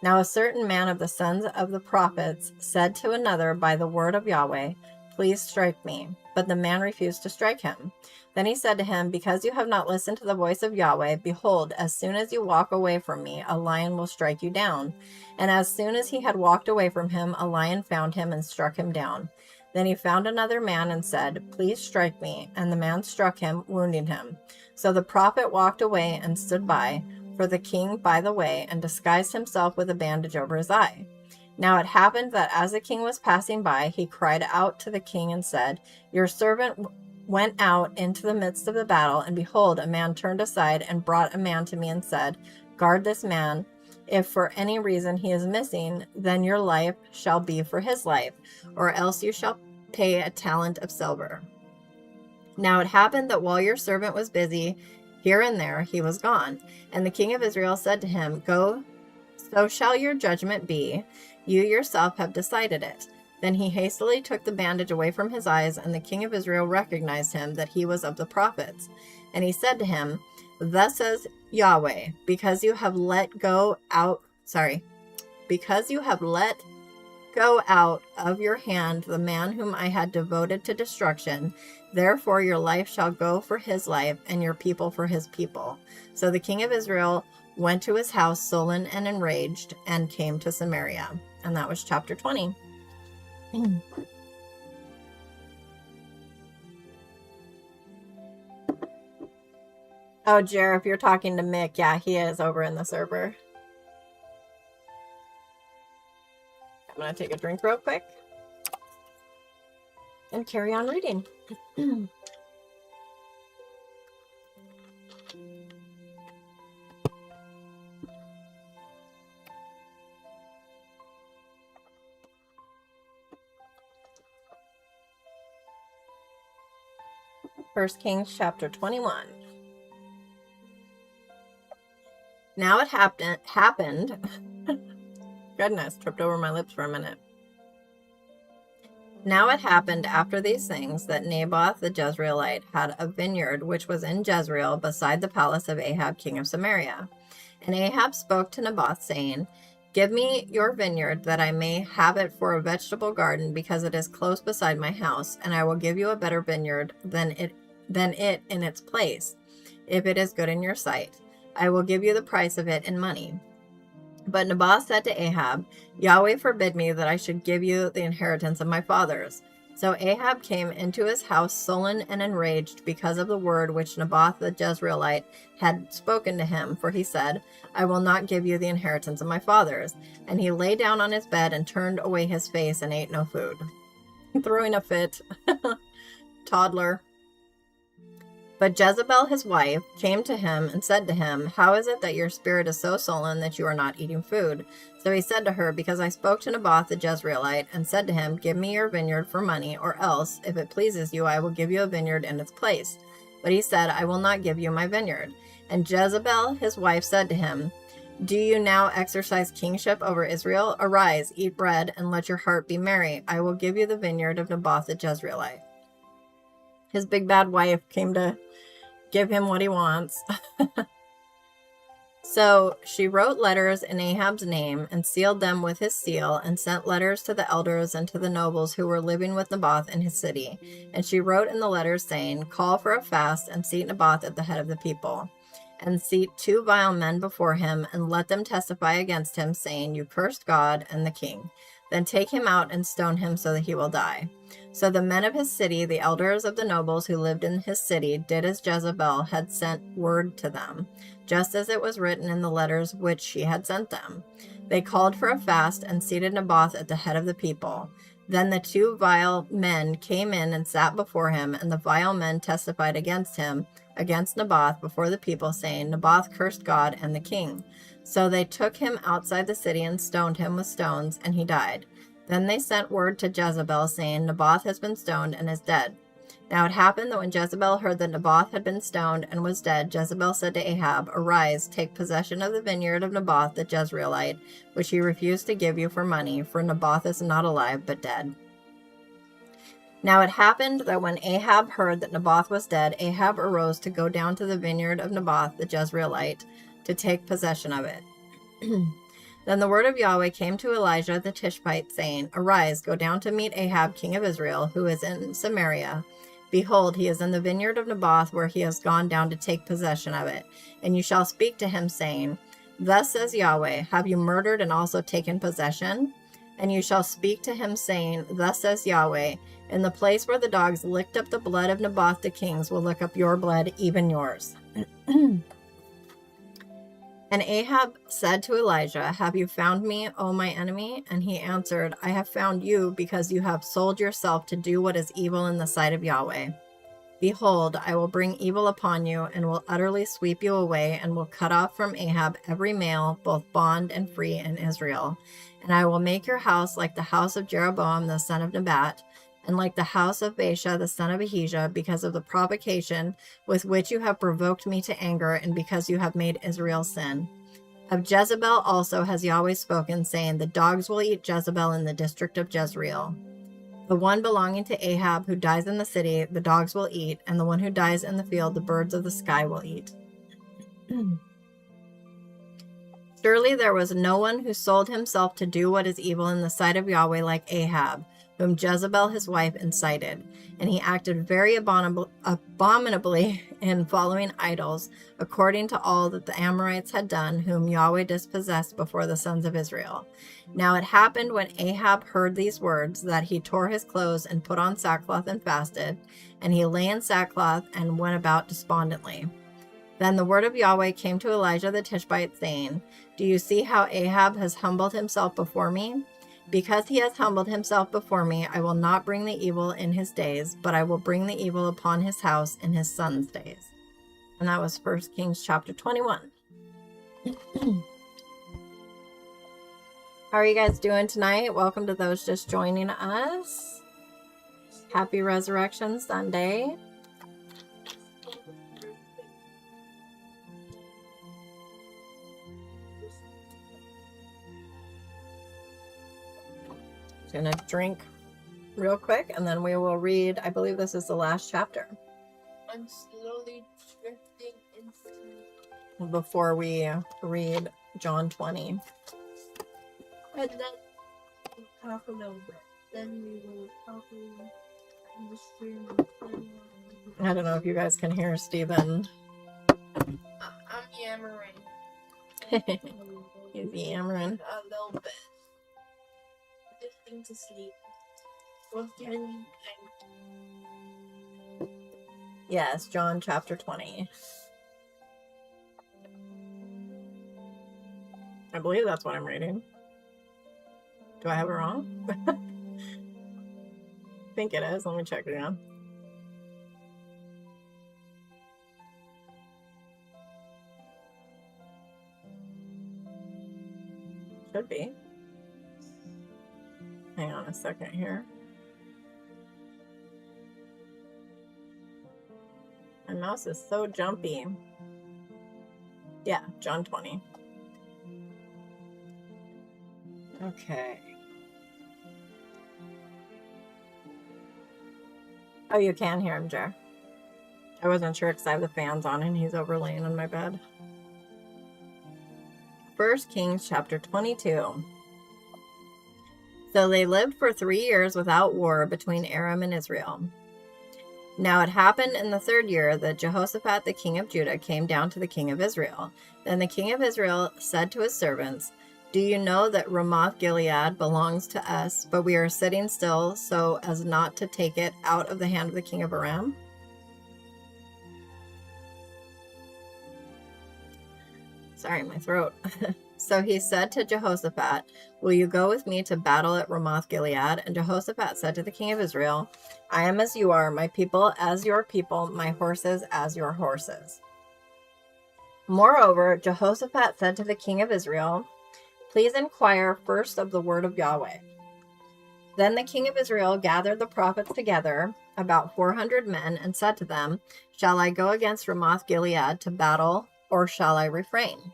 Now a certain man of the sons of the prophets said to another by the word of Yahweh, Please strike me. But the man refused to strike him. Then he said to him, Because you have not listened to the voice of Yahweh, behold, as soon as you walk away from me, a lion will strike you down. And as soon as he had walked away from him, a lion found him and struck him down. Then he found another man and said, Please strike me. And the man struck him, wounding him. So the prophet walked away and stood by for the king by the way, and disguised himself with a bandage over his eye. Now it happened that as the king was passing by, he cried out to the king and said, Your servant went out into the midst of the battle, and behold, a man turned aside and brought a man to me and said, Guard this man. If for any reason he is missing, then your life shall be for his life, or else you shall pay a talent of silver. Now it happened that while your servant was busy here and there, he was gone. And the king of Israel said to him, Go, so shall your judgment be. You yourself have decided it. Then he hastily took the bandage away from his eyes, and the king of Israel recognized him, that he was of the prophets. And he said to him, Thus says Yahweh, because you have let go out of your hand the man whom I had devoted to destruction, therefore your life shall go for his life, and your people for his people. So the king of Israel went to his house sullen and enraged, and came to Samaria. And that was chapter 20. Oh, Jer, if you're talking to Mick, yeah, he is over in the server. I'm going to take a drink real quick and carry on reading. 1 Kings chapter 21. Now it happened. Goodness, tripped over my lips for a minute. Now it happened after these things that Naboth the Jezreelite had a vineyard which was in Jezreel beside the palace of Ahab king of Samaria. And Ahab spoke to Naboth, saying, Give me your vineyard, that I may have it for a vegetable garden, because it is close beside my house, and I will give you a better vineyard than it in its place, if it is good in your sight. I will give you the price of it in money. But Naboth said to Ahab, Yahweh forbid me that I should give you the inheritance of my fathers. So Ahab came into his house sullen and enraged because of the word which Naboth the Jezreelite had spoken to him, for he said, I will not give you the inheritance of my fathers. And he lay down on his bed and turned away his face and ate no food. Throwing a fit. Toddler. But Jezebel his wife came to him and said to him, How is it that your spirit is so sullen that you are not eating food? So he said to her, Because I spoke to Naboth the Jezreelite, and said to him, Give me your vineyard for money, or else, if it pleases you, I will give you a vineyard in its place. But he said, I will not give you my vineyard. And Jezebel, his wife, said to him, "Do you now exercise kingship over Israel? Arise, eat bread, and let your heart be merry. I will give you the vineyard of Naboth the Jezreelite." His big bad wife came to give him what he wants. So she wrote letters in Ahab's name and sealed them with his seal and sent letters to the elders and to the nobles who were living with Naboth in his city. And she wrote in the letters saying, "Call for a fast and seat Naboth at the head of the people. And seat 2 vile men before him and let them testify against him, saying, 'You cursed God and the king.' Then take him out and stone him so that he will die." So the men of his city, the elders of the nobles who lived in his city, did as Jezebel had sent word to them, just as it was written in the letters which she had sent them. They called for a fast and seated Naboth at the head of the people. Then the 2 vile men came in and sat before him, and the vile men testified against him, against Naboth, before the people, saying, "Naboth cursed God and the king." So they took him outside the city and stoned him with stones, and he died. Then they sent word to Jezebel, saying, "Naboth has been stoned and is dead." Now it happened that when Jezebel heard that Naboth had been stoned and was dead, Jezebel said to Ahab, "Arise, take possession of the vineyard of Naboth the Jezreelite, which he refused to give you for money, for Naboth is not alive but dead." Now it happened that when Ahab heard that Naboth was dead, Ahab arose to go down to the vineyard of Naboth the Jezreelite to take possession of it. Then the word of Yahweh came to Elijah the Tishbite, saying, "Arise, go down to meet Ahab king of Israel, who is in Samaria. Behold, he is in the vineyard of Naboth, where he has gone down to take possession of it. And you shall speak to him, saying, 'Thus says Yahweh, have you murdered and also taken possession?' And you shall speak to him, saying, 'Thus says Yahweh, in the place where the dogs licked up the blood of Naboth the kings will lick up your blood, even yours.'" And Ahab said to Elijah, "Have you found me, O my enemy?" And he answered, "I have found you, because you have sold yourself to do what is evil in the sight of Yahweh. Behold, I will bring evil upon you, and will utterly sweep you away, and will cut off from Ahab every male, both bond and free, in Israel. And I will make your house like the house of Jeroboam the son of Nebat, and like the house of Baasha the son of Ahijah, because of the provocation with which you have provoked me to anger, and because you have made Israel sin. Of Jezebel also has Yahweh spoken, saying, 'The dogs will eat Jezebel in the district of Jezreel.' The one belonging to Ahab who dies in the city, the dogs will eat, and the one who dies in the field, the birds of the sky will eat." Surely there was no one who sold himself to do what is evil in the sight of Yahweh like Ahab, whom Jezebel his wife incited, and he acted very abominably in following idols, according to all that the Amorites had done, whom Yahweh dispossessed before the sons of Israel. Now it happened when Ahab heard these words, that he tore his clothes and put on sackcloth and fasted, and he lay in sackcloth and went about despondently. Then the word of Yahweh came to Elijah the Tishbite, saying, "Do you see how Ahab has humbled himself before me? Because he has humbled himself before me, I will not bring the evil in his days, but I will bring the evil upon his house in his son's days." And that was 1 Kings chapter 21. How are you guys doing tonight? Welcome to those just joining us. Happy Resurrection Sunday. Gonna drink real quick, and then we will read. I believe this is the last chapter. I'm slowly drifting into before we read John 20. And then we'll talk a little bit. Then we will talk in the stream. I don't know if you guys can hear Stephen. I'm yammering. He's yammering. A little bit. Drifting to sleep. What can Yes, John chapter 20. I believe that's what I'm reading. Do I have it wrong? I think it is. Let me check it again. Should be. Hang on a second here. My mouse is so jumpy. Yeah, John 20. Okay. Oh, you can hear him, Jer. I wasn't sure because I have the fans on and he's over laying on my bed. 1 Kings chapter 22. So they lived for 3 years without war between Aram and Israel. Now it happened in the 3rd year that Jehoshaphat the king of Judah came down to the king of Israel. Then the king of Israel said to his servants, "Do you know that Ramoth Gilead belongs to us, but we are sitting still so as not to take it out of the hand of the king of Aram?" Sorry, my throat. So he said to Jehoshaphat, "Will you go with me to battle at Ramoth Gilead?" And Jehoshaphat said to the king of Israel, "I am as you are, my people as your people, my horses as your horses." Moreover, Jehoshaphat said to the king of Israel, "Please inquire first of the word of Yahweh." Then the king of Israel gathered the prophets together, about 400 men, and said to them, "Shall I go against Ramoth Gilead to battle, or shall I refrain?"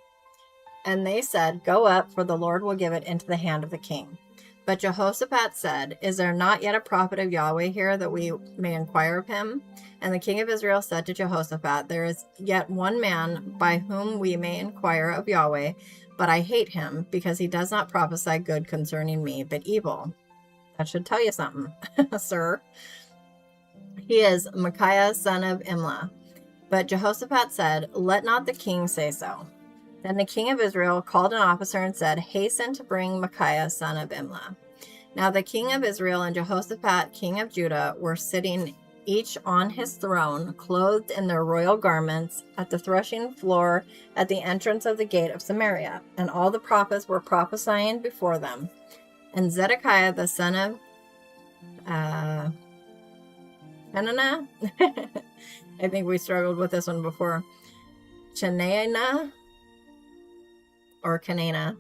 And they said, "Go up, for the Lord will give it into the hand of the king." But Jehoshaphat said, "Is there not yet a prophet of Yahweh here that we may inquire of him?" And the king of Israel said to Jehoshaphat, "There is yet one man by whom we may inquire of Yahweh, but I hate him, because he does not prophesy good concerning me, but evil." That should tell you something, sir. He is Micaiah, son of Imlah. But Jehoshaphat said, "Let not the king say so." Then the king of Israel called an officer and said, "Hasten to bring Micaiah, son of Imlah." Now the king of Israel and Jehoshaphat, king of Judah, were sitting each on his throne, clothed in their royal garments, at the threshing floor at the entrance of the gate of Samaria. And all the prophets were prophesying before them. And Zedekiah, the son of Hananiah, I think we struggled with this one before, Chenaiah, or Canana,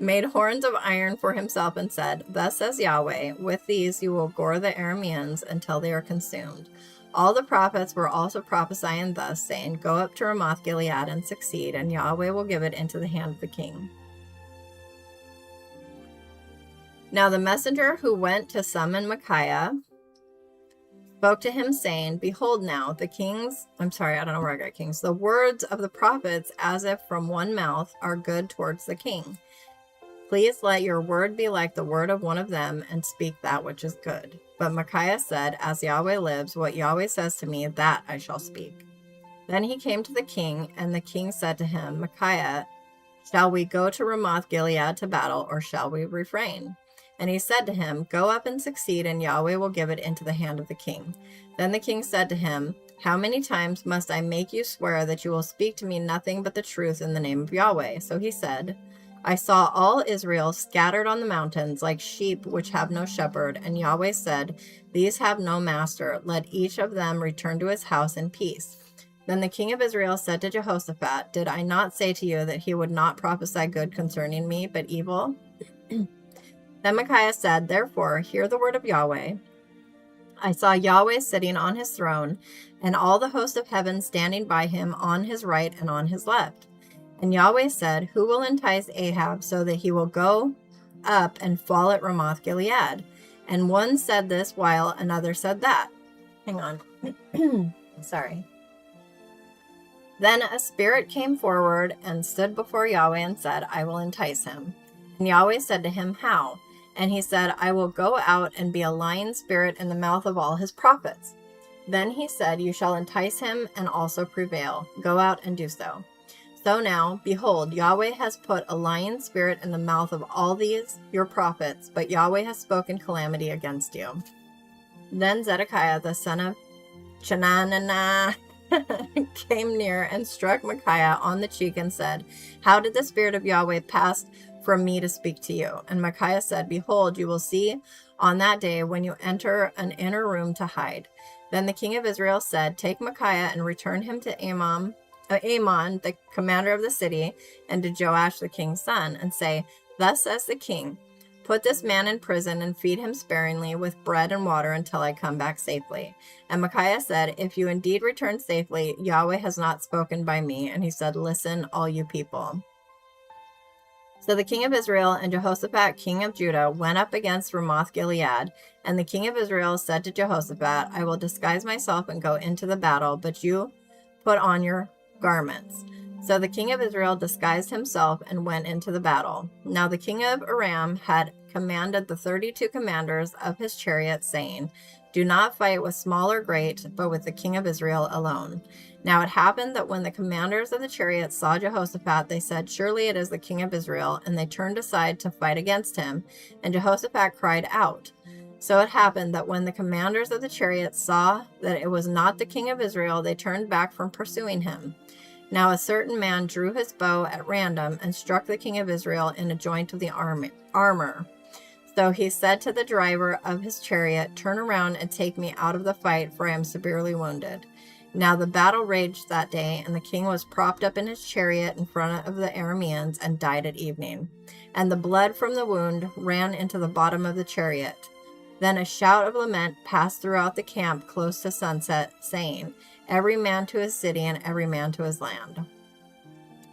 made horns of iron for himself and said, "Thus says Yahweh, with these you will gore the Arameans until they are consumed." All the prophets were also prophesying thus, saying, "Go up to Ramoth Gilead and succeed, and Yahweh will give it into the hand of the king." Now the messenger who went to summon Micaiah spoke to him, saying, "Behold now, the words of the prophets, as if from one mouth, are good towards the king. Please let your word be like the word of one of them, and speak that which is good." But Micaiah said, "As Yahweh lives, what Yahweh says to me, that I shall speak." Then he came to the king, and the king said to him, "Micaiah, shall we go to Ramoth Gilead to battle, or shall we refrain?" And he said to him, "Go up and succeed, and Yahweh will give it into the hand of the king." Then the king said to him, "How many times must I make you swear that you will speak to me nothing but the truth in the name of Yahweh?" So he said, "I saw all Israel scattered on the mountains like sheep which have no shepherd, and Yahweh said, 'These have no master. Let each of them return to his house in peace.'" Then the king of Israel said to Jehoshaphat, "Did I not say to you that he would not prophesy good concerning me, but evil?" Then Micaiah said, "Therefore, hear the word of Yahweh. I saw Yahweh sitting on his throne, and all the host of heaven standing by him on his right and on his left. And Yahweh said, 'Who will entice Ahab so that he will go up and fall at Ramoth Gilead?' And one said this while another said that." Hang on. Sorry. Then a spirit came forward and stood before Yahweh and said, "I will entice him." And Yahweh said to him, "How?" And he said, "I will go out and be a lying spirit in the mouth of all his prophets." Then he said, "You shall entice him and also prevail. Go out and do so." So now, behold, Yahweh has put a lying spirit in the mouth of all these your prophets, but Yahweh has spoken calamity against you. Then Zedekiah, the son of Chenaanah, came near and struck Micaiah on the cheek and said, "How did the spirit of Yahweh pass from me to speak to you?" And Micaiah said, "Behold, you will see on that day when you enter an inner room to hide." Then the king of Israel said, "Take Micaiah and return him to Amon, the commander of the city, and to Joash the king's son, and say, 'Thus says the king, Put this man in prison and feed him sparingly with bread and water until I come back safely. And Micaiah said, if you indeed return safely, Yahweh has not spoken by me. And he said, listen, all you people. So the king of Israel and Jehoshaphat, king of Judah, went up against Ramoth Gilead. And the king of Israel said to Jehoshaphat, I will disguise myself and go into the battle, but you put on your garments. So the king of Israel disguised himself and went into the battle. Now the king of Aram had commanded the 32 commanders of his chariot, saying, do not fight with small or great, but with the king of Israel alone. Now it happened that when the commanders of the chariots saw Jehoshaphat, they said, surely it is the king of Israel, and they turned aside to fight against him. And Jehoshaphat cried out. So it happened that when the commanders of the chariots saw that it was not the king of Israel, they turned back from pursuing him. Now a certain man drew his bow at random and struck the king of Israel in a joint of the armor. So he said to the driver of his chariot, turn around and take me out of the fight, for I am severely wounded. Now the battle raged that day, and the king was propped up in his chariot in front of the Arameans and died at evening. And the blood from the wound ran into the bottom of the chariot. Then a shout of lament passed throughout the camp close to sunset, saying, every man to his city and every man to his land.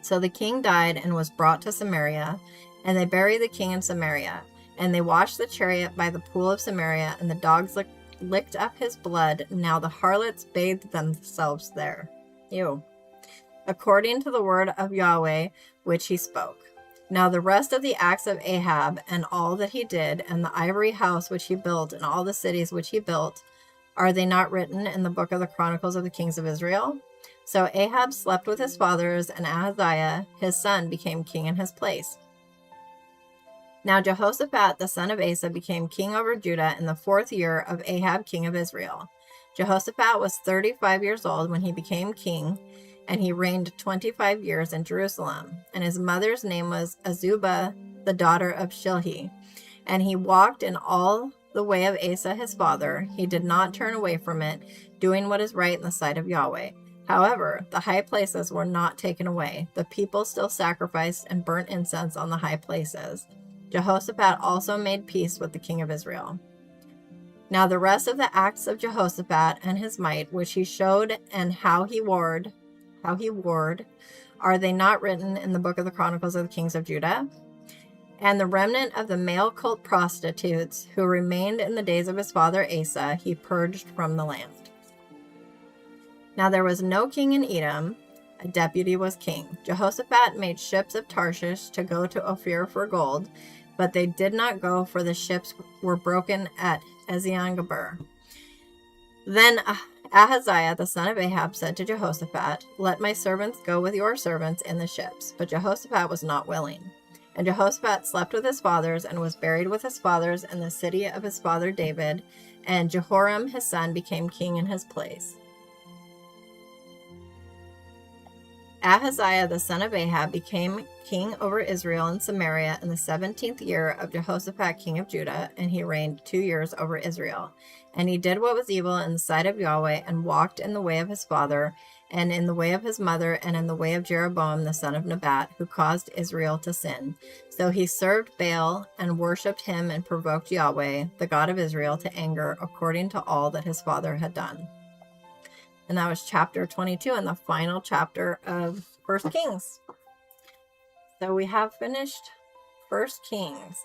So the king died and was brought to Samaria, and they buried the king in Samaria. And they washed the chariot by the pool of Samaria, and the dogs licked up his blood. Now the harlots bathed themselves there. Ew. According to the word of Yahweh, which he spoke. Now the rest of the acts of Ahab, and all that he did, and the ivory house which he built, and all the cities which he built, are they not written in the book of the Chronicles of the Kings of Israel? So Ahab slept with his fathers, and Ahaziah, his son, became king in his place. Now Jehoshaphat, the son of Asa, became king over Judah in the 4th year of Ahab, king of Israel. Jehoshaphat was 35 years old when he became king, and he reigned 25 years in Jerusalem. And his mother's name was Azubah, the daughter of Shilhi. And he walked in all the way of Asa his father. He did not turn away from it, doing what is right in the sight of Yahweh. However, the high places were not taken away. The people still sacrificed and burnt incense on the high places. Jehoshaphat also made peace with the king of Israel. Now the rest of the acts of Jehoshaphat and his might, which he showed, and how he warred, are they not written in the book of the Chronicles of the Kings of Judah? And the remnant of the male cult prostitutes who remained in the days of his father Asa, he purged from the land. Now there was no king in Edom, a deputy was king. Jehoshaphat made ships of Tarshish to go to Ophir for gold, but they did not go, for the ships were broken at Ezion-Geber. Then Ahaziah, the son of Ahab, said to Jehoshaphat, let my servants go with your servants in the ships. But Jehoshaphat was not willing. And Jehoshaphat slept with his fathers and was buried with his fathers in the city of his father David, and Jehoram his son became king in his place. Ahaziah, the son of Ahab, became king over Israel and Samaria in the 17th year of Jehoshaphat, king of Judah, and he reigned 2 years over Israel. And he did what was evil in the sight of Yahweh, and walked in the way of his father, and in the way of his mother, and in the way of Jeroboam the son of Nebat, who caused Israel to sin. So he served Baal, and worshipped him, and provoked Yahweh, the God of Israel, to anger, according to all that his father had done. And that was chapter 22 and the final chapter of 1 Kings. So we have finished 1 Kings.